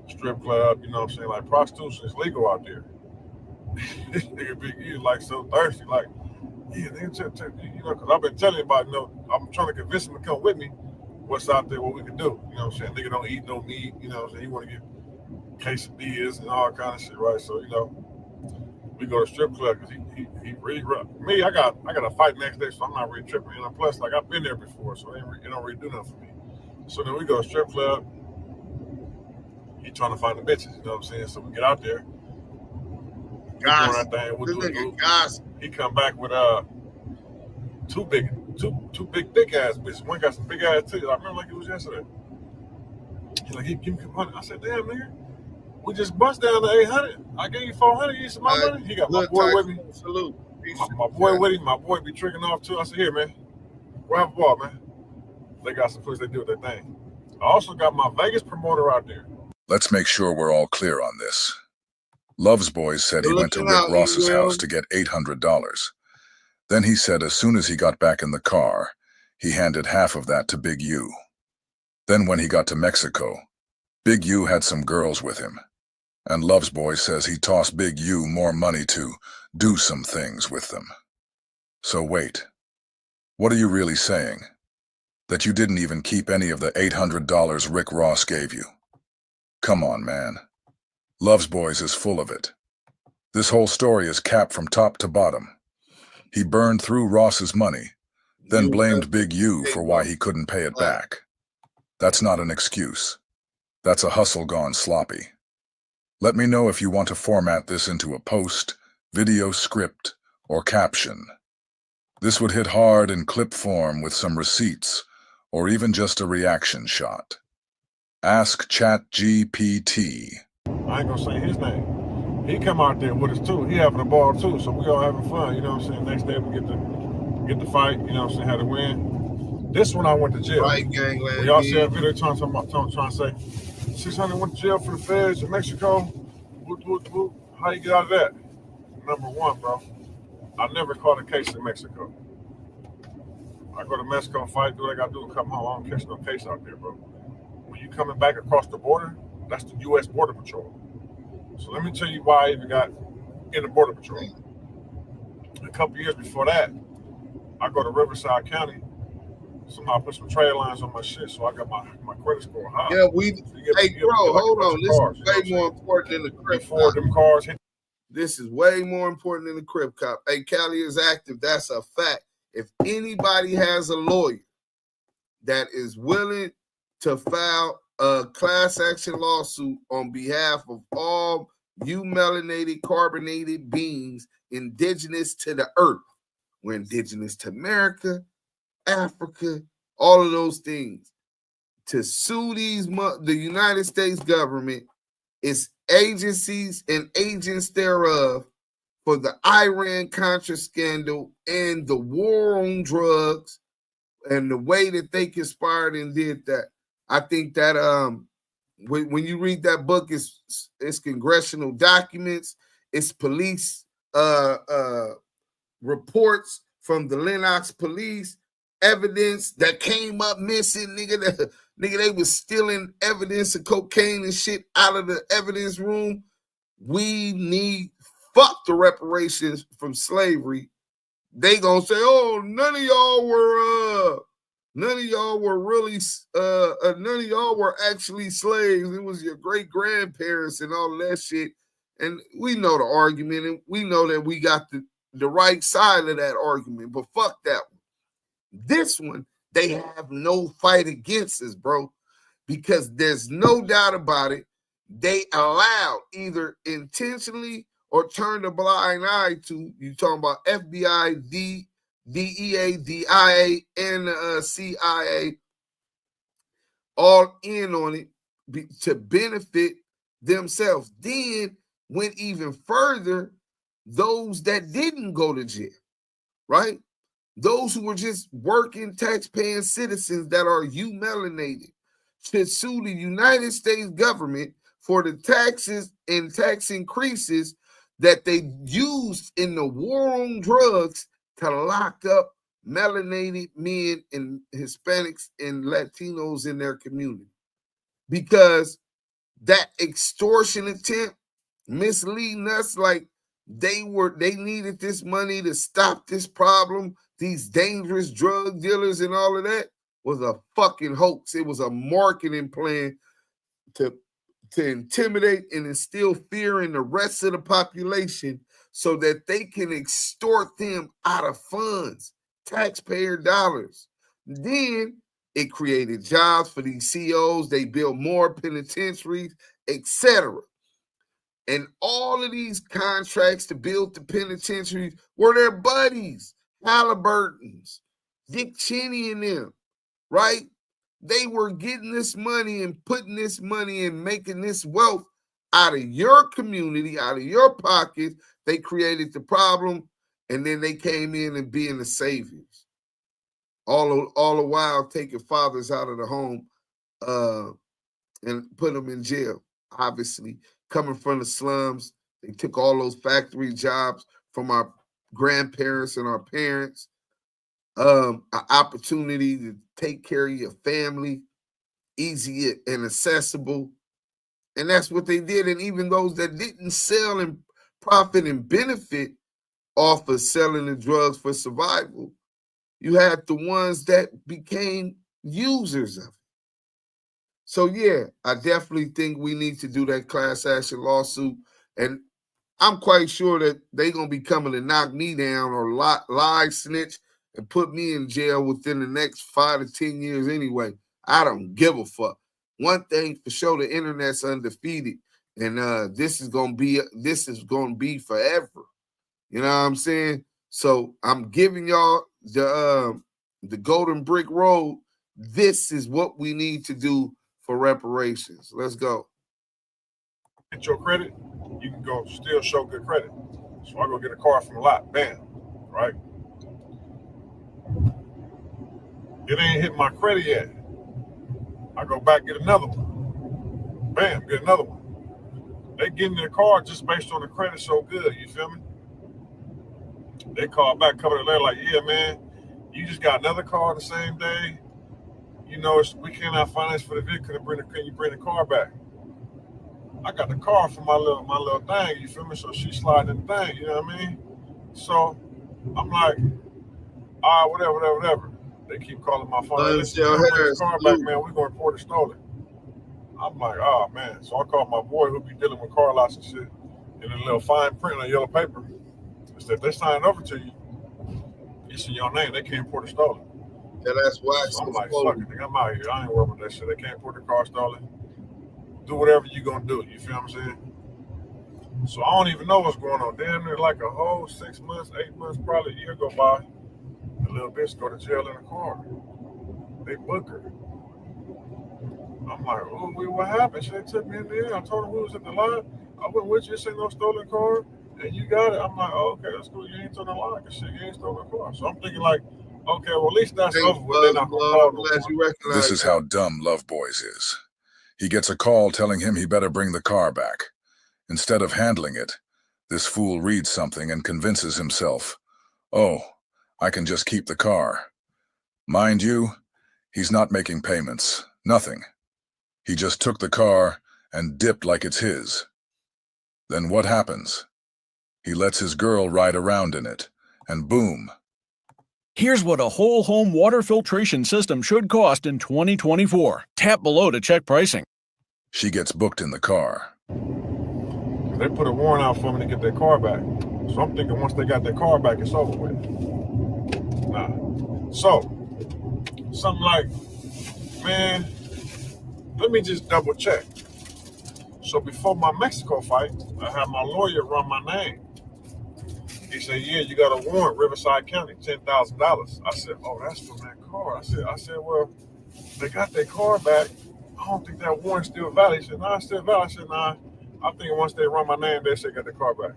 strip club, you know what I'm saying? Like, prostitution is legal out there. Nigga Big U like so thirsty, like, yeah, nigga, you know, because I've been telling you about, you know, I'm trying to convince him to come with me. What's out there, what we can do, you know what I'm saying? Nigga don't eat no meat, you know what I'm saying? He want to get quesadillas and all kind of shit, right? So, you know, we go to strip club because he really rough. Me, I got a fight next day, so I'm not really tripping. And plus, like, I've been there before, so it don't really do nothing for me. So then we go to strip club. He trying to find the bitches, you know what I'm saying? So we get out there. He come back with two big thick ass bitches. One got some big ass titties. I remember like it was yesterday. He's like, he give me $100. I said, damn, nigga. We just bust down to 800. I gave you 400. You some my money. He got my boy with me. Salute. My boy with him. My boy be tricking off too. I said, here, man, grab a ball, man. They got some place they do their thing. I also got my Vegas promoter out there. Let's make sure we're all clear on this. Love's Boys said he went to Rick Ross's house to get $800. Then he said as soon as he got back in the car, he handed half of that to Big U. Then when he got to Mexico, Big U had some girls with him. And Love's Boy says he tossed Big U more money to do some things with them. So wait, what are you really saying? That you didn't even keep any of the $800 Rick Ross gave you? Come on, man. Love's Boys is full of it. This whole story is capped from top to bottom. He burned through Ross's money, then blamed Big U for why he couldn't pay it back. That's not an excuse. That's a hustle gone sloppy. Let me know if you want to format this into a post, video script, or caption. This would hit hard in clip form with some receipts, or even just a reaction shot. Ask ChatGPT. I ain't gonna say his name. He come out there with us too. He having a ball too, so we all having fun. You know what I'm saying? Next day we get the fight. You know what I'm saying? How to win. This one I went to jail. Right, gangland. Y'all see that video trying to say 600 went to jail for the feds in Mexico. Whoop, whoop, whoop. How you get out of that? Number one, bro. I never caught a case in Mexico. I go to Mexico and fight, do what I gotta do and come home. I don't catch no case out there, bro. When you coming back across the border, that's the U.S. Border Patrol. So let me tell you why I even got in the Border Patrol. A couple years before that, I go to Riverside County. Somehow I put some trade lines on my shit, so I got my credit score high. Yeah, hold on. This is way more important than the Crip Cop. Them cars hit. This is way more important than the Crip Cop. Hey, Cali is active. That's a fact. If anybody has a lawyer that is willing to file a class action lawsuit on behalf of all you melanated carbonated beings indigenous to the earth, we're indigenous to America, Africa, all of those things, to sue the United States government, its agencies and agents thereof, for the Iran-Contra scandal and the war on drugs and the way that they conspired and did that. I think that when you read that book, it's congressional documents, it's police reports from the Lennox police, evidence that came up missing, nigga. They was stealing evidence of cocaine and shit out of the evidence room. We need fuck the reparations from slavery. They gonna say, oh, none of y'all were actually slaves. It was your great grandparents and all that shit. And we know the argument, and we know that we got the right side of that argument, but fuck that one. This one, they have no fight against us, bro, because there's no doubt about it. They allowed, either intentionally or turned a blind eye to, you talking about FBI, DEA, DIA, and CIA, all in on it to benefit themselves. Then went even further, those that didn't go to jail, right? Those who were just working, tax-paying citizens that are melanated should sue the United States government for the taxes and tax increases that they used in the war on drugs to lock up melanated men and Hispanics and Latinos in their community. Because that extortion attempt, misleading us like they needed this money to stop this problem, these dangerous drug dealers and all of that, was a fucking hoax. It was a marketing plan to intimidate and instill fear in the rest of the population so that they can extort them out of funds, taxpayer dollars. Then it created jobs for these COs. They built more penitentiaries, etc. And all of these contracts to build the penitentiaries were their buddies, Halliburton's, Dick Cheney and them, right? They were getting this money and putting this money and making this wealth out of your community, out of your pockets. They created the problem, and then they came in and being the saviors. All the while taking fathers out of the home and put them in jail. Obviously, coming from the slums, they took all those factory jobs from our grandparents and our parents. An opportunity to take care of your family, easy and accessible. And that's what they did. And even those that didn't sell and profit and benefit off of selling the drugs for survival, you had the ones that became users of it. So, yeah, I definitely think we need to do that class action lawsuit. And I'm quite sure that they're going to be coming to knock me down or lie, snitch, and put me in jail within the next 5 to 10 years anyway. I don't give a fuck. One thing for sure, the internet's undefeated. And this is going to be forever. You know what I'm saying? So I'm giving y'all the golden brick road. This is what we need to do for reparations. Let's go. Get your credit, you can go still show good credit. So I go get a car from a lot, bam, right? It ain't hit my credit yet. I go back, get another one. Bam, get another one. They get me the car just based on the credit so good, you feel me? They call back, cover the letter like, yeah, man, you just got another car the same day. You know, we cannot finance for the vehicle. Can you bring the car back? I got the car for my little thing, you feel me? So she sliding in the thing, you know what I mean? So I'm like, all right, whatever. They keep calling my phone. Hey, listen, bring the car back, man. We're going to report it stolen. I'm like, oh, man. So I called my boy who be dealing with car lots and shit in a little fine print on yellow paper. I said, if they sign over to you, it's in your name. They can't report it stolen. Yeah, that's why. So I'm like, fuck it, nigga. I'm out here. I ain't worried about that shit. They can't report the car stolen. Do whatever you gonna do. You feel what I'm saying? So I don't even know what's going on. Damn near like a whole 6 months, 8 months, probably a year go by. The little bitch go to jail in a car. They book her. I'm like, oh, what happened? She took me in there. I told her we was at the line. I went with you. This ain't no stolen car. And you got it. I'm like, oh, okay, that's cool. You ain't told the line because shit, you ain't stolen a car. So I'm thinking like, okay, well, at least that's over with. They're not gonna call no more. This is how dumb Love Boys is. He gets a call telling him he better bring the car back. Instead of handling it, this fool reads something and convinces himself, oh, I can just keep the car. Mind you, he's not making payments. Nothing. He just took the car and dipped like it's his. Then what happens? He lets his girl ride around in it, and boom. Here's what a whole home water filtration system should cost in 2024. Tap below to check pricing. She gets booked in the car. They put a warrant out for me to get their car back. So I'm thinking once they got their car back, it's over with. Nah. So, something like, man, let me just double check. So before my Mexico fight, I had my lawyer run my name. He said, yeah, you got a warrant, Riverside County, $10,000. I said, oh, that's from that car. I said, well, they got their car back. I don't think that warrant's still valid. He said, nah, it's still valid. I said, nah, I think once they run my name, they should get the car back.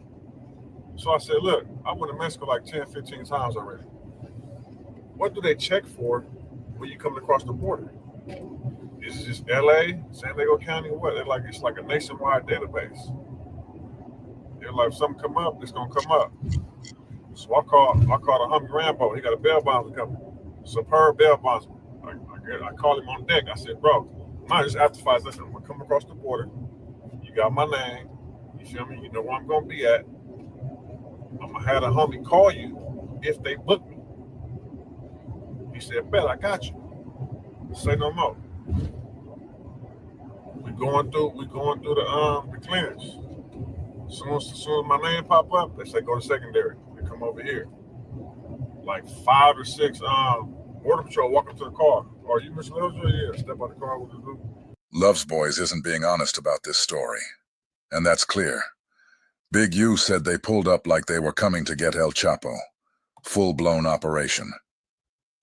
So I said, look, I went to Mexico like 10, 15 times already. What do they check for when you come across the border? Is it just LA, San Diego County, or what? They're like, it's like a nationwide database. They're like, if something come up, it's gonna come up. So I called a Humvee Rambo. He got a bail bondsman coming. Superb bail bondsman. I called him on deck. I said, bro, mine just after 5 seconds. I'm gonna come across the border. You got my name. You feel me? You know where I'm gonna be at. I'm gonna have a homie call you if they book me. He said, bet, I got you. Say no more. We going through the clearance. As soon as my name pop up, they say go to secondary. They come over here. Like 5 or 6 border patrol walk up to the car. Are you Mr. Lovejoy? Yeah, step out the car with the group. Love's Boys isn't being honest about this story. And that's clear. Big U said they pulled up like they were coming to get El Chapo. Full-blown operation.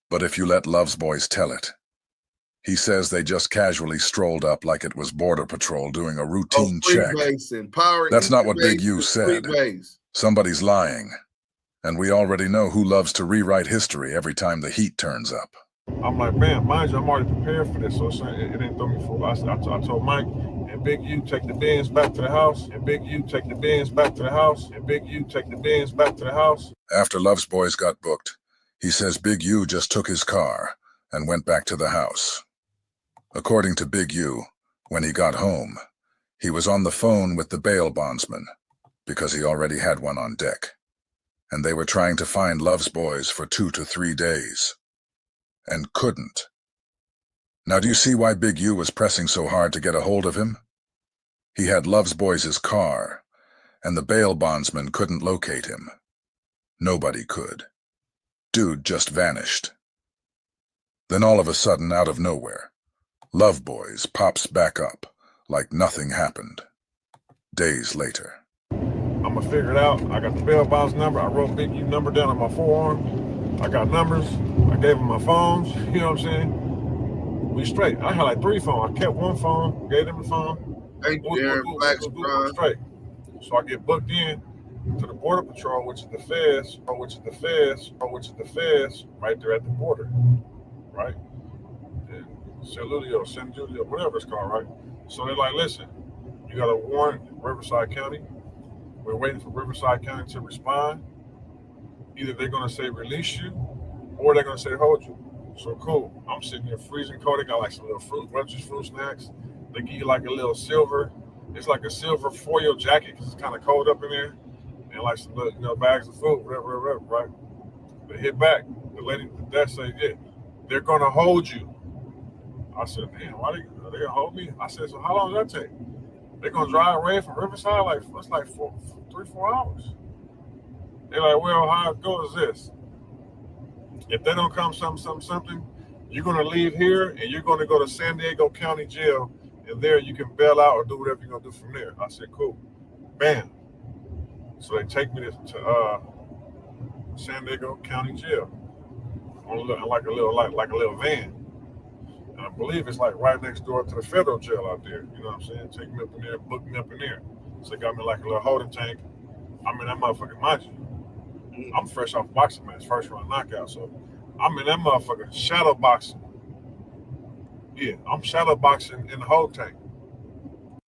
But if you let Love's Boys tell it, He says they just casually strolled up like it was Border Patrol doing a routine check. That's not what Big U said. Somebody's lying. And we already know who loves to rewrite history every time the heat turns up. I'm like, man, mind you, I'm already prepared for this, so it didn't throw me for. I told Mike, and Big U take the Benz back to the house, and Big U take the Benz back to the house, and Big U take the Benz back to the house. After Love's boys got booked, he says Big U just took his car and went back to the house. According to Big U, when he got home, he was on the phone with the bail bondsman because he already had one on deck, and they were trying to find Love's boys for 2 to 3 days. And couldn't. Now do you see why Big U was pressing so hard to get a hold of him? He had Love's boys' car, and the bail bondsman couldn't locate him. Nobody could. Dude just vanished. Then all of a sudden, out of nowhere, Love Boys pops back up like nothing happened. Days later. I'm gonna figure it out. I got the bail bonds number. I wrote Big U number down on my forearm. I got numbers. I gave him my phones. You know what I'm saying? We straight. I had like 3 phones. I kept one phone, gave him the phone. Straight. So I get booked in to the Border Patrol, which is the feds, right there at the border, right? San Julio, whatever it's called, right? So they're like, listen, you got a warrant in Riverside County. We're waiting for Riverside County to respond. Either they're gonna say release you, or they're gonna say hold you. So cool. I'm sitting there freezing cold. They got like some little fruit snacks. They give you like a little silver. It's like a silver foil jacket because it's kind of cold up in there, and like some little, bags of food, whatever, right? They hit back. The lady, the desk say, yeah, they're gonna hold you. I said, man, why they gonna hold me? I said, so how long does that take? They're gonna drive away from Riverside, like it's like 3-4 hours. They're like, well, how it goes is this. If they don't come something, you're gonna leave here and you're gonna go to San Diego County Jail, and there you can bail out or do whatever you're gonna do from there. I said, cool. Bam. So they take me to San Diego County Jail on like a little van. And I believe it's like right next door to the federal jail out there. You know what I'm saying? Take me up in there, book me up in there. So they got me like a little holding tank. I'm in that motherfucking Maji. I'm fresh off boxing match, first round knockout. So I'm in that motherfucker shadow boxing. Yeah, I'm shadow boxing in the whole tank.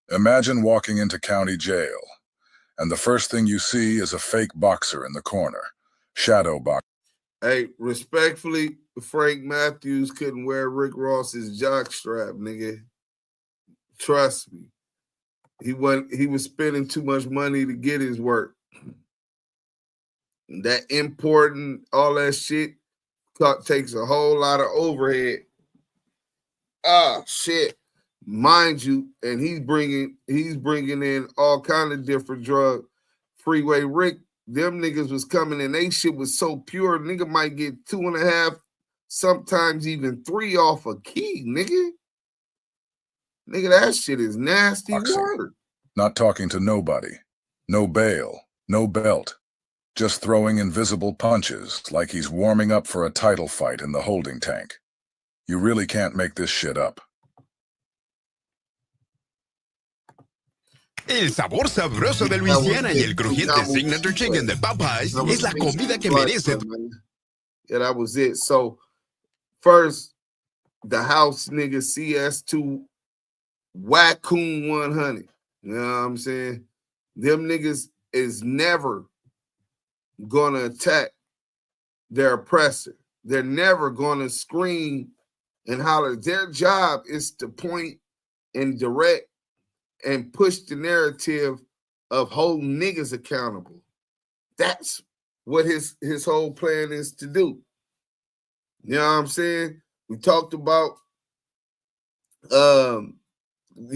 Imagine walking into county jail, and the first thing you see is a fake boxer in the corner. Shadow boxing. Hey, respectfully, Frank Matthews couldn't wear Rick Ross's jockstrap, nigga. Trust me. He was spending too much money to get his work. That importing, all that shit takes a whole lot of overhead. Shit. Mind you, and he's bringing in all kind of different drugs. Freeway Rick, them niggas was coming in, they shit was so pure, nigga might get 2.5, sometimes even 3 off a key, nigga. Nigga, that shit is nasty work. Not talking to nobody. No bail. No belt. Just throwing invisible punches like he's warming up for a title fight in the holding tank. You really can't make this shit up. El sabor sabroso de Luisiana y el crujiente signature chicken de Popeyes es la comida que merece. Yeah, that was it. So, first, the house nigga CS2 WACK100. You know what I'm saying? Them niggas is never gonna attack their oppressor. They're never gonna scream and holler. Their job is to point and direct and push the narrative of holding niggas accountable. That's what his whole plan is to do. You know what I'm saying? We talked about, you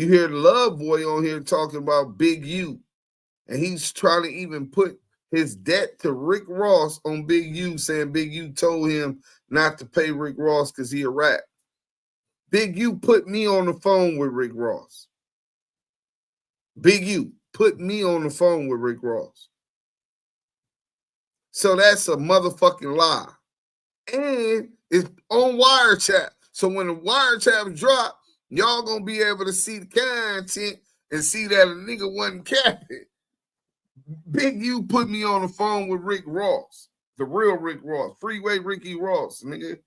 hear the Love Boy on here talking about Big U, and he's trying to even put his debt to Rick Ross on Big U, saying Big U told him not to pay Rick Ross because he a rat. Big U put me on the phone with Rick Ross. Big U put me on the phone with Rick Ross. So that's a motherfucking lie. And it's on wiretap. So when the wiretaps drop, y'all gonna be able to see the content and see that a nigga wasn't capping. Big U put me on the phone with Rick Ross, the real Rick Ross, Freeway Ricky Ross, nigga.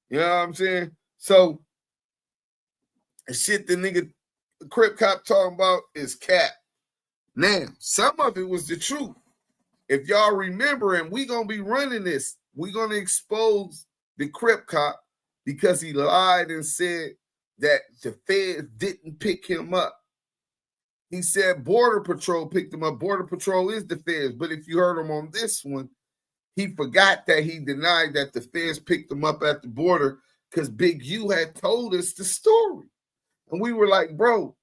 You know what I'm saying? So the shit the nigga Crip Cop talking about is cap. Now, some of it was the truth. If y'all remember, and we gonna be running this, we gonna expose the Crip Cop because he lied and said that the feds didn't pick him up. He said Border Patrol picked him up. Border Patrol is the feds, but if you heard him on this one, he forgot that he denied that the feds picked him up at the border because Big U had told us the story. And we were like, bro,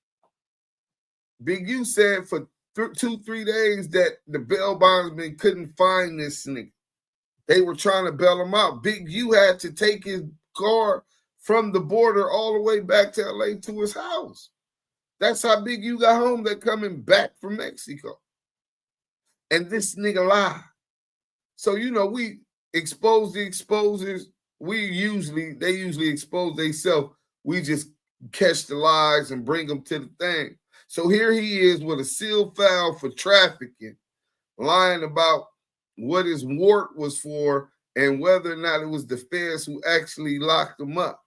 Big U said for 2-3 days that the bail bondsman couldn't find this nigga. They were trying to bail him out. Big U had to take his car from the border all the way back to LA to his house. That's how Big U got home. They're coming back from Mexico. And this nigga lied. So, you know, we expose the exposers. They usually expose themselves. We just catch the lies and bring them to the thing. So here he is with a sealed file for trafficking, lying about what his warrant was for and whether or not it was the feds who actually locked him up.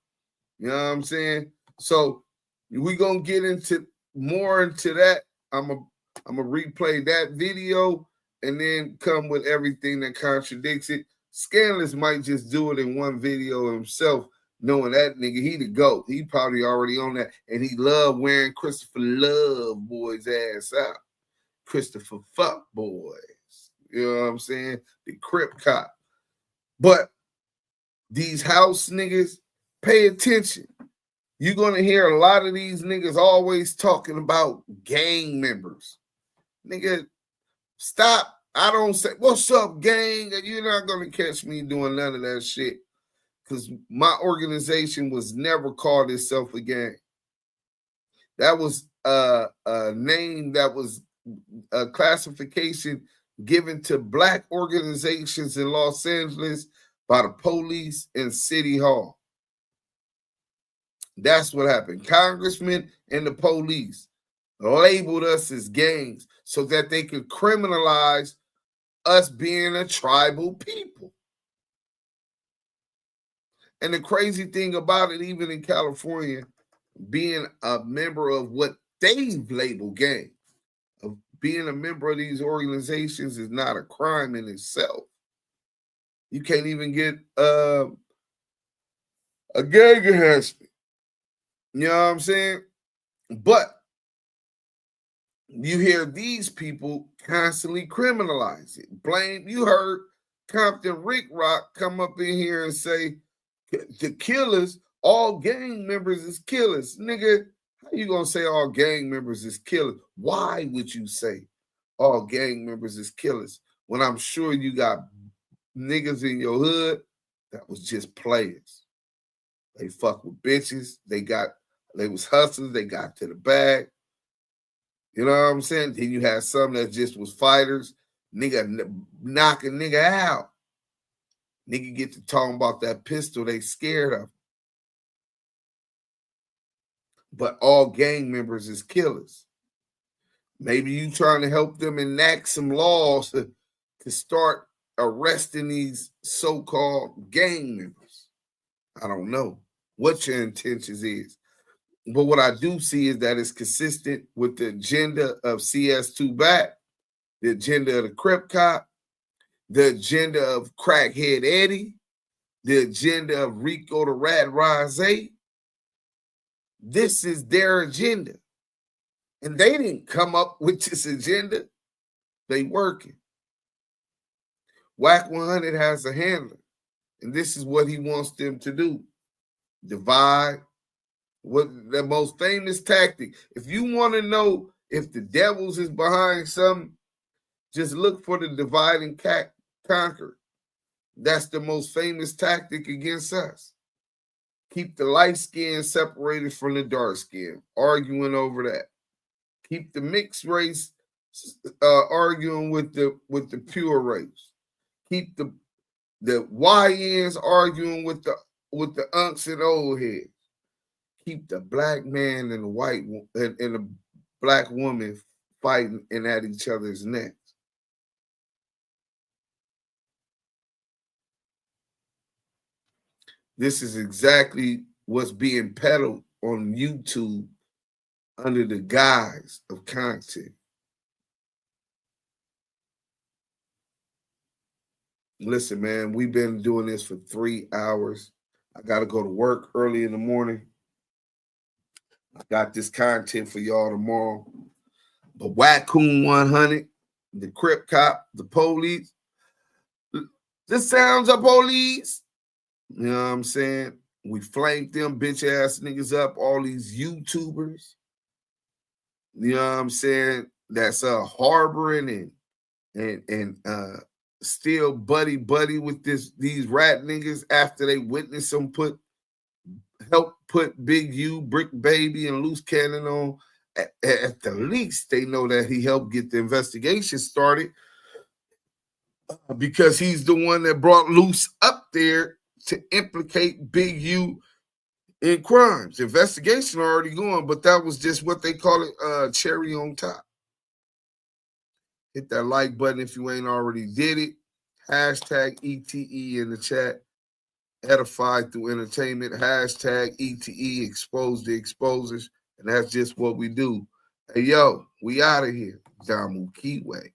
You know what I'm saying? So we're going to get into more into that. I'm going to replay that video and then come with everything that contradicts it. Scandalous might just do it in one video himself, knowing that nigga, he the GOAT. He probably already on that. And he loved wearing Christopher Love Boy's ass out. Christopher Fuck Boys. You know what I'm saying? The Crip Cop. But these house niggas, pay attention. You're going to hear a lot of these niggas always talking about gang members. Nigga, stop. I don't say, what's up, gang? You're not going to catch me doing none of that shit. Because my organization was never called itself a gang. That was a name that was a classification given to Black organizations in Los Angeles by the police and City Hall. That's what happened. Congressmen and the police labeled us as gangs so that they could criminalize us being a tribal people. And the crazy thing about it, even in California, being a member of what they've labeled gangs, of being a member of these organizations is not a crime in itself. You can't even get a gang enhancement. You know what I'm saying? But you hear these people constantly criminalize it. Blame, you heard Compton Rick Rock come up in here and say, the killers, all gang members is killers. Nigga, how you gonna say all gang members is killers? Why would you say all gang members is killers when I'm sure you got niggas in your hood that was just players? They fuck with bitches. They was hustlers. They got to the bag. You know what I'm saying? Then you had some that just was fighters. Nigga knock a nigga out. Nigga get to talking about that pistol they scared of. But all gang members is killers. Maybe you trying to help them enact some laws to start arresting these so-called gang members. I don't know what your intentions is. But what I do see is that it's consistent with the agenda of CS2 Back, the agenda of the Crip Cop, the agenda of Crackhead Eddie, the agenda of Rico the Rat Rose. This is their agenda. And they didn't come up with this agenda. They working. WACK100 has a handler. And this is what he wants them to do. Divide. What the most famous tactic. If you want to know if the devils is behind something, just look for the divide and conquer. That's the most famous tactic against us. Keep the light skin separated from the dark skin, arguing over that. Keep the mixed race arguing with the pure race. Keep the YNs arguing with with the unks and old heads. Keep the black man and the white and the black woman fighting and at each other's necks. This is exactly what's being peddled on YouTube under the guise of content. Listen, man, we've been doing this for 3 hours. I got to go to work early in the morning. I got this content for y'all tomorrow. But WACK100, the Crip Cop, the police, the sounds of police. You know what I'm saying? We flanked them bitch ass niggas up, all these YouTubers. You know what I'm saying? That's harboring and still buddy with these rat niggas after they witness them help put Big U, Brick Baby, and Loose Cannon on. At the least, they know that he helped get the investigation started because he's the one that brought Loose up there to implicate Big U in crimes. Investigation already going, but that was just what they call it, cherry on top. Hit that like button if you ain't already did it. Hashtag ETE in the chat. Edified through entertainment. Hashtag ETE, expose the exposers. And that's just what we do. Hey, yo, we out of here. DAMU KIWE.